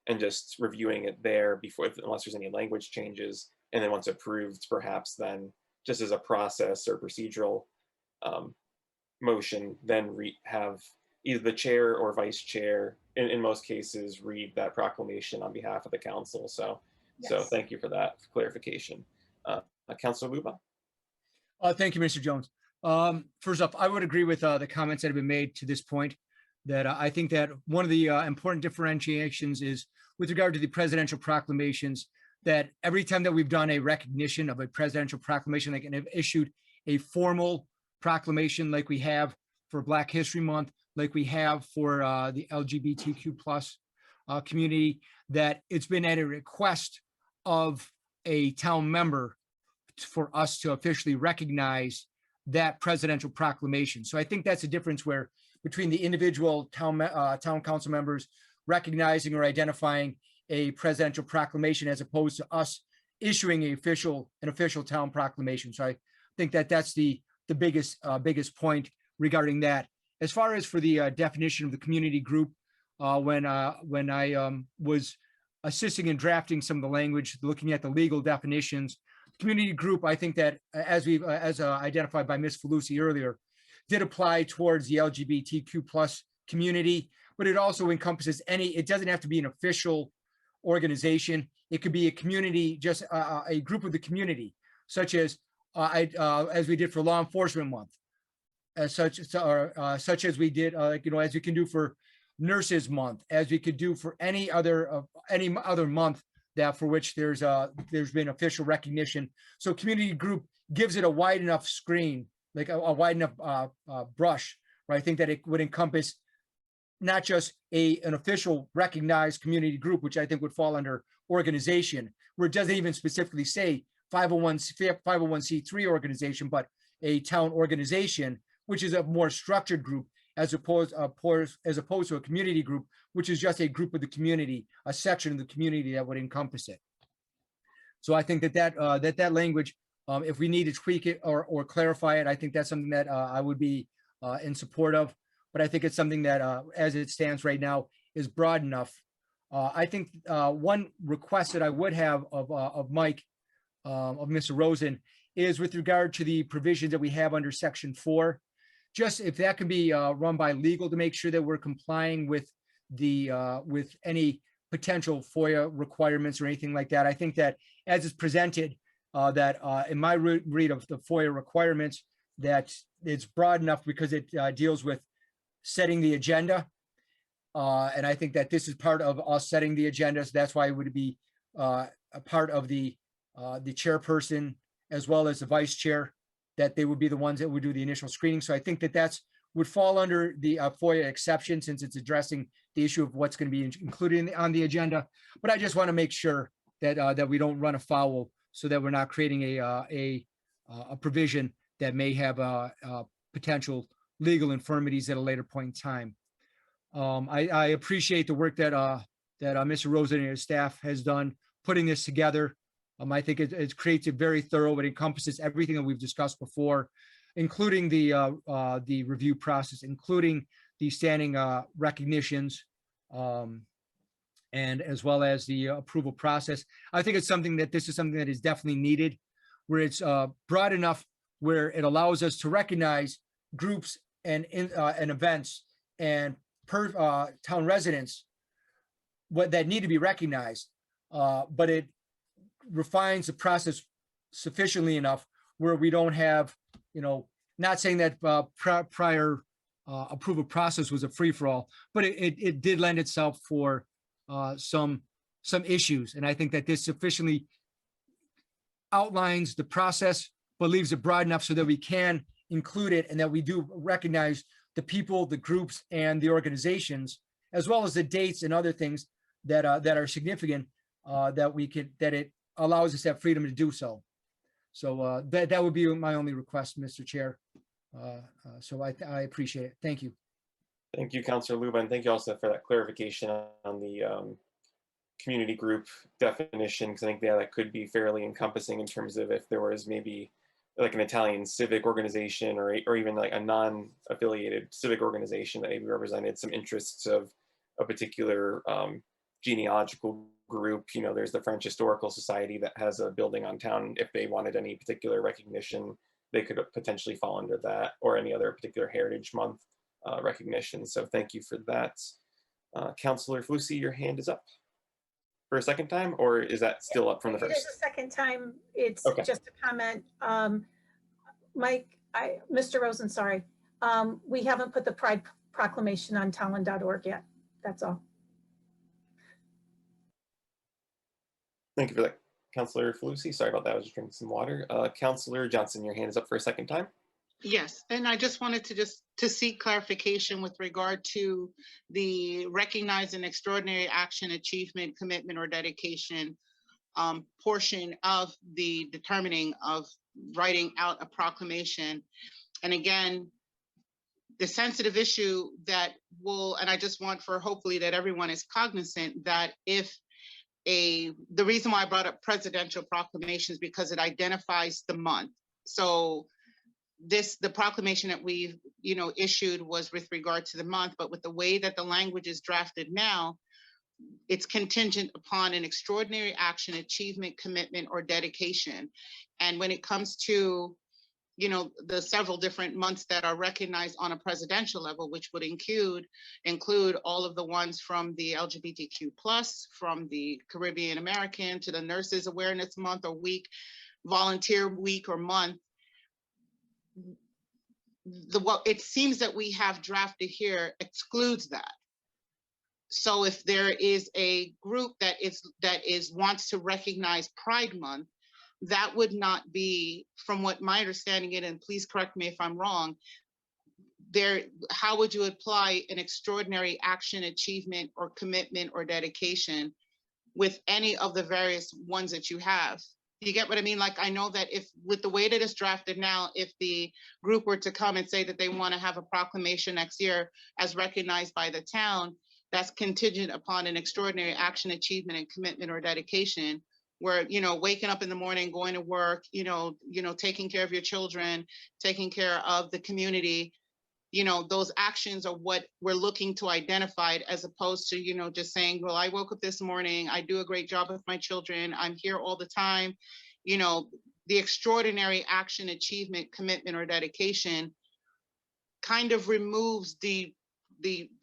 Speaker 1: and just reviewing it there before, unless there's any language changes. And then once approved, perhaps then just as a process or procedural motion, then have either the chair or vice chair, in most cases, read that proclamation on behalf of the council. So thank you for that clarification. Councilor Luba.
Speaker 8: Thank you, Mr. Jones. First off, I would agree with the comments that have been made to this point, that I think that one of the important differentiations is with regard to the presidential proclamations, that every time that we've done a recognition of a presidential proclamation, like, and have issued a formal proclamation like we have for Black History Month, like we have for the LGBTQ plus community, that it's been at a request of a town member for us to officially recognize that presidential proclamation. So I think that's a difference where between the individual town council members recognizing or identifying a presidential proclamation as opposed to us issuing an official town proclamation. So I think that that's the biggest point regarding that. As far as for the definition of the community group, when I was assisting in drafting some of the language, looking at the legal definitions, community group, I think that as identified by Ms. Falusi earlier, did apply towards the LGBTQ plus community, but it also encompasses it doesn't have to be an official organization. It could be a community, just a group of the community, such as we did for Law Enforcement Month, such as we did, as we can do for Nurses Month, as we could do for any other month that for which there's been official recognition. So community group gives it a wide enough screen, like a wide enough brush, where I think that it would encompass not just an official recognized community group, which I think would fall under organization, where it doesn't even specifically say 501c3 organization, but a town organization, which is a more structured group as opposed to a community group, which is just a group of the community, a section of the community that would encompass it. So I think that language, if we need to tweak it or clarify it, I think that's something that I would be in support of. But I think it's something that, as it stands right now, is broad enough. I think one request that I would have of Mike, of Mr. Rosen, is with regard to the provisions that we have under Section 4. Just if that can be run by legal to make sure that we're complying with with any potential FOIA requirements or anything like that. I think that as it's presented, that in my read of the FOIA requirements, that it's broad enough because it deals with setting the agenda. And I think that this is part of us setting the agenda. So that's why it would be a part of the chairperson as well as the vice chair, that they would be the ones that would do the initial screening. So I think that would fall under the FOIA exception, since it's addressing the issue of what's going to be included on the agenda. But I just want to make sure that we don't run afoul, so that we're not creating a provision that may have potential legal infirmities at a later point in time. I appreciate the work that Mr. Rosen and his staff has done putting this together. I think it creates a very thorough, it encompasses everything that we've discussed before, including the review process, including the standing recognitions, and as well as the approval process. I think this is something that is definitely needed, where it's broad enough where it allows us to recognize groups and events and town residents that need to be recognized, but it refines the process sufficiently enough where we don't have, not saying that prior approval process was a free-for-all, but it did lend itself for some issues. And I think that this sufficiently outlines the process, but leaves it broad enough so that we can include it, and that we do recognize the people, the groups, and the organizations, as well as the dates and other things that are significant, that it allows us that freedom to do so. So that would be my only request, Mr. Chair. So I appreciate it. Thank you.
Speaker 1: Thank you, Councilor Luba, and thank you also for that clarification on the community group definition, because I think that could be fairly encompassing in terms of if there was maybe like an Italian civic organization or even like a non-affiliated civic organization that maybe represented some interests of a particular genealogical group. There's the French Historical Society that has a building on town. If they wanted any particular recognition, they could potentially fall under that, or any other particular Heritage Month recognition. So thank you for that. Councilor Fusi, your hand is up for a second time, or is that still up from the first?
Speaker 6: It is a second time. It's
Speaker 1: okay.
Speaker 6: Just a comment. Mike, Mr. Rosen, sorry. We haven't put the Pride Proclamation on Tolland.org yet. That's all.
Speaker 1: Thank you for that, Councilor Falusi. Sorry about that. I was just drinking some water. Councilor Johnson, your hand is up for a second time.
Speaker 2: Yes, and I just wanted to seek clarification with regard to the recognize an extraordinary action, achievement, commitment, or dedication portion of the determining of writing out a proclamation. And again, the sensitive issue that and I just want for hopefully that everyone is cognizant that if the reason why I brought up presidential proclamations, because it identifies the month. So the proclamation that we've issued was with regard to the month, but with the way that the language is drafted now, it's contingent upon an extraordinary action, achievement, commitment, or dedication. And when it comes to the several different months that are recognized on a presidential level, which would include all of the ones from the LGBTQ+, from the Caribbean American to the Nurses Awareness Month or Week, Volunteer Week or Month, what it seems that we have drafted here excludes that. So if there is a group that wants to recognize Pride Month, that would not be, from what my understanding is, and please correct me if I'm wrong, how would you apply an extraordinary action, achievement, or commitment or dedication with any of the various ones that you have? You get what I mean? Like, I know that if, with the way that it's drafted now, if the group were to come and say that they want to have a proclamation next year as recognized by the town, that's contingent upon an extraordinary action, achievement, and commitment or dedication, where, you know, waking up in the morning, going to work, taking care of your children, taking care of the community, those actions are what we're looking to identify, as opposed to, just saying, well, I woke up this morning, I do a great job with my children, I'm here all the time. The extraordinary action, achievement, commitment, or dedication kind of removes the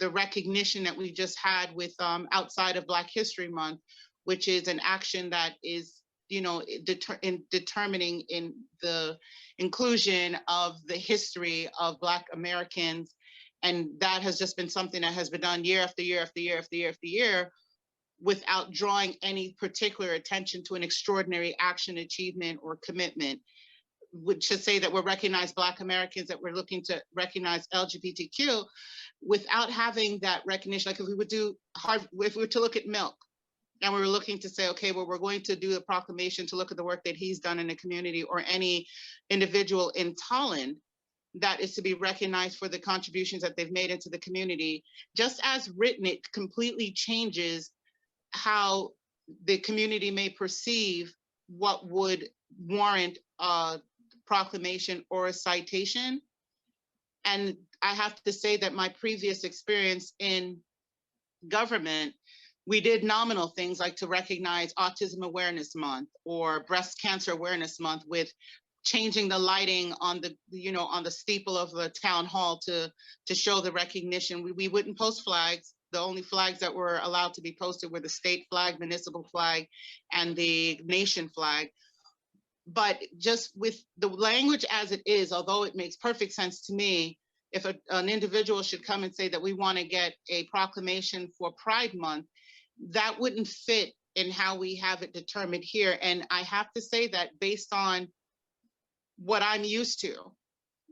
Speaker 2: recognition that we just had with outside of Black History Month, which is an action that is, determining in the inclusion of the history of Black Americans. And that has just been something that has been done year after year after year after year after year, without drawing any particular attention to an extraordinary action, achievement, or commitment. Which should say that we're recognized Black Americans, that we're looking to recognize LGBTQ, without having that recognition. Like if we were to look at milk, and we were looking to say, okay, well, we're going to do a proclamation to look at the work that he's done in the community, or any individual in Tolland that is to be recognized for the contributions that they've made into the community. Just as written, it completely changes how the community may perceive what would warrant a proclamation or a citation. And I have to say that my previous experience in government, we did nominal things like to recognize Autism Awareness Month or Breast Cancer Awareness Month, with changing the lighting on the, on the steeple of the town hall to show the recognition. We wouldn't post flags. The only flags that were allowed to be posted were the state flag, municipal flag, and the nation flag. But just with the language as it is, although it makes perfect sense to me, if an individual should come and say that we want to get a proclamation for Pride Month, that wouldn't fit in how we have it determined here. And I have to say that based on what I'm used to,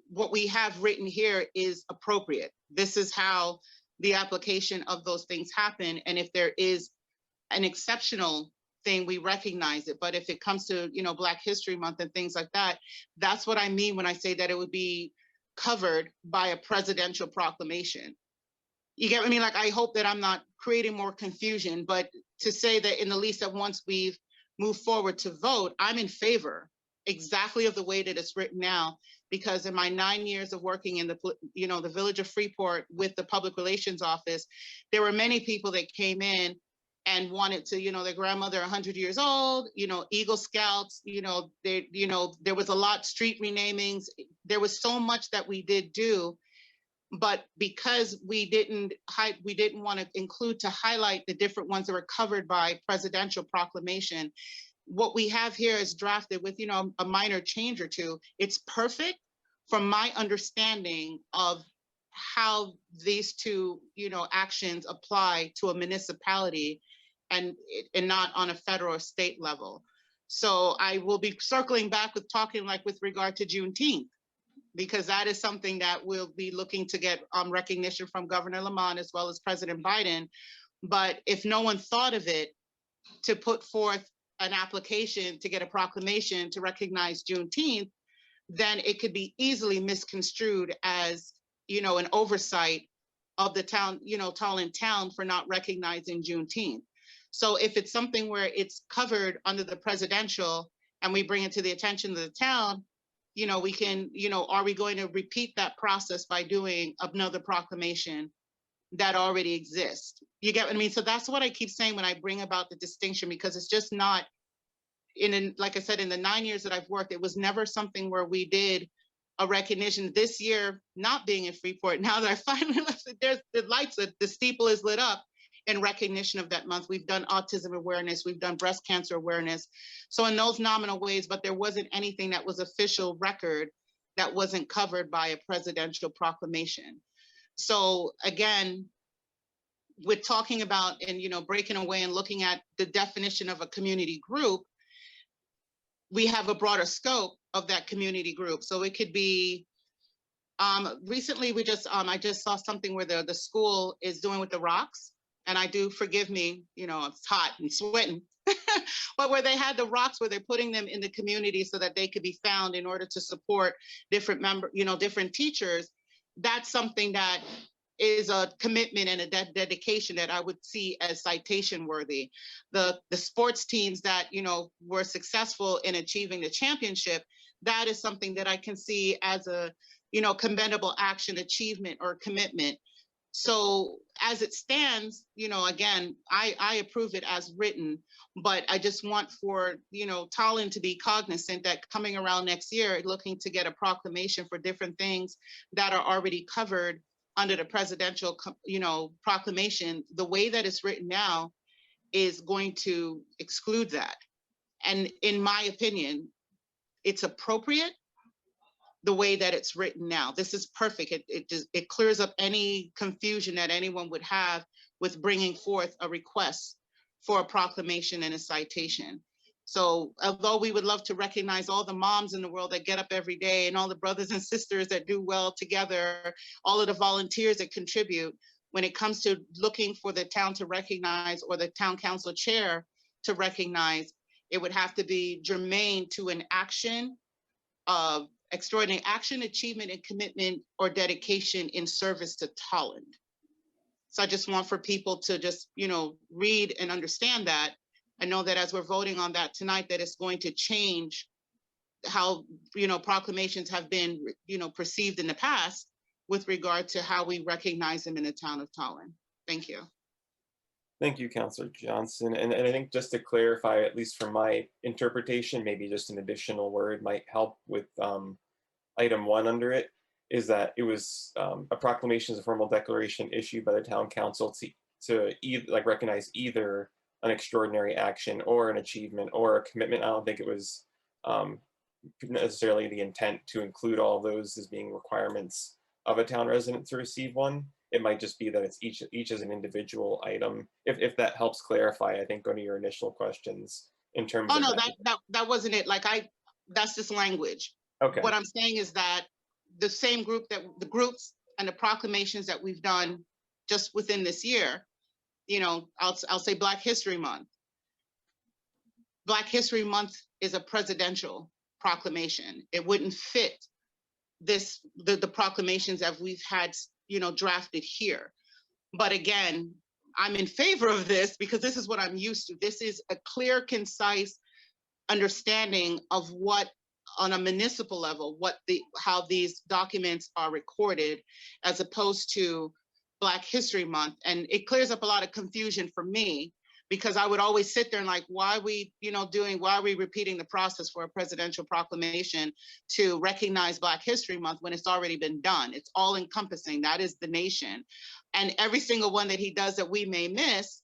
Speaker 2: what we have written here is appropriate. This is how the application of those things happen. And if there is an exceptional thing, we recognize it. But if it comes to, Black History Month and things like that, that's what I mean when I say that it would be covered by a presidential proclamation. You get what I mean? Like, I hope that I'm not creating more confusion, but to say that in the least that once we've moved forward to vote, I'm in favor exactly of the way that it's written now, because in my 9 years of working in the village of Freeport with the public relations office, there were many people that came in and wanted to, their grandmother 100 years old, Eagle Scouts, there was a lot, street renamings. There was so much that we did do, but because we didn't want to include to highlight the different ones that were covered by presidential proclamation, what we have here is drafted with, a minor change or two. It's perfect from my understanding of how these two, actions apply to a municipality and not on a federal or state level. So I will be circling back with talking like with regard to Juneteenth, because that is something that we'll be looking to get recognition from Governor Lamont as well as President Biden. But if no one thought of it to put forth an application to get a proclamation to recognize Juneteenth, then it could be easily misconstrued as, an oversight of the town, Tolland town for not recognizing Juneteenth. So if it's something where it's covered under the presidential and we bring it to the attention of the town, we can, are we going to repeat that process by doing another proclamation that already exists? You get what I mean? So that's what I keep saying when I bring about the distinction, because it's just not like I said, in the 9 years that I've worked, it was never something where we did a recognition. This year, not being in Freeport, now that I finally left, there's the lights, the steeple is lit up in recognition of that month. We've done autism awareness, we've done breast cancer awareness. So in those nominal ways, but there wasn't anything that was official record that wasn't covered by a presidential proclamation. So again, with talking about and, breaking away and looking at the definition of a community group, we have a broader scope of that community group. So it could be, recently I just saw something where the school is doing with the rocks, and I do, forgive me, it's hot and sweating, but where they had the rocks, where they're putting them in the community so that they could be found in order to support different different teachers. That's something that is a commitment and a dedication that I would see as citation worthy. The sports teams that, were successful in achieving the championship, that is something that I can see as a, commendable action, achievement, or commitment. So as it stands, again, I approve it as written, but I just want for, Tolland to be cognizant that coming around next year, looking to get a proclamation for different things that are already covered under the presidential, proclamation, the way that it's written now is going to exclude that. And in my opinion, it's appropriate the way that it's written now. This is perfect. It clears up any confusion that anyone would have with bringing forth a request for a proclamation and a citation. So although we would love to recognize all the moms in the world that get up every day and all the brothers and sisters that do well together, all of the volunteers that contribute, when it comes to looking for the town to recognize or the town council chair to recognize, it would have to be germane to an action of extraordinary action, achievement, and commitment or dedication in service to Tolland. So I just want for people to just, read and understand that. I know that as we're voting on that tonight, that it's going to change how, proclamations have been, perceived in the past with regard to how we recognize them in the town of Tolland. Thank you.
Speaker 1: Thank you, Councilor Johnson. And I think just to clarify, at least from my interpretation, maybe just an additional word might help with item 1 under it, is that it was a proclamation is a formal declaration issued by the town council to either recognize either an extraordinary action or an achievement or a commitment. I don't think it was necessarily the intent to include all those as being requirements of a town resident to receive one. It might just be that it's each as an individual item. If that helps clarify, I think, go to your initial questions in terms of.
Speaker 2: Oh, no, that wasn't it. That's just language.
Speaker 1: Okay.
Speaker 2: What I'm saying is that the same group the groups and the proclamations that we've done just within this year, I'll say Black History Month. Black History Month is a presidential proclamation. It wouldn't fit the proclamations that we've had, drafted here. But again, I'm in favor of this because this is what I'm used to. This is a clear, concise understanding of what, on a municipal level, how these documents are recorded, as opposed to Black History Month. And it clears up a lot of confusion for me, because I would always sit there and why are we repeating the process for a presidential proclamation to recognize Black History Month when it's already been done? It's all encompassing. That is the nation. And every single one that he does that we may miss,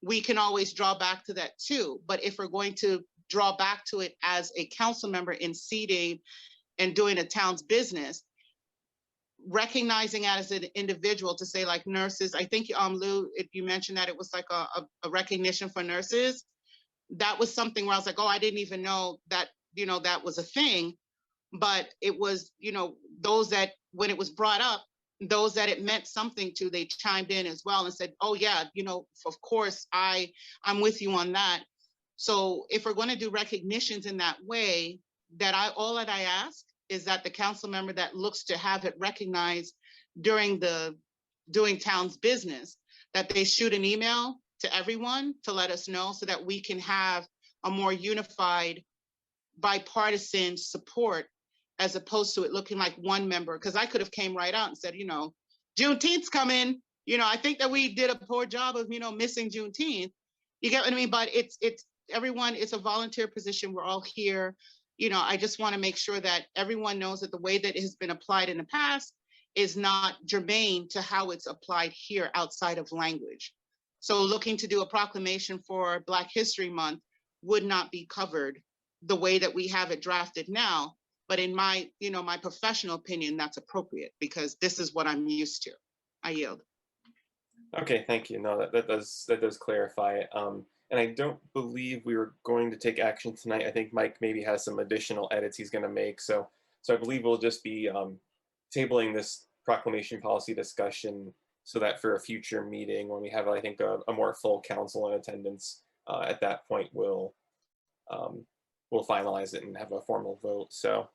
Speaker 2: we can always draw back to that too. But if we're going to draw back to it as a council member in seating and doing a town's business, recognizing as an individual to say nurses, I think Lou, if you mentioned that it was a recognition for nurses, that was something where I was like, oh, I didn't even know that, that was a thing. But it was, those that, when it was brought up, those that it meant something to, they chimed in as well and said, oh yeah, of course, I'm with you on that. So if we're going to do recognitions in that way, all that I ask is that the council member that looks to have it recognized during doing town's business, that they shoot an email to everyone to let us know, so that we can have a more unified bipartisan support, as opposed to it looking like one member. Because I could have came right out and said, Juneteenth's coming. I think that we did a poor job of, missing Juneteenth. You get what I mean? But it's everyone, it's a volunteer position. We're all here. I just want to make sure that everyone knows that the way that it has been applied in the past is not germane to how it's applied here outside of language. So looking to do a proclamation for Black History Month would not be covered the way that we have it drafted now. But in my, my professional opinion, that's appropriate, because this is what I'm used to. I yield.
Speaker 1: Okay, thank you. No, that does clarify it. And I don't believe we were going to take action tonight. I think Mike maybe has some additional edits he's going to make. So I believe we'll just be tabling this proclamation policy discussion so that for a future meeting when we have, I think, a more full council in attendance, at that point um, we'll finalize it and have a formal vote. So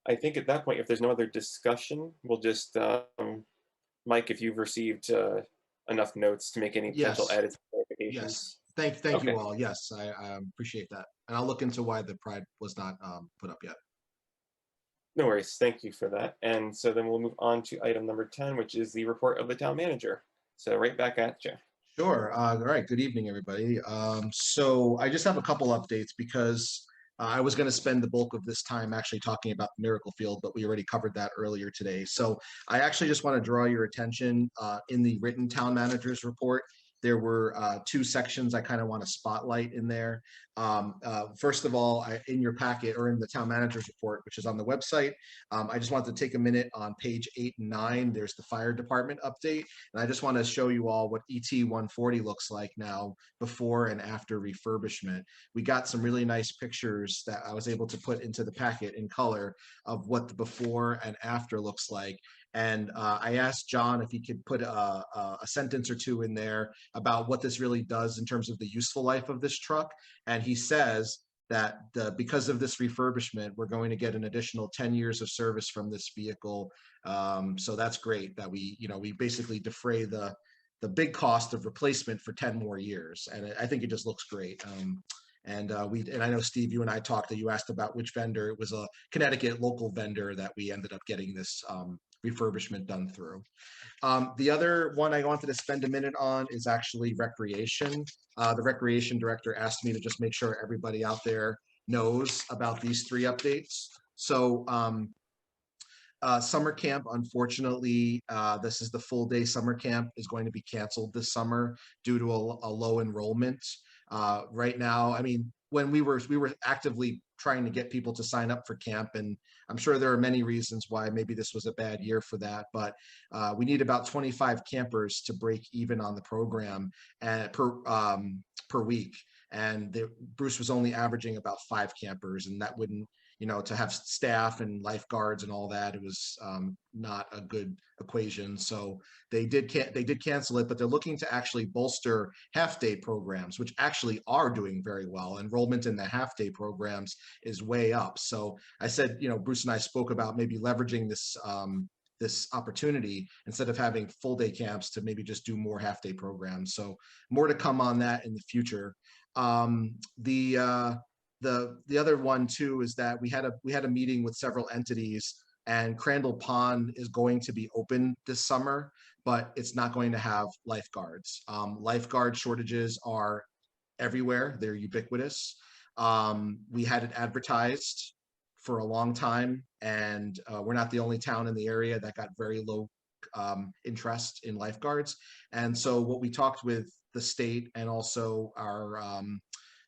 Speaker 1: I think at that point, if there's no other discussion, we'll just Mike, if you've received enough notes to make any potential
Speaker 7: Yes,
Speaker 1: edits or clarifications.
Speaker 7: yes. Thank
Speaker 1: Okay,
Speaker 7: you all. Yes, I appreciate that. And I'll look into why the pride was not put up yet.
Speaker 1: no worries. Thank you for that. And so then we'll move on to item number 10, which is the report of the town manager. So right back at you.
Speaker 7: Sure. All right. Good evening, everybody. So I just have a couple updates because I was going to spend the bulk of this time actually talking about the Miracle Field, but we already covered that earlier today. So I actually just want to draw your attention in the written town manager's report. There were two sections I kind of want to spotlight in there. First of all, in your packet or in the town manager's report, which is on the website, I just wanted to take a minute on page 8 and 9. There's the fire department update. And I just want to show you all what ET 140 looks like now before and after refurbishment. We got some really nice pictures that I was able to put into the packet in color of what the before and after looks like. And I asked John if he could put a sentence or two in there about what this really does in terms of the useful life of this truck. And he says that because of this refurbishment, we're going to get an additional 10 years of service from this vehicle. So that's great that we basically defray the big cost of replacement for 10 more years. And I think it just looks great. And I know, Steve, you and I talked that you asked about which vendor. It was a Connecticut local vendor that we ended up getting this refurbishment done through. The other one I wanted to spend a minute on is actually recreation. The recreation director asked me to just make sure everybody out there knows about these 3 updates. So summer camp, unfortunately, this is the full day summer camp is going to be canceled this summer due to a low enrollment. Right now, I mean, when we were actively trying to get people to sign up for camp, and I'm sure there are many reasons why maybe this was a bad year for that, but we need about 25 campers to break even on the program and per week. And Bruce was only averaging about 5 campers, and that wouldn't, to have staff and lifeguards and all that, it was not a good equation. So they did cancel it, but they're looking to actually bolster half-day programs, which actually are doing very well. Enrollment in the half-day programs is way up. So I said, Bruce and I spoke about maybe leveraging this opportunity instead of having full-day camps to maybe just do more half-day programs. So more to come on that in the future. The other one too is that we had a meeting with several entities, and Crandall Pond is going to be open this summer, but it's not going to have lifeguards. Lifeguard shortages are everywhere. They're ubiquitous. We had it advertised for a long time, and we're not the only town in the area that got very low interest in lifeguards. And so what we talked with the state and also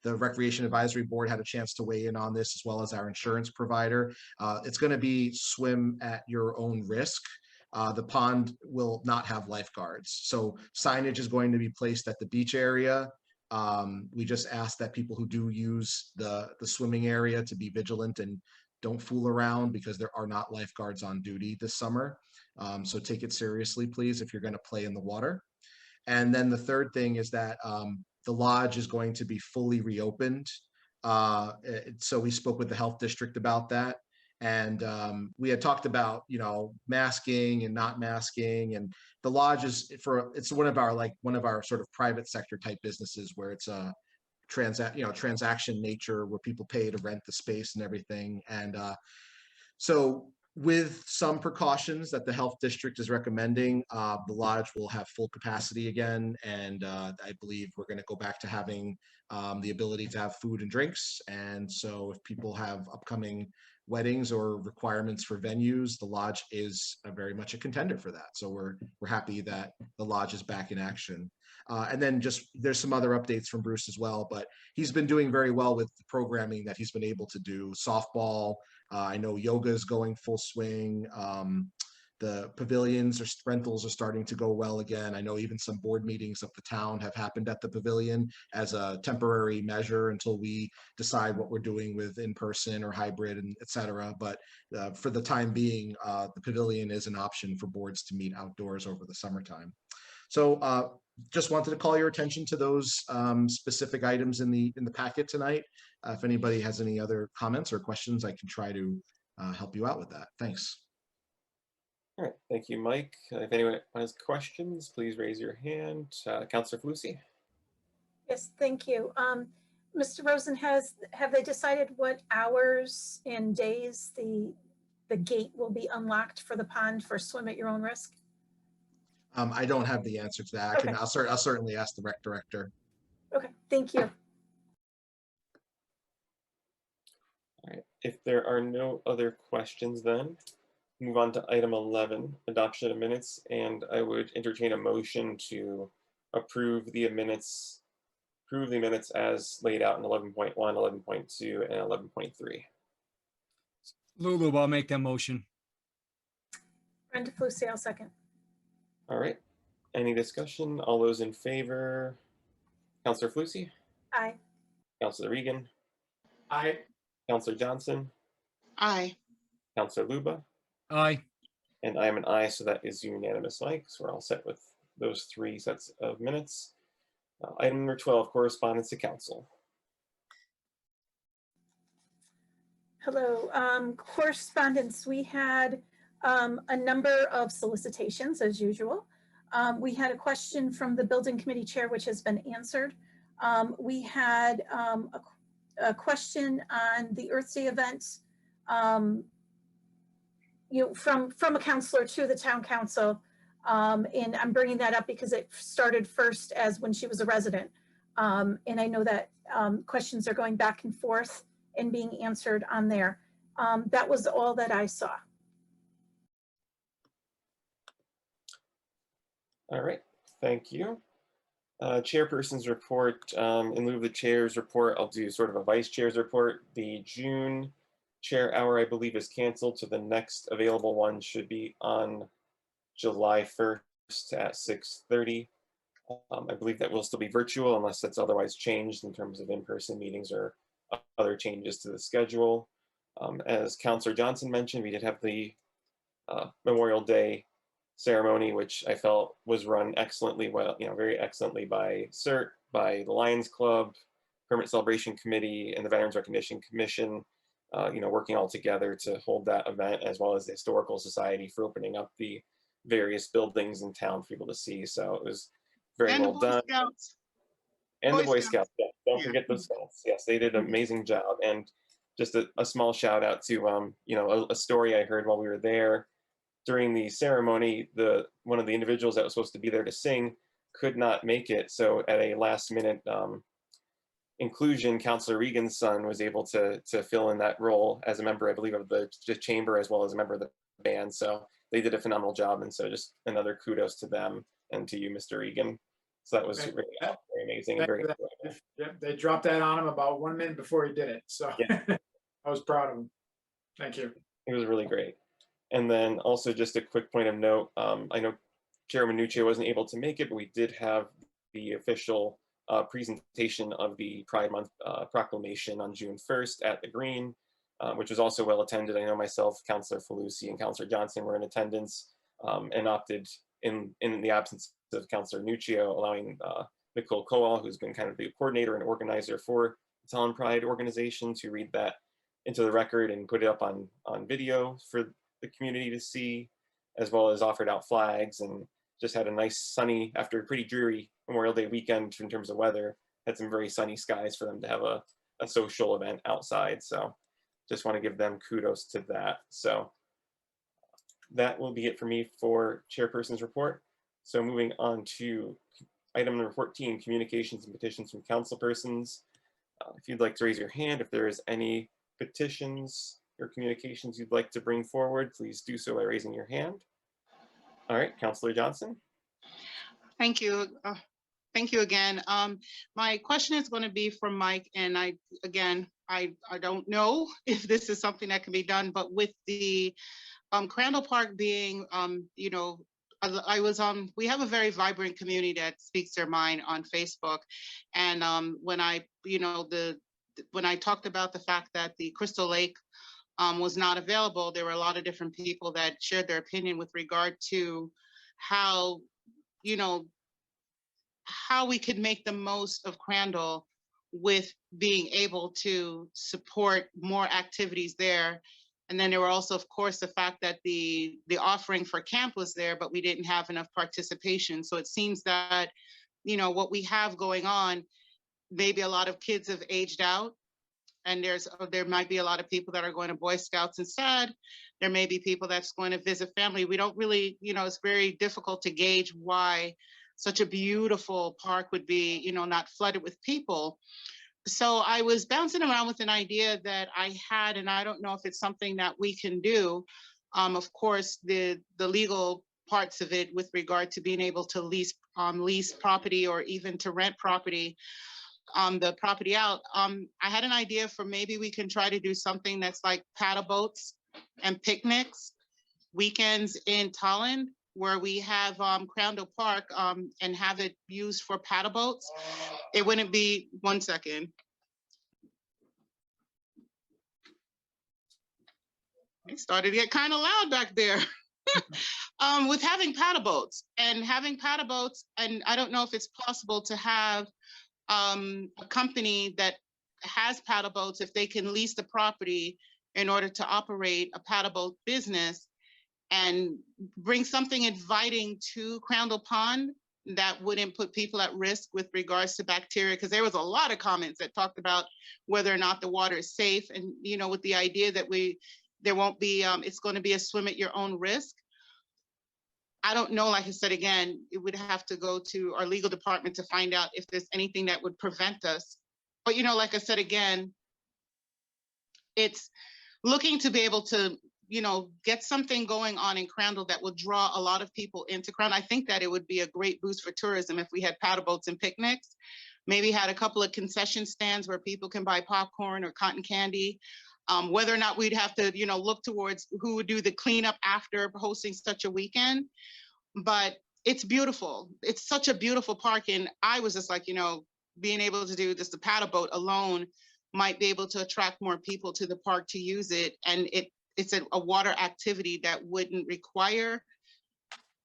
Speaker 7: the Recreation Advisory Board had a chance to weigh in on this, as well as our insurance provider. It's going to be swim at your own risk. The pond will not have lifeguards. So signage is going to be placed at the beach area. We just ask that people who do use the swimming area to be vigilant and don't fool around, because there are not lifeguards on duty this summer. So take it seriously, please, if you're going to play in the water. And then the third thing is that the lodge is going to be fully reopened. So we spoke with the health district about that. And we had talked about, masking and not masking. And the lodge it's one of our sort of private sector type businesses where it's a transaction nature, where people pay to rent the space and everything. And so with some precautions that the health district is recommending, the lodge will have full capacity again. And I believe we're going to go back to having the ability to have food and drinks. And so if people have upcoming weddings or requirements for venues, the lodge is very much a contender for that. So we're happy that the lodge is back in action. And then there's some other updates from Bruce as well, but he's been doing very well with the programming that he's been able to do. Softball, I know yoga is going full swing. the pavilions or rentals are starting to go well again. I know even some board meetings of the town have happened at the pavilion as a temporary measure until we decide what we're doing with in-person or hybrid and et cetera. But for the time being, the pavilion is an option for boards to meet outdoors over the summertime. So just wanted to call your attention to those specific items in the packet tonight. If anybody has any other comments or questions, I can try to help you out with that. Thanks.
Speaker 1: All right, thank you, Mike. If anyone has questions, please raise your hand. Councilor Falusi?
Speaker 6: Yes, thank you. Mr. Rosen, have they decided what hours and days the gate will be unlocked for the pond for swim at your own risk?
Speaker 7: I don't have the answer to that.
Speaker 6: Okay.
Speaker 7: I'll certainly ask the rec director.
Speaker 6: Okay, thank you.
Speaker 1: All right, if there are no other questions, then move on to item 11, adoption of minutes, and I would entertain a motion to approve the minutes as laid out in 11.1, 11.2, and 11.3.
Speaker 8: Lulu, I'll make that motion.
Speaker 6: Brenda Flusi, I'll second.
Speaker 1: All right, any discussion? All those in favor? Councilor Flusi?
Speaker 6: Aye.
Speaker 1: Councilor Regan?
Speaker 9: Aye.
Speaker 1: Councilor Johnson?
Speaker 2: Aye.
Speaker 1: Councilor Luba?
Speaker 8: Aye.
Speaker 1: And I am an aye, so that is unanimous, Mike. So we're all set with those 3 sets of minutes. Item number 12, correspondence to council.
Speaker 6: Hello, correspondence. We had a number of solicitations as usual. We had a question from the building committee chair, which has been answered. We had a question on the Earth Day event, from a counselor to the town council. And I'm bringing that up because it started first as when she was a resident. And I know that questions are going back and forth and being answered on there. That was all that I saw.
Speaker 1: All right, thank you. Chairperson's report. In lieu of the chair's report, I'll do sort of a vice chair's report. The June chair hour, I believe, is canceled, so the next available one should be on July 1st at 6:30. I believe that will still be virtual unless that's otherwise changed in terms of in-person meetings or other changes to the schedule. As Councilor Johnson mentioned, we did have the Memorial Day ceremony, which I felt was run excellently well, very excellently by CERT, by the Lions Club, Permit Celebration Committee, and the Veterans Recognition Commission, working all together to hold that event, as well as the Historical Society for opening up the various buildings in town for people to see. So it was very well done.
Speaker 2: Scouts.
Speaker 1: And the
Speaker 2: Boy
Speaker 1: Boy Scouts, yeah. Don't
Speaker 2: Yeah.
Speaker 1: forget the Scouts. Yes, they did an amazing job. And just a small shout out to, a story I heard while we were there. During the ceremony, one of the individuals that was supposed to be there to sing could not make it. So at a last minute inclusion, Councilor Regan's son was able to fill in that role as a member, I believe, of the chamber, as well as a member of the band. So they did a phenomenal job. And so just another kudos to them and to you, Mr. Regan. So that was very amazing and very enjoyable.
Speaker 9: Yeah, they dropped that on him about 1 minute before he did it. So
Speaker 1: Yeah.
Speaker 9: I was proud of him. Thank you.
Speaker 1: It was really great. And then also just a quick point of note, I know Chairman Nuccio wasn't able to make it, but we did have the official presentation of the Pride Month proclamation on June 1st at the Green, which was also well attended. I know myself, Councilor Falusi, and Councilor Johnson were in attendance and opted in the absence of Councilor Nuccio, allowing Nicole Coal, who's been kind of the coordinator and organizer for the Tolland Pride organization, to read that into the record and put it up on video for the community to see, as well as offered out flags and just had a nice sunny, after a pretty dreary Memorial Day weekend in terms of weather, had some very sunny skies for them to have a social event outside. So just want to give them kudos to that. So that will be it for me for Chairperson's report. So moving on to item number 14, communications and petitions from council persons. If you'd like to raise your hand, if there is any petitions or communications you'd like to bring forward, please do so by raising your hand. All right, Councilor Johnson.
Speaker 2: Thank you. Thank you again. My question is going to be for Mike, and I don't know if this is something that can be done, but with the Crandall Park being, you know, I was on, we have a very vibrant community that speaks their mind on Facebook. And when I, you know, when I talked about the fact that the Crystal Lake was not available, there were a lot of different people that shared their opinion with regard to how, you know, how we could make the most of Crandall with being able to support more activities there. And then there were also, of course, the fact that the offering for camp was there, but we didn't have enough participation. So it seems that, you know, what we have going on, maybe a lot of kids have aged out, and there might be a lot of people that are going to Boy Scouts instead. There may be people that's going to visit family. We don't really, you know, it's very difficult to gauge why such a beautiful park would be, you know, not flooded with people. So I was bouncing around with an idea that I had, and I don't know if it's something that we can do. Of course, the legal parts of it with regard to being able to lease property or even to rent property, the property out. I had an idea for maybe we can try to do something that's like paddle boats and picnics, weekends in Tolland, where we have Crandall Park and have it used for paddle boats. It wouldn't be, one second. It started to get kind of loud back there. With having paddle boats, and I don't know if it's possible to have a company that has paddle boats, if they can lease the property in order to operate a paddle boat business and bring something inviting to Crandall Pond that wouldn't put people at risk with regards to bacteria, because there was a lot of comments that talked about whether or not the water is safe, and you know, with the idea that there won't be it's going to be a swim at your own risk. I don't know, like I said, again, it would have to go to our legal department to find out if there's anything that would prevent us. But you know, like I said, again, it's looking to be able to, you know, get something going on in Crandall that will draw a lot of people into Crandall. I think that it would be a great boost for tourism if we had paddle boats and picnics, maybe had a couple of concession stands where people can buy popcorn or cotton candy. Whether or not we'd have to, you know, look towards who would do the cleanup after hosting such a weekend. But it's beautiful. It's such a beautiful park. And I was just like, you know, being able to do this, the paddle boat alone might be able to attract more people to the park to use it. And it's a water activity that wouldn't require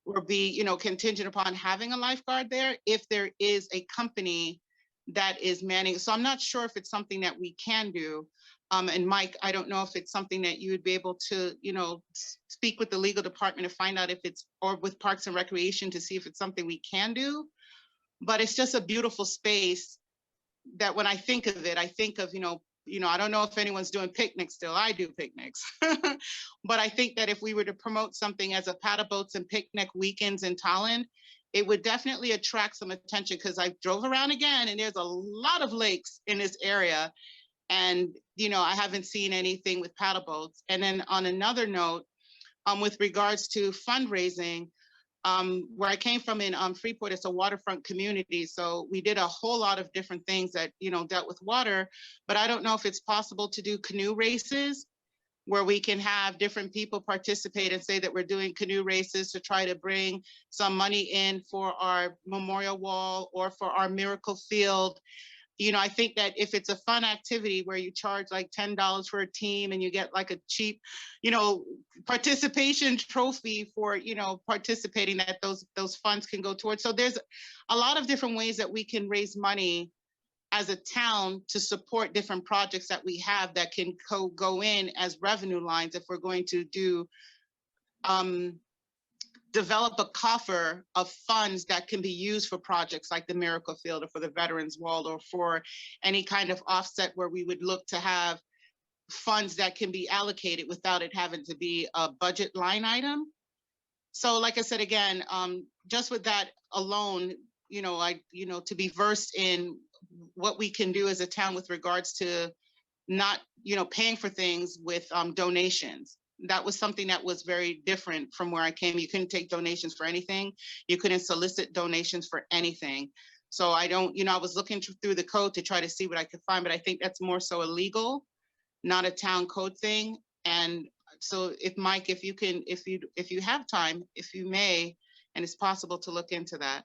Speaker 2: or be, you know, contingent upon having a lifeguard there if there is a company that is manning. So I'm not sure if it's something that we can do. And Mike, I don't know if it's something that you would be able to, you know, speak with the legal department to find out if it's, or with Parks and Recreation to see if it's something we can do. But it's just a beautiful space that when I think of it, I think of, you know, I don't know if anyone's doing picnics still. I do picnics. But I think that if we were to promote something as a paddle boats and picnic weekends in Tolland, it would definitely attract some attention, because I drove around again and there's a lot of lakes in this area. And, you know, I haven't seen anything with paddle boats. And then on another note, with regards to fundraising, where I came from in Freeport, it's a waterfront community. So we did a whole lot of different things that, you know, dealt with water, but I don't know if it's possible to do canoe races where we can have different people participate and say that we're doing canoe races to try to bring some money in for our memorial wall or for our miracle field. You know, I think that if it's a fun activity where you charge like $10 for a team and you get like a cheap, you know, participation trophy for, you know, participating, that those funds can go towards. So there's a lot of different ways that we can raise money as a town to support different projects that we have that can go in as revenue lines if we're going to do develop a coffer of funds that can be used for projects like the Miracle Field or for the Veterans Wall or for any kind of offset where we would look to have funds that can be allocated without it having to be a budget line item. So like I said, again, just with that alone, you know, to be versed in what we can do as a town with regards to not, you know, paying for things with donations. That was something that was very different from where I came. You couldn't take donations for anything. You couldn't solicit donations for anything. So I don't, you know, I was looking through the code to try to see what I could find, but I think that's more so illegal, not a town code thing. And So if Mike, if you have time, if you may, and it's possible to look into that.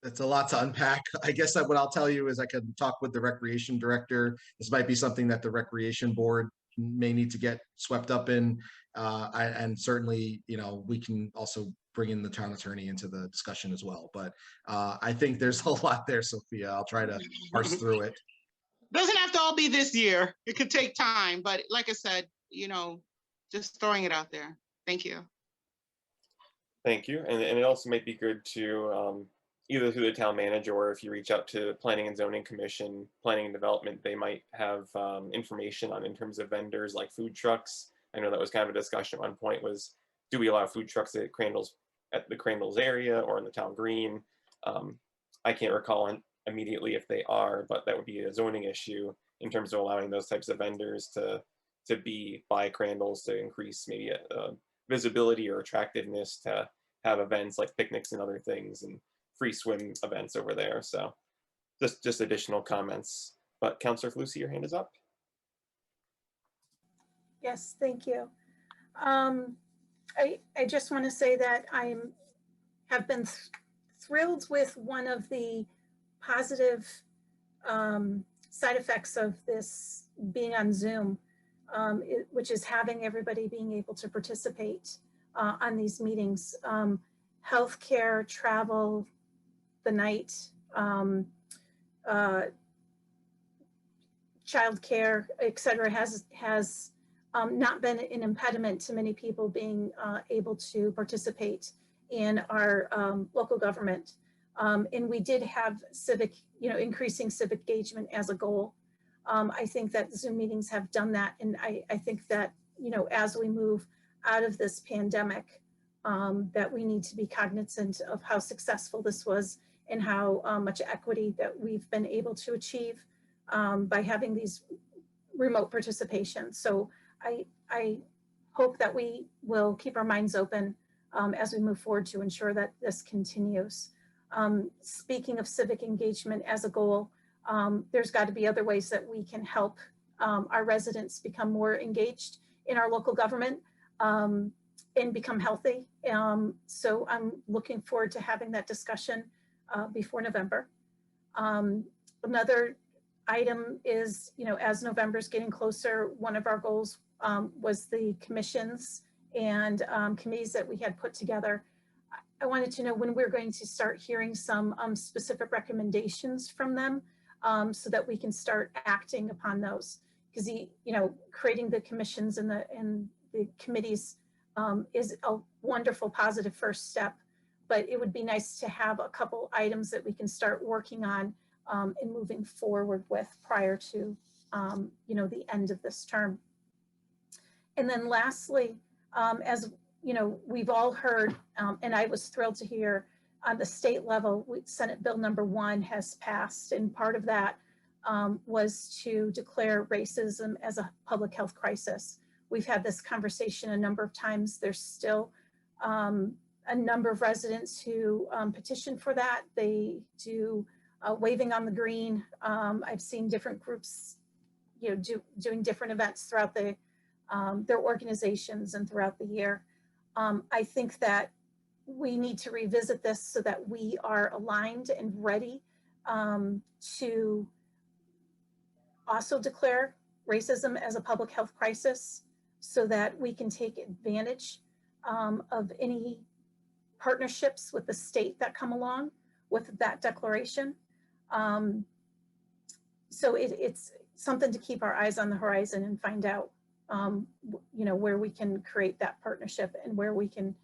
Speaker 7: It's a lot to unpack. I guess that what I'll tell you is I can talk with the recreation director. This might be something that the recreation board may need to get swept up in. And certainly, you know, we can also bring in the town attorney into the discussion as well. But I think there's a lot there, Sophia. I'll try to parse through it.
Speaker 2: Doesn't have to all be this year. It could take time, but like I said, just throwing it out there. Thank you.
Speaker 1: Thank you. And it also might be good to either through the town manager, or if you reach out to Planning and Zoning Commission, Planning and Development, they might have information on in terms of vendors like food trucks. I know that was kind of a discussion at one point, was do we allow food trucks at the Crandall's area or in the town green? I can't recall immediately if they are, but that would be a zoning issue in terms of allowing those types of vendors to be by Crandall's to increase maybe visibility or attractiveness, to have events like picnics and other things and free swim events over there. So just additional comments. But Councillor Flusy, your hand is up.
Speaker 6: Yes, thank you. I just want to say that I have been thrilled with one of the positive side effects of this being on Zoom, which is having everybody being able to participate on these meetings. Healthcare, travel, the night, childcare, et cetera, has not been an impediment to many people being able to participate in our local government. And we did have increasing civic engagement as a goal. I think that Zoom meetings have done that. And I think that, as we move out of this pandemic, that we need to be cognizant of how successful this was and how much equity that we've been able to achieve by having these remote participation. So I hope that we will keep our minds open as we move forward to ensure that this continues. Speaking of civic engagement as a goal, there's got to be other ways that we can help our residents become more engaged in our local government and become healthy. So I'm looking forward to having that discussion before November. Another item is, as November is getting closer, one of our goals was the commissions and committees that we had put together. I wanted to know when we're going to start hearing some specific recommendations from them so that we can start acting upon those. Because creating the commissions and the committees is a wonderful positive first step, but it would be nice to have a couple items that we can start working on and moving forward with prior to the end of this term. And then lastly, as we've all heard, and I was thrilled to hear on the state level, Senate Bill number 1 has passed, and part of that was to declare racism as a public health crisis. We've had this conversation a number of times. There's still a number of residents who petition for that. They do waving on the green. I've seen different groups, doing different events throughout their organizations and throughout the year. I think that we need to revisit this so that we are aligned and ready to also declare racism as a public health crisis so that we can take advantage of any partnerships with the state that come along with that declaration. So it's something to keep our eyes on the horizon and find out, where we can create that partnership and where we can,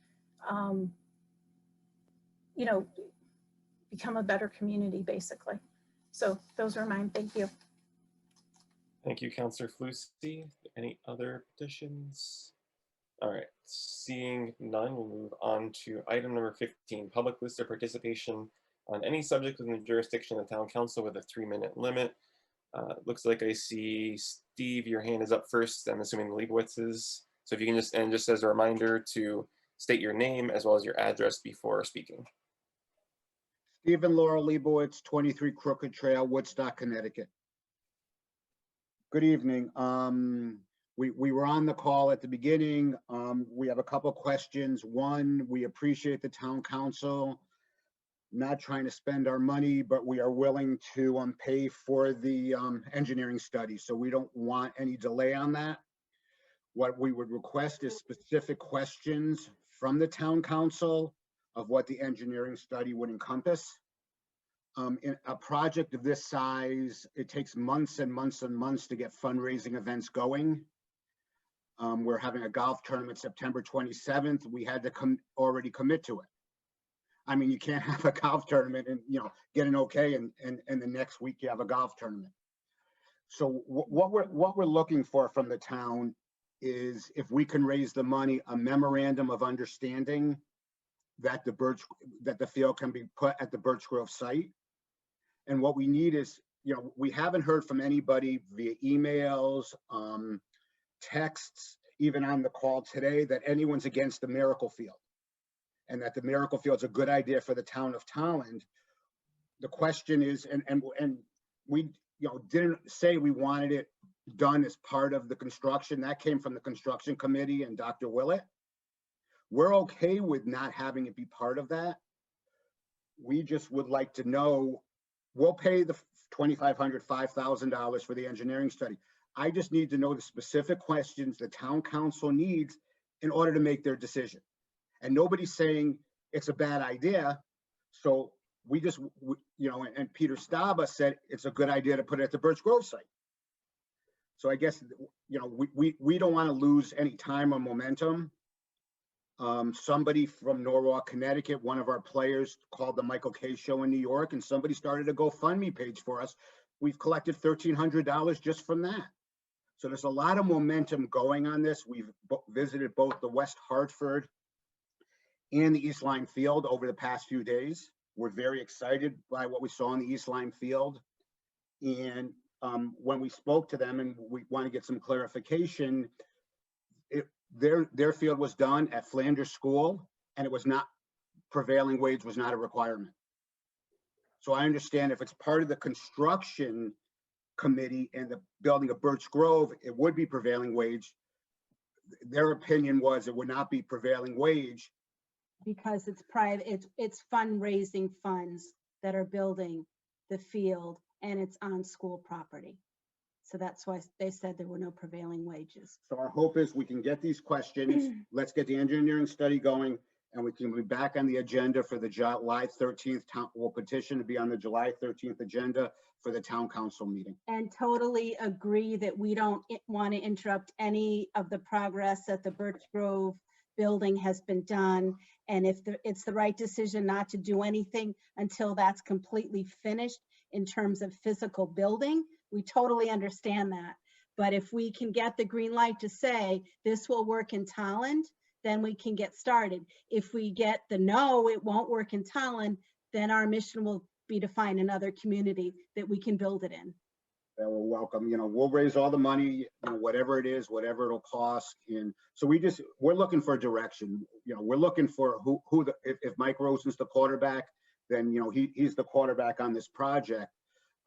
Speaker 6: become a better community, basically. So those are mine. Thank you.
Speaker 1: Thank you, Councillor Flusy. Any other petitions? All right, seeing none, we'll move on to item number 15, public list of participation on any subject within the jurisdiction of the town council with a 3-minute limit. Looks like I see Steve, your hand is up first. I'm assuming Leibowitz's. So if you can just as a reminder to state your name as well as your address before speaking.
Speaker 10: Stephen Laurel Leibowitz, 23 Crooked Trail, Woodstock, Connecticut. Good evening. we were on the call at the beginning. We have a couple questions. One, we appreciate the town council not trying to spend our money, but we are willing to pay for the engineering study. So we don't want any delay on that. What we would request is specific questions from the town council of what the engineering study would encompass. In a project of this size, it takes months and months and months to get fundraising events going. We're having a golf tournament September 27th. We had to already commit to it. I mean, you can't have a golf tournament and, you know, get an okay and the next week you have a golf tournament. So what we're looking for from the town is, if we can raise the money, a memorandum of understanding that the field can be put at the Birch Grove site. And what we need is, you know, we haven't heard from anybody via emails, texts, even on the call today, that anyone's against the Miracle Field and that the Miracle Field's a good idea for the town of Tolland. The question is, and we, you know, didn't say we wanted it done as part of the construction. That came from the construction committee and Dr. Willett. We're okay with not having it be part of that. We just would like to know, we'll pay the $2,500, $5,000 for the engineering study. I just need to know the specific questions the town council needs in order to make their decision. And nobody's saying it's a bad idea. So we just, you know, and Peter Staba said it's a good idea to put it at the Birch Grove site. So I guess, you know, we don't want to lose any time or momentum. Somebody from Norwalk, Connecticut, one of our players, called the Michael K Show in New York, and somebody started a GoFundMe page for us. We've collected $1,300 just from that. So there's a lot of momentum going on this. We've visited both the West Hartford and the East Line Field over the past few days. We're very excited by what we saw in the East Line Field. And when we spoke to them, and we want to get some clarification, their field was done at Flanders School, and it was not, prevailing wage was not a requirement. So I understand if it's part of the construction committee and the building of Birch Grove, it would be prevailing wage. Their opinion was it would not be prevailing wage.
Speaker 11: Because it's private, it's fundraising funds that are building the field, and it's on school property. So that's why they said there were no prevailing wages.
Speaker 10: So our hope is we can get these questions, let's get the engineering study going, and we can be back on the agenda for the July 13th town. We'll petition to be on the July 13th agenda for the town council meeting.
Speaker 11: And totally agree that we don't want to interrupt any of the progress that the Birch Grove building has been done. And if it's the right decision not to do anything until that's completely finished in terms of physical building, we totally understand that. But if we can get the green light to say this will work in Tolland, then we can get started. If we get the no, it won't work in Tolland, then our mission will be to find another community that we can build it in.
Speaker 10: That will welcome, you know, we'll raise all the money, you know, whatever it is, whatever it'll cost. And so we're looking for direction. You know, we're looking for if Mike Rosen's the quarterback, then, you know, he's the quarterback on this project.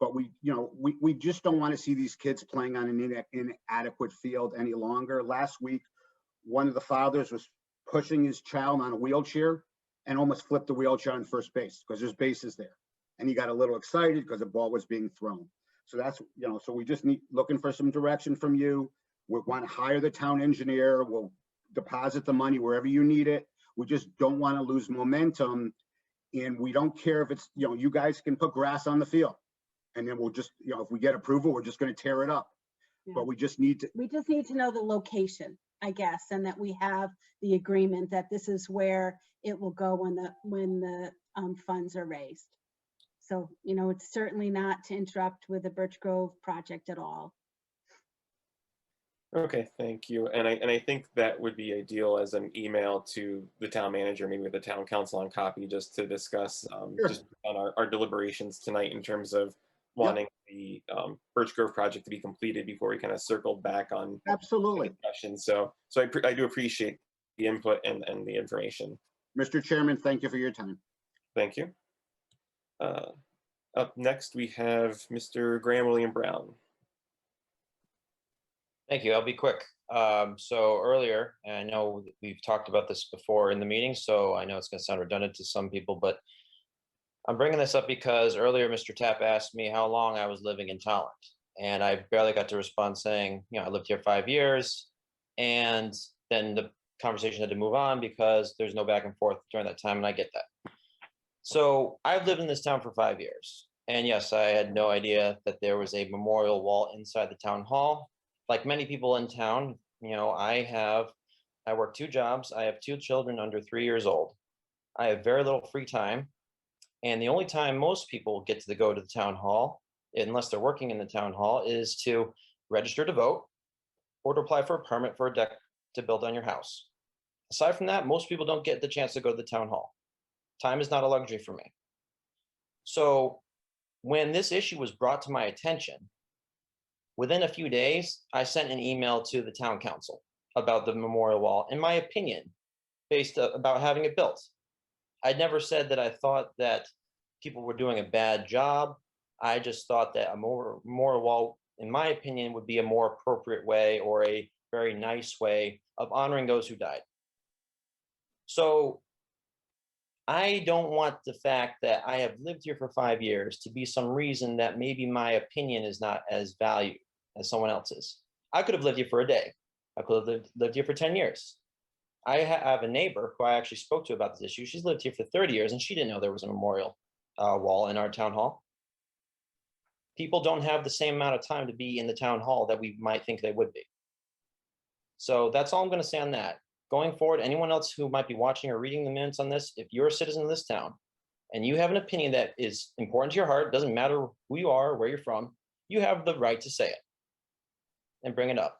Speaker 10: But we just don't want to see these kids playing on an inadequate field any longer. Last week, one of the fathers was pushing his child on a wheelchair and almost flipped the wheelchair on first base because there's bases there. And he got a little excited because the ball was being thrown. So that's, you know, so we just looking for some direction from you. We want to hire the town engineer. We'll deposit the money wherever you need it. We just don't want to lose momentum. And we don't care if it's, you know, you guys can put grass on the field. And then we'll just, you know, if we get approval, we're just going to tear it up. Yeah. But we just need to
Speaker 11: know the location, I guess, and that we have the agreement that this is where it will go when the funds are raised. So, you know, it's certainly not to interrupt with the Birch Grove project at all.
Speaker 1: Okay, thank you. And I think that would be ideal as an email to the town manager, maybe with the town council on copy, just to discuss
Speaker 10: Sure.
Speaker 1: just on our deliberations tonight in terms of wanting the Birch Grove project to be completed before we kind of circled back on
Speaker 10: absolutely
Speaker 1: discussion. So I do appreciate the input and the information.
Speaker 10: Mr. Chairman, thank you for your time.
Speaker 1: Thank you. Up next, we have Mr. Graham William Brown.
Speaker 4: Thank you. I'll be quick. So earlier, and I know that we've talked about this before in the meeting, so I know it's going to sound redundant to some people, but I'm bringing this up because earlier Mr. Tapp asked me how long I was living in Tolland, and I barely got to respond saying, I lived here 5 years, and then the conversation had to move on because there's no back and forth during that time, and I get that. So I've lived in this town for 5 years, and yes, I had no idea that there was a memorial wall inside the town hall. Like many people in town, I work 2 jobs. I have 2 children under 3 years old. I have very little free time. And the only time most people get to go to the town hall, unless they're working in the town hall, is to register to vote or to apply for a permit for a deck to build on your house. Aside from that, most people don't get the chance to go to the town hall. Time is not a luxury for me. So when this issue was brought to my attention, within a few days, I sent an email to the town council about the memorial wall, in my opinion, based about having it built. I never said that I thought that people were doing a bad job. I just thought that a memorial wall, in my opinion, would be a more appropriate way or a very nice way of honoring those who died. So I don't want the fact that I have lived here for 5 years to be some reason that maybe my opinion is not as valued as someone else's. I could have lived here for a day. I could have lived here for 10 years. I have a neighbor who I actually spoke to about this issue. She's lived here for 30 years and she didn't know there was a memorial wall in our town hall. People don't have the same amount of time to be in the town hall that we might think they would be. So that's all I'm going to say on that. Going forward, anyone else who might be watching or reading the minutes on this, if you're a citizen of this town and you have an opinion that is important to your heart, doesn't matter who you are, where you're from, you have the right to say it and bring it up.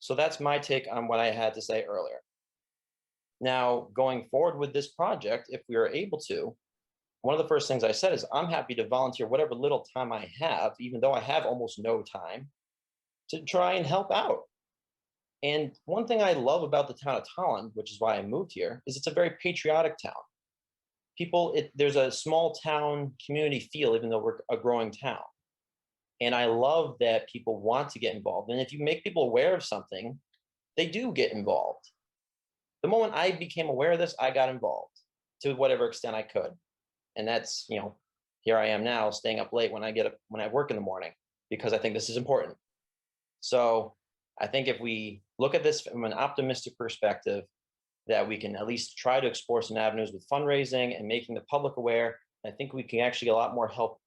Speaker 4: So that's my take on what I had to say earlier. Now, going forward with this project, if we are able to, one of the first things I said is I'm happy to volunteer whatever little time I have, even though I have almost no time, to try and help out. And one thing I love about the town of Tolland, which is why I moved here, is it's a very patriotic town. There's a small town community feel, even though we're a growing town. And I love that people want to get involved. And if you make people aware of something, they do get involved. The moment I became aware of this, I got involved to whatever extent I could. And that's, here I am now staying up late when I work in the morning because I think this is important. So I think if we look at this from an optimistic perspective, that we can at least try to explore some avenues with fundraising and making the public aware, I think we can actually get a lot more help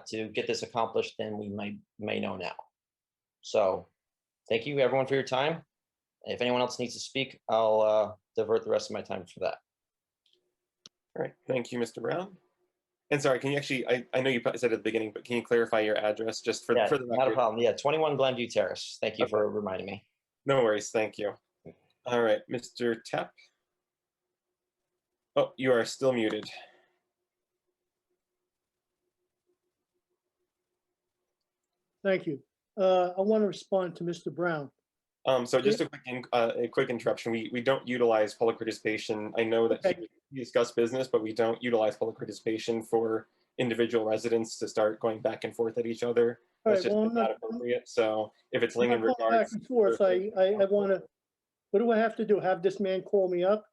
Speaker 4: to get this accomplished than we may know now. So thank you everyone for your time. If anyone else needs to speak, I'll divert the rest of my time for that.
Speaker 1: All right, thank you, Mr. Brown. And sorry, can you actually, I know you said at the beginning, but can you clarify your address just for the record?
Speaker 4: Not a problem. Yeah, 21 Glenview Terrace. Thank you for reminding me.
Speaker 1: No worries, thank you. All right, Mr. Tapp. Oh, you are still muted.
Speaker 5: Thank you. I want to respond to Mr. Brown.
Speaker 1: So just a quick interruption. We don't utilize public participation. I know that we discuss business, but we don't utilize public participation for individual residents to start going back and forth at each other. That's just not appropriate. So if it's linked in regards,
Speaker 5: back and forth, I want to. What do I have to do? Have this man call me up,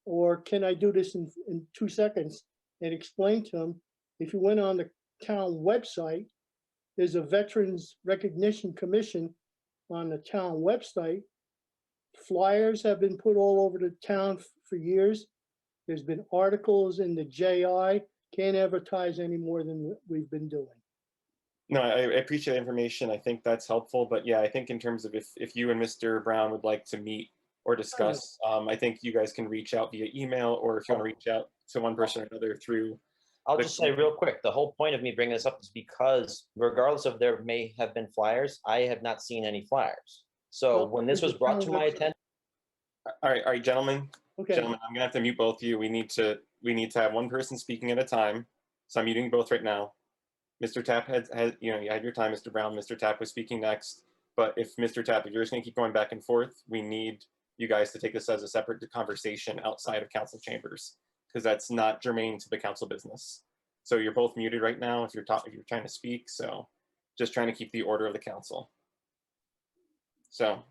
Speaker 5: or can I do this in 2 seconds and explain to him? If you went on the town website, there's a Veterans Recognition Commission on the town website. Flyers have been put all over the town for years. There's been articles in the JI. Can't advertise any more than we've been doing.
Speaker 1: No, I appreciate the information. I think that's helpful. But yeah, I think in terms of if you and Mr. Brown would like to meet or discuss, I think you guys can reach out via email, or if you want to reach out to one person or another through.
Speaker 4: I'll just say real quick, the whole point of me bringing this up is because regardless of there may have been flyers, I have not seen any flyers. So when this was brought to my attention.
Speaker 1: All right, gentlemen.
Speaker 5: Okay.
Speaker 1: Gentlemen, I'm gonna have to mute both of you. We need to have one person speaking at a time. So I'm muting both right now. Mr. Tapp has you had your time, Mr. Brown. Mr. Tapp was speaking next. But if Mr. Tapp, if you're just gonna keep going back and forth, we need you guys to take this as a separate conversation outside of council chambers, because that's not germane to the council business. So you're both muted right now if you're trying to speak. So just trying to keep the order of the council. So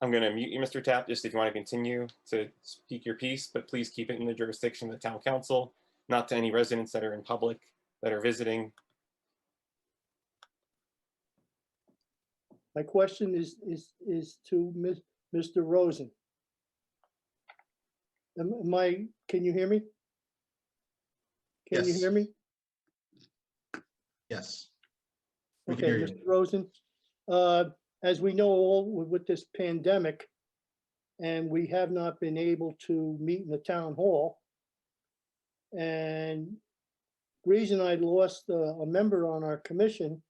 Speaker 1: I'm going to mute you, Mr. Tapp, just if you want to continue to speak your piece, but please keep it in the jurisdiction of the town council, not to any residents that are in public that are visiting.
Speaker 5: My question is to Mr. Rosen. Can you hear me? Can you
Speaker 7: Yes.
Speaker 5: hear me?
Speaker 7: Yes. We can
Speaker 5: Okay,
Speaker 7: hear you.
Speaker 5: Mr. Rosen, as we know, all with this pandemic, and we have not been able to meet in the town hall. And the reason I lost a member on our commission,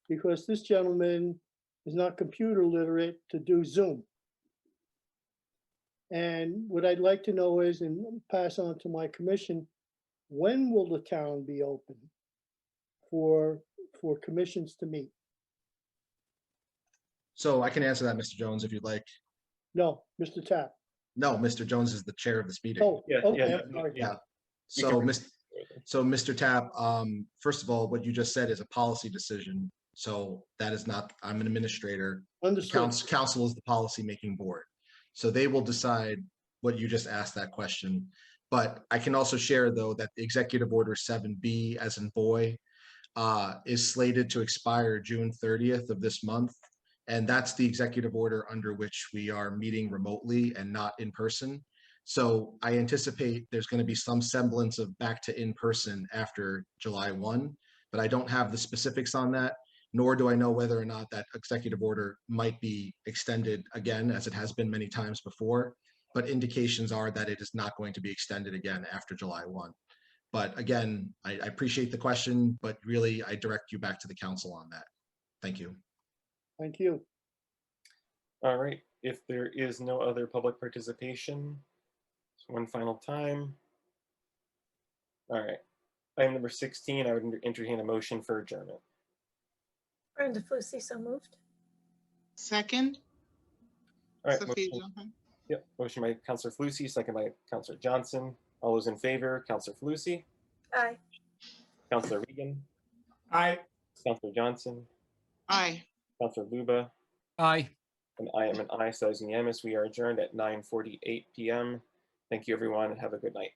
Speaker 5: because this gentleman is not computer literate to do Zoom. And what I'd like to know is, and pass on to my commission, when will the town be open for commissions to meet?
Speaker 7: So I can answer that, Mr. Jones, if you'd like.
Speaker 5: No, Mr. Tapp.
Speaker 7: No, Mr. Jones is the chair of this meeting.
Speaker 5: Oh,
Speaker 1: Yeah,
Speaker 5: okay,
Speaker 1: yeah,
Speaker 5: I'm sorry.
Speaker 7: Yeah.
Speaker 1: You
Speaker 7: So,
Speaker 1: can-
Speaker 7: Mr. Tapp, first of all, what you just said is a policy decision. So that is not, I'm an administrator.
Speaker 5: Understood.
Speaker 7: Council is the policy-making board. So they will decide what you just asked that question. But I can also share, though, that the Executive Order 7B, as in boy, is slated to expire June 30th of this month. And that's the executive order under which we are meeting remotely and not in person. So I anticipate there's going to be some semblance of back to in person after July 1, but I don't have the specifics on that, nor do I know whether or not that executive order might be extended again, as it has been many times before. But indications are that it is not going to be extended again after July 1. But again, I appreciate the question, but really I direct you back to the council on that. Thank you.
Speaker 5: Thank you.
Speaker 1: All right, if there is no other public participation, one final time. All right, item number 16, I would entertain a motion for adjournment.
Speaker 6: Brenda Flusy, so moved.
Speaker 2: Second,
Speaker 1: All right,
Speaker 2: Sophia
Speaker 1: motion,
Speaker 2: Johnson.
Speaker 1: yep, motion by Councilor Flusy, second by Councilor Johnson. All those in favor, Councilor Flusy,
Speaker 6: Aye.
Speaker 1: Councilor Regan,
Speaker 9: Aye.
Speaker 1: Councilor Johnson,
Speaker 2: Aye.
Speaker 1: Councilor Luba,
Speaker 8: Aye.
Speaker 1: and I am an aye, so that is unanimous. We are adjourned at 9:48 p.m. Thank you, everyone, and have a good night.